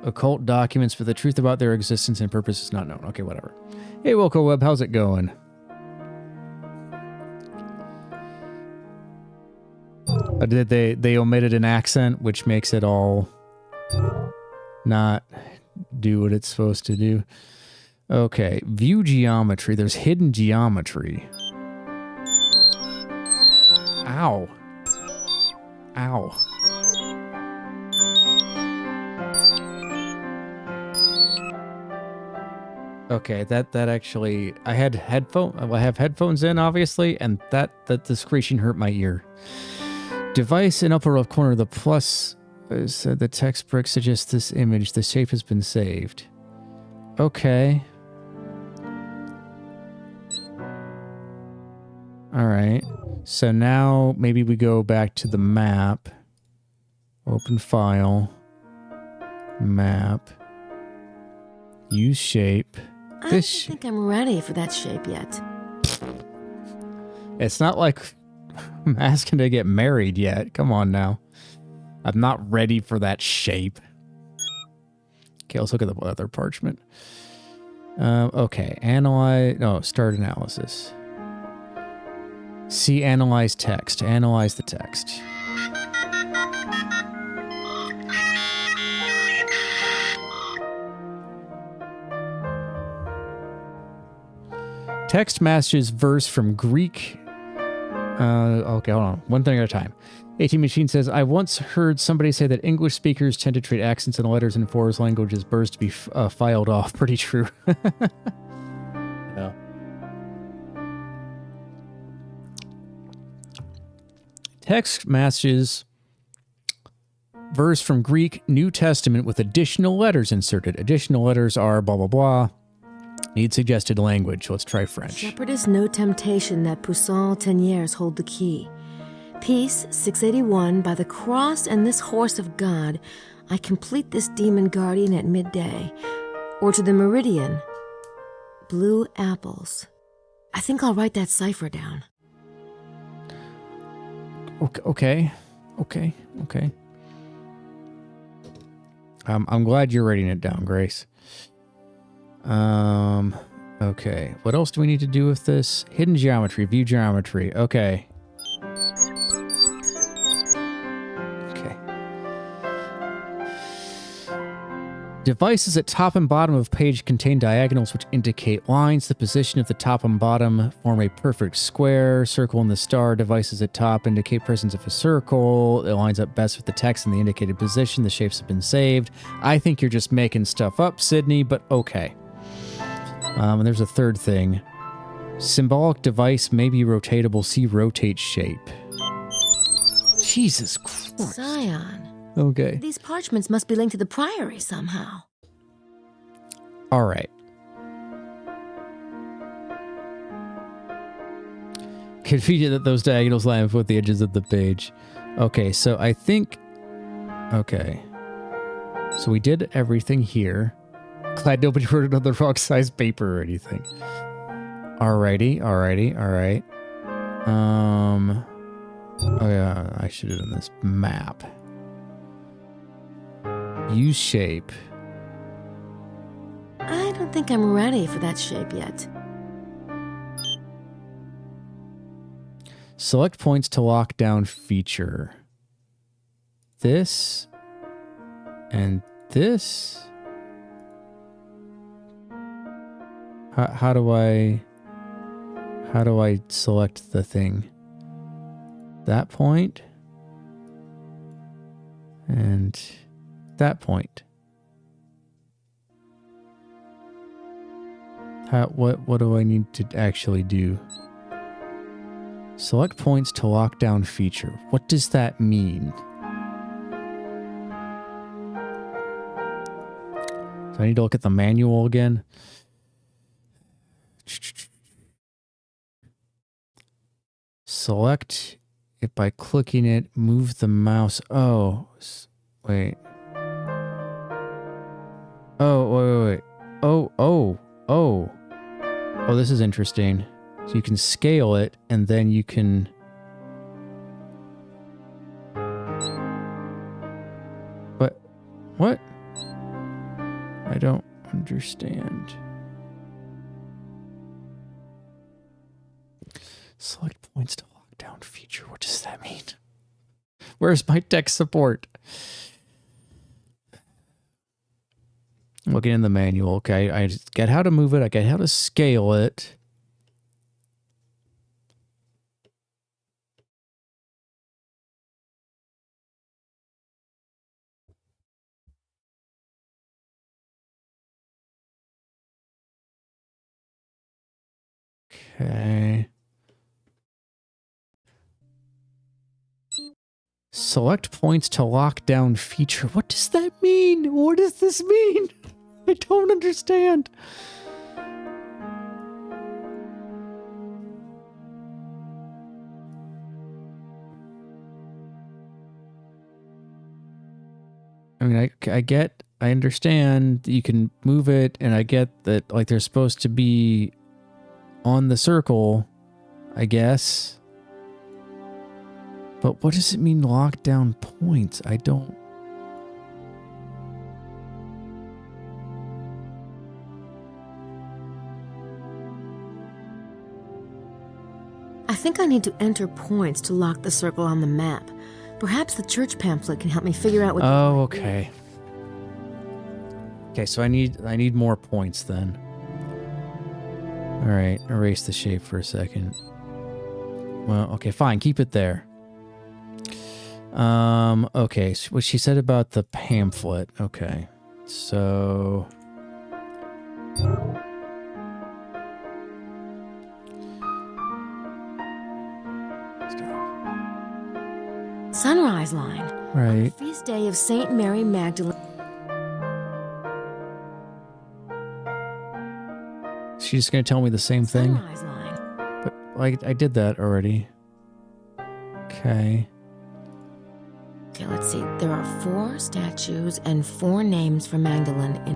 occult documents, but the truth about their existence and purpose is not known. Okay, whatever. Hey, Wilco Web, how's it going? Did they omitted an accent, which makes it all not do what it's supposed to do. Okay, view geometry. There's hidden geometry. Ow. Ow. Okay, that actually, I have headphones in, obviously, and that the screeching hurt my ear. Device in upper left corner, the plus said the text brick suggests this image. The shape has been saved. Okay. All right. So now maybe we go back to the map. Open file. Map. Use shape. I don't think I'm ready for that shape yet. It's not like I'm asking to get married yet. Come on now. I'm not ready for that shape. Okay, let's look at the other parchment. Okay, analyze... No, start analysis. See, analyze text. Analyze the text. Text matches verse from Greek. Okay, hold on. One thing at a time. 18 Machine says, I once heard somebody say that English speakers tend to treat accents and letters in foreign languages birds to be filed off. Pretty true. Yeah. Text matches verse from Greek New Testament with additional letters inserted. Additional letters are blah, blah, blah. Need suggested language. Let's try French. Shepherdess no temptation that Poussin Teniers hold the key. Peace 681 by the cross and this horse of God, I complete this demon guardian at midday. Or to the meridian, blue apples. I think I'll write that cipher down. Okay. I'm glad you're writing it down, Grace. Okay. What else do we need to do with this? Hidden geometry, view geometry. Okay. Okay. Devices at top and bottom of page contain diagonals which indicate lines. The position of the top and bottom form a perfect square. Circle and the star. Devices at top indicate presence of a circle. It lines up best with the text in the indicated position. The shapes have been saved. I think you're just making stuff up, Sydney, but okay. And there's a third thing. Symbolic device may be rotatable. See rotate shape. Jesus Christ. Scion. Okay. These parchments must be linked to the priory somehow. All right. Convenient that those diagonals line with the edges of the page. Okay, so I think... Okay. So we did everything here. Glad nobody wrote it on the wrong size paper or anything. Alrighty, alright. Oh yeah, I should have done this map. Use shape. I don't think I'm ready for that shape yet. Select points to lock down feature. This and this. How do I select the thing? That point and that point. What do I need to actually do? Select points to lock down feature. What does that mean? So I need to look at the manual again. Select it by clicking it, move the mouse. Oh, wait. Oh, wait. Oh, this is interesting. So you can scale it, and then you can... What? understand. Select points to lock down feature. What does that mean? Where's my tech support? Looking in the manual. Okay, I get how to move it. I get how to scale it. Okay. Select points to lock down feature. What does that mean? What does this mean? I don't understand. I mean, I understand that you can move it, and I get that, like, they're supposed to be on the circle, I guess. But what does it mean, lock down points? I don't... I think I need to enter points to lock the circle on the map. Perhaps the church pamphlet can help me figure out what... Oh, okay. Okay, so I need more points then. Alright, erase the shape for a second. Well, okay, fine, keep it there. Okay, so what she said about the pamphlet. Okay, so... Sunrise line. Right. Feast day of Saint Mary Magdalene. She's just gonna tell me the same thing? Sunrise line. But, like, I did that already. Okay. Okay, let's see. There are 4 statues and 4 names for Magdalene in...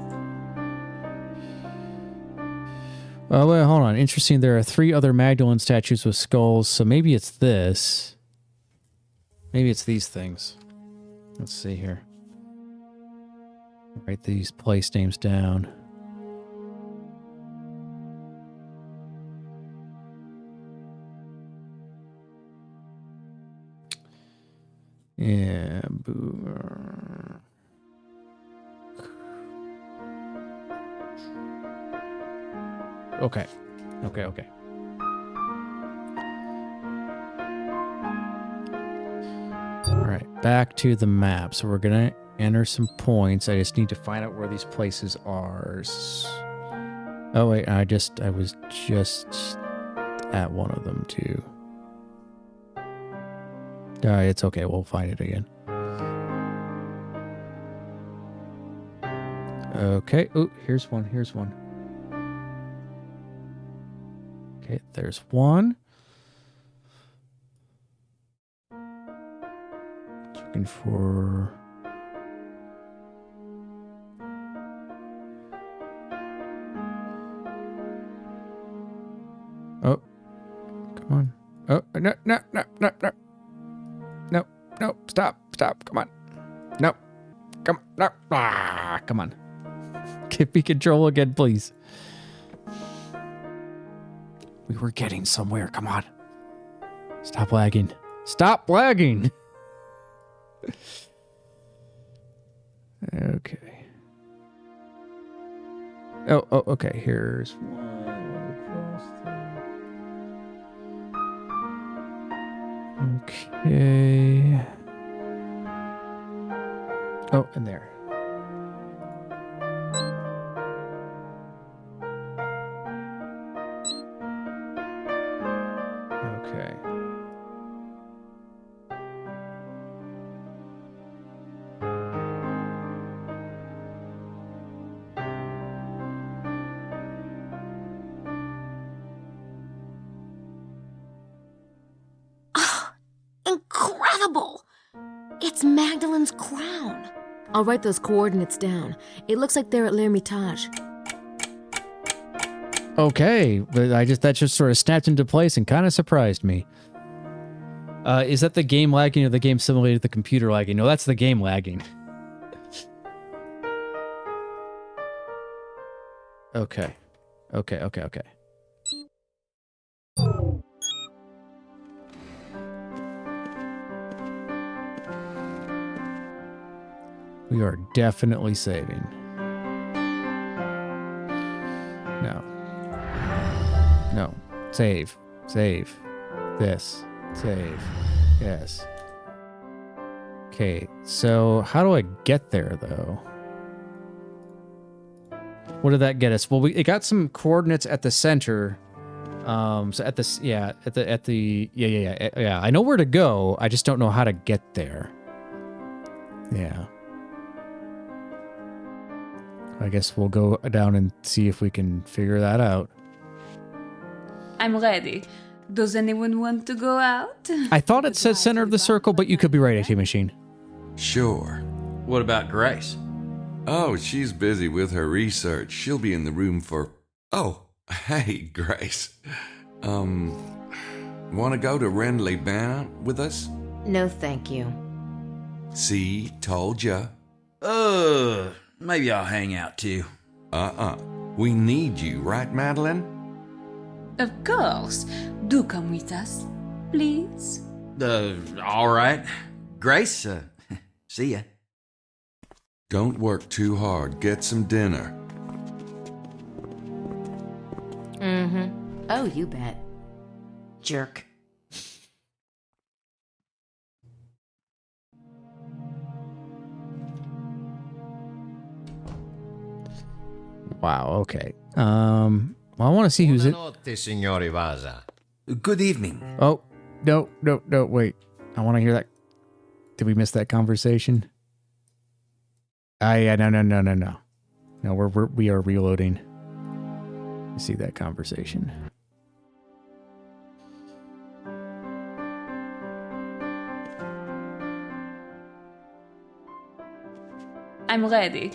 Oh, wait, hold on. Interesting. There are 3 other Magdalene statues with skulls, so maybe it's this. Maybe it's these things. Let's see here. Write these place names down. Yeah, boomer. Okay. Okay. Alright, back to the map. So we're gonna enter some points. I just need to find out where these places are. Oh wait, I was just at one of them too. Alright, it's okay, we'll find it again. Okay, oh, here's one. Okay, there's one. Looking for... Oh, come on. Oh, no. No, stop, come on. No, come on. Give me control again, please. We were getting somewhere, come on. Stop lagging. Okay. Oh, okay, here's one across there. Okay. Oh, and there. Okay. Incredible! It's Magdalene's crown. I'll write those coordinates down. It looks like they're at L'Hermitage. Okay, but that just sort of snapped into place and kind of surprised me. Is that the game lagging or the game simulated the computer lagging? No, that's the game lagging. Okay. Okay. We are definitely saving. No. Save. This. Save. Yes. Okay, so how do I get there, though? What did that get us? Well, it got some coordinates at the center. So at the yeah. I know where to go. I just don't know how to get there. Yeah. I guess we'll go down and see if we can figure that out. I'm ready. Does anyone want to go out? I thought it said center of the circle, but you could be right, AT Machine. Sure. What about Grace? Oh, she's busy with her research. She'll be in the room for... Oh, hey, Grace. Want to go to Rendley Banner with us? No, thank you. See, told ya. Maybe I'll hang out too. We need you, right, Madeline? Of course. Do come with us, please. All right. Grace, see ya. Don't work too hard. Get some dinner. Mm-hmm. Oh, you bet. Jerk. Wow, okay. Well, I want to see who's in. Buonanotte, signori Vasa. Good evening. Oh, no, wait. I want to hear that. Did we miss that conversation? Yeah, no. No, we are reloading. You see that conversation. I'm ready.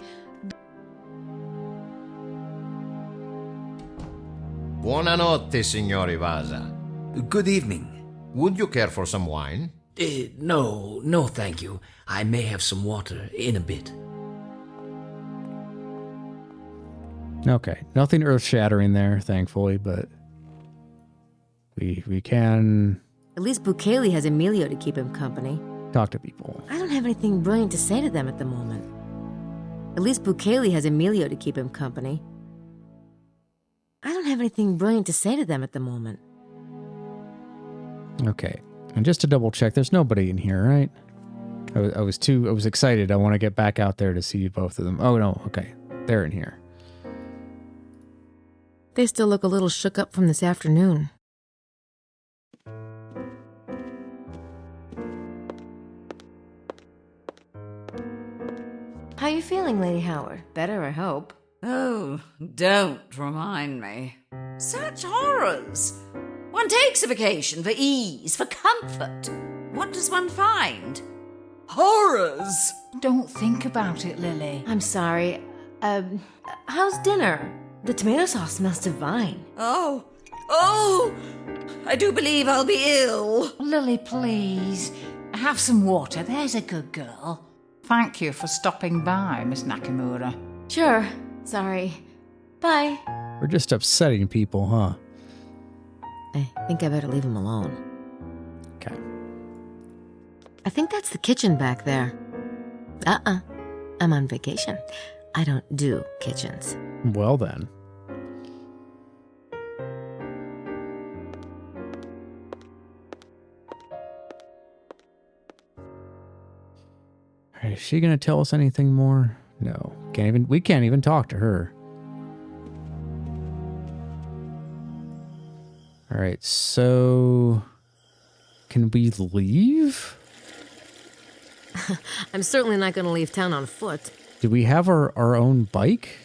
Buonanotte, signori Vasa. Good evening. Would you care for some wine? No, thank you. I may have some water in a bit. Okay, nothing earth-shattering there, thankfully, but we can At least Bukele has Emilio to keep him company. talk to people. I don't have anything brilliant to say to them at the moment. At least Bukele has Emilio to keep him company. I don't have anything brilliant to say to them at the moment. Okay, and just to double check, there's nobody in here, right? I was excited. I want to get back out there to see both of them. Oh no, okay, they're in here. They still look a little shook up from this afternoon. How you feeling, Lady Howard? Better, I hope. Oh, don't remind me. Such horrors. One takes a vacation for ease, for comfort. What does one find? Horrors! Don't think about it, Lily. I'm sorry. How's dinner? The tomato sauce smells divine. Oh! I do believe I'll be ill. Lily, please. Have some water, there's a good girl. Thank you for stopping by, Miss Nakamura. Sure. Sorry. Bye. We're just upsetting people, huh? I think I better leave him alone. Okay. I think that's the kitchen back there. I'm on vacation. I don't do kitchens. Well then. Is she gonna tell us anything more? No. We can't even talk to her. All right, so can we leave? I'm certainly not going to leave town on foot. Do we have our own bike?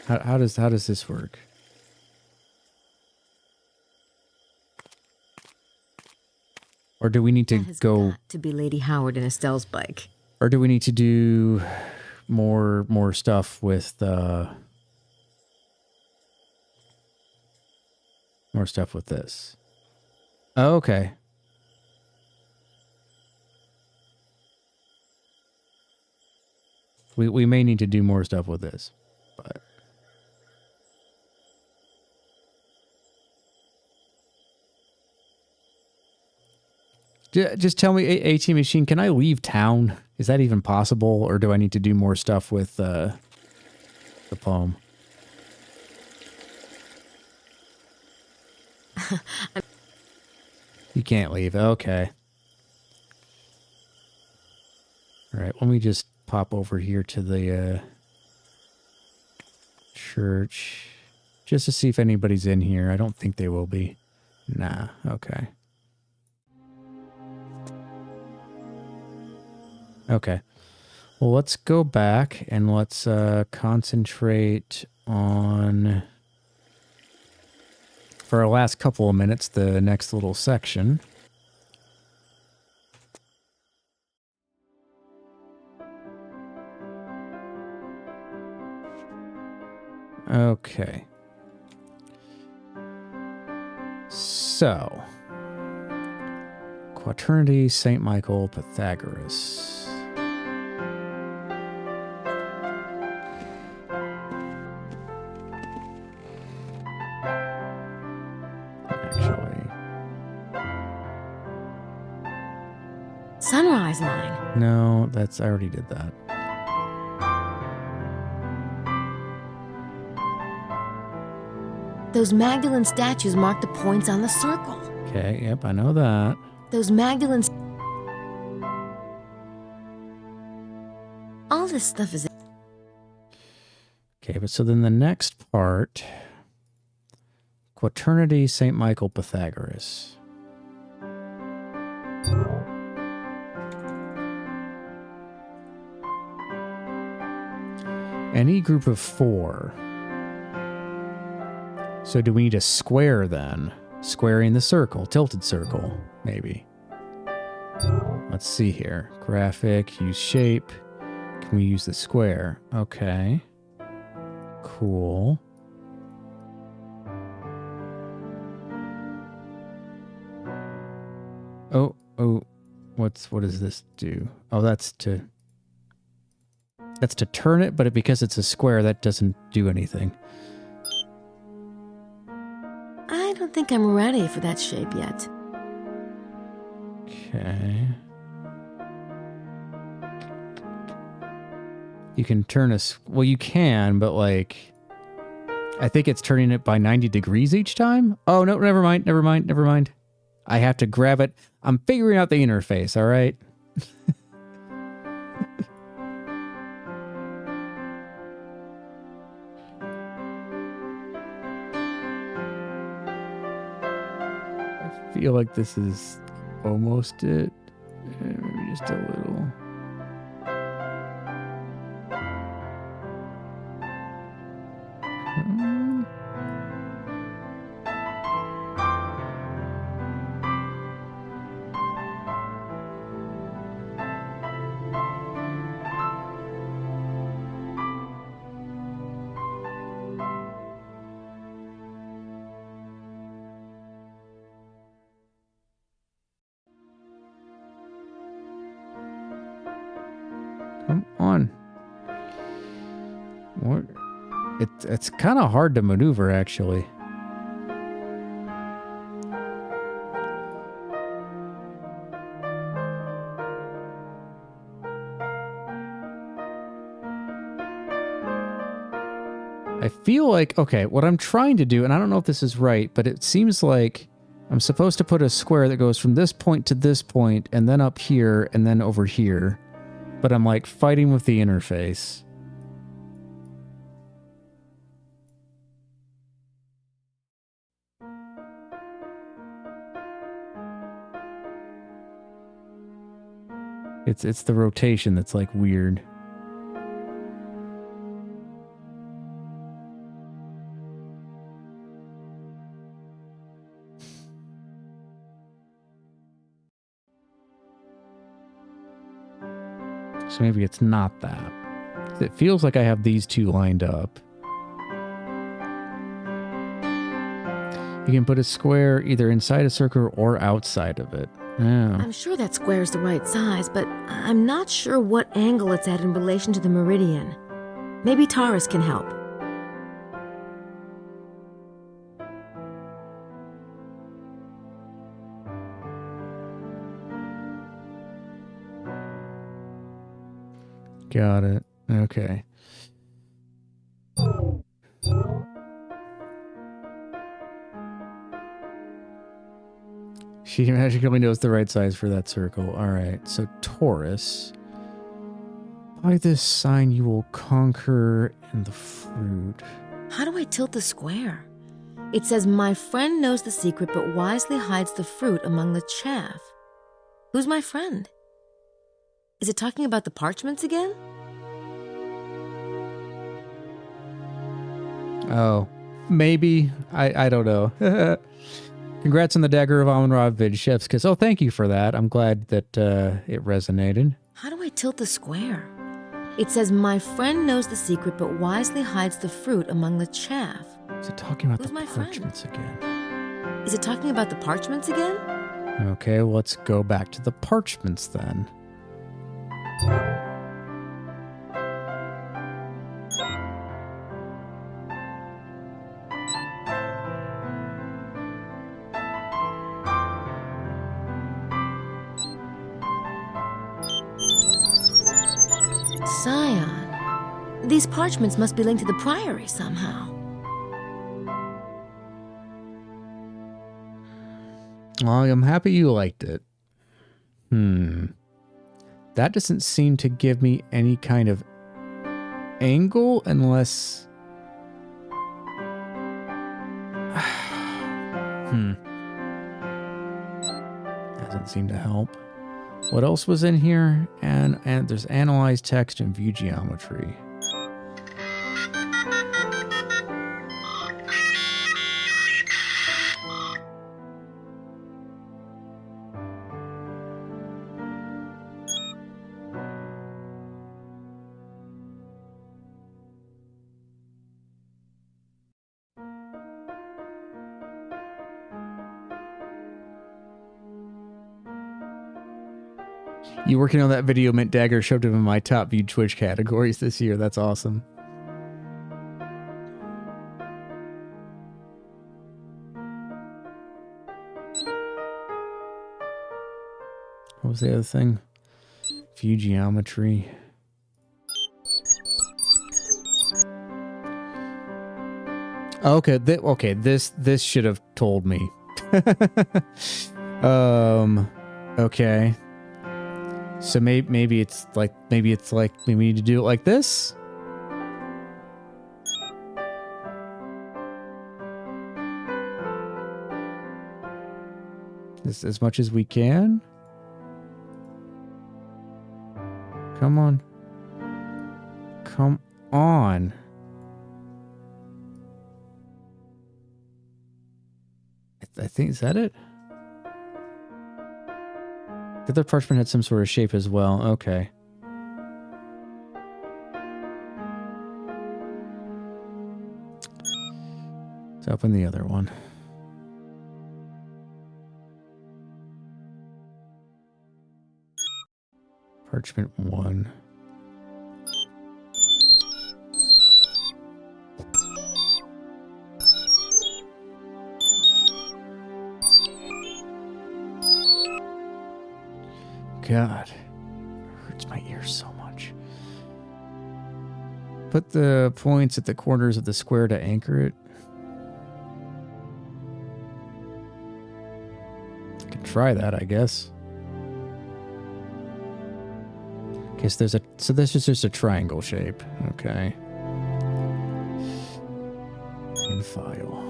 How does this work? Or do we need to go to be Lady Howard and Estelle's bike? Or do we need to do more stuff with more stuff with this? Oh, okay. We may need to do more stuff with this, but just tell me, AT Machine, can I leave town? Is that even possible, or do I need to do more stuff with the poem? You can't leave. Okay. All right, let me just pop over here to the church just to see if anybody's in here. I don't think they will be. Nah, okay. Okay. Well, let's go back and let's concentrate on, for our last couple of minutes, the next little section. Okay. So, Quaternity, St. Michael, Pythagoras. Sunrise line. No, I already did that. Those Magdalene statues mark the points on the circle. Okay, yep, I know that. Those Magdalene... All this stuff is... Okay, but so then the next part, Quaternity, St. Michael, Pythagoras. Any group of 4. So do we need a square then? Squaring the circle, tilted circle, maybe. Let's see here. Graphic, use shape. Can we use the square? Okay. Cool. Oh, what does this do? Oh, that's to turn it, but because it's a square, that doesn't do anything. I don't think I'm ready for that shape yet. Okay. You can turn well, you can, but like, I think it's turning it by 90 degrees each time. Oh, no, never mind. I have to grab it. I'm figuring out the interface, all right? I feel like this is almost it. Maybe just a little. Come on. What? It's kind of hard to maneuver, actually. I feel like, okay, what I'm trying to do, and I don't know if this is right, but it seems like I'm supposed to put a square that goes from this point to this point, and then up here, and then over here. But I'm like fighting with the interface. It's the rotation that's like weird. So maybe it's not that. It feels like I have these two lined up. You can put a square either inside a circle or outside of it. Yeah. I'm sure that square is the right size, but I'm not sure what angle it's at in relation to the meridian. Maybe Taurus can help. Got it. Okay. She magically knows the right size for that circle. All right. So Taurus. By this sign you will conquer in the fruit. How do I tilt the square? It says, my friend knows the secret but wisely hides the fruit among the chaff. Who's my friend? Is it talking about the parchments again? Oh, maybe. I don't know. Congrats on the Dagger of Amun-Ra vid, Chefs Kiss. Oh, thank you for that. I'm glad that it resonated. How do I tilt the square? It says, my friend knows the secret but wisely hides the fruit among the chaff. Is it talking about Who's the my parchments friend? again? Is it talking about the parchments again? Okay, well, let's go back to the parchments then. Scion. These parchments must be linked to the priory somehow. Well, I'm happy you liked it. That doesn't seem to give me any kind of angle unless... Doesn't seem to help. What else was in here? And there's analyze text and view geometry. You working on that video meant Dagger shoved him in my top viewed Twitch categories this year. That's awesome. What was the other thing? View geometry. Okay, this should have told me. Okay. So maybe it's like we need to do it like this. As much as we can. Come on. Come on. I think, is that it? The other parchment had some sort of shape as well. Okay. Let's open the other one. Parchment 1. God, it hurts my ears so much. Put the points at the corners of the square to anchor it. I can try that, I guess. Guess there's a, so this is just a triangle shape. Okay. In file.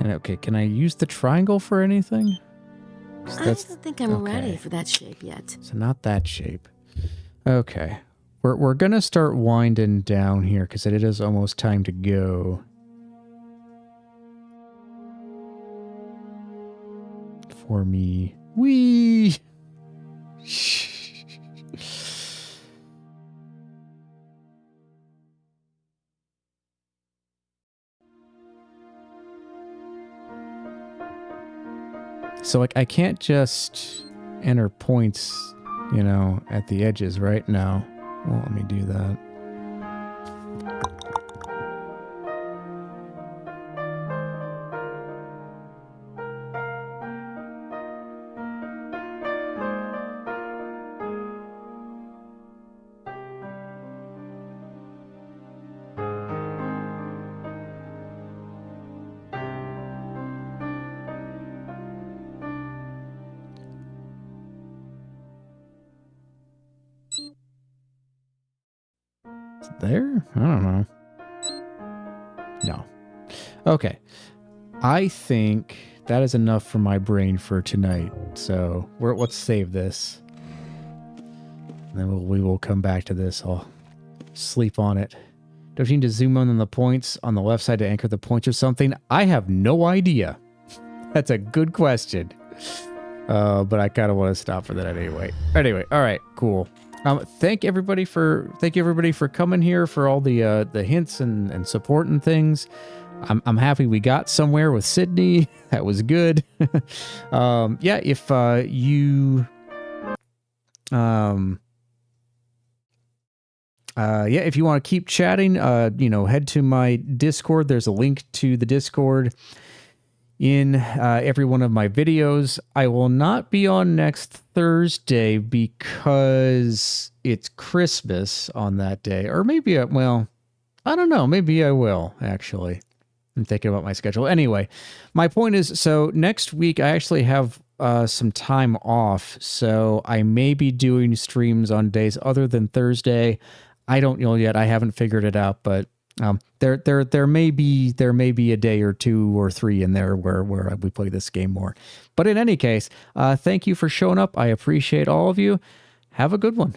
Okay, can I use the triangle for anything? I don't think I'm ready for that shape yet. So not that shape. Okay. We're gonna start winding down here because it is almost time to go. For me. Whee! So, like, I can't just enter points, you know, at the edges right now. Well, let me do that. There? I don't know. No. Okay. I think that is enough for my brain for tonight. So let's save this. And then we will come back to this. I'll sleep on it. Don't you need to zoom in on the points on the left side to anchor the points or something? I have no idea. That's a good question. But I kind of want to stop for that anyway. Anyway, all right, cool. Thank you everybody for coming here, for all the hints and support and things. I'm happy we got somewhere with Sydney. That was good. Yeah, if you if you want to keep chatting, head to my Discord. There's a link to the Discord in every one of my videos. I will not be on next Thursday because it's Christmas on that day. Or maybe, I don't know. Maybe I will, actually. I'm thinking about my schedule. Anyway, my point is, so next week I actually have some time off. So I may be doing streams on days other than Thursday. I don't know yet. I haven't figured it out, but there may be a day or two or three in there where we play this game more. But in any case, thank you for showing up. I appreciate all of you. Have a good one.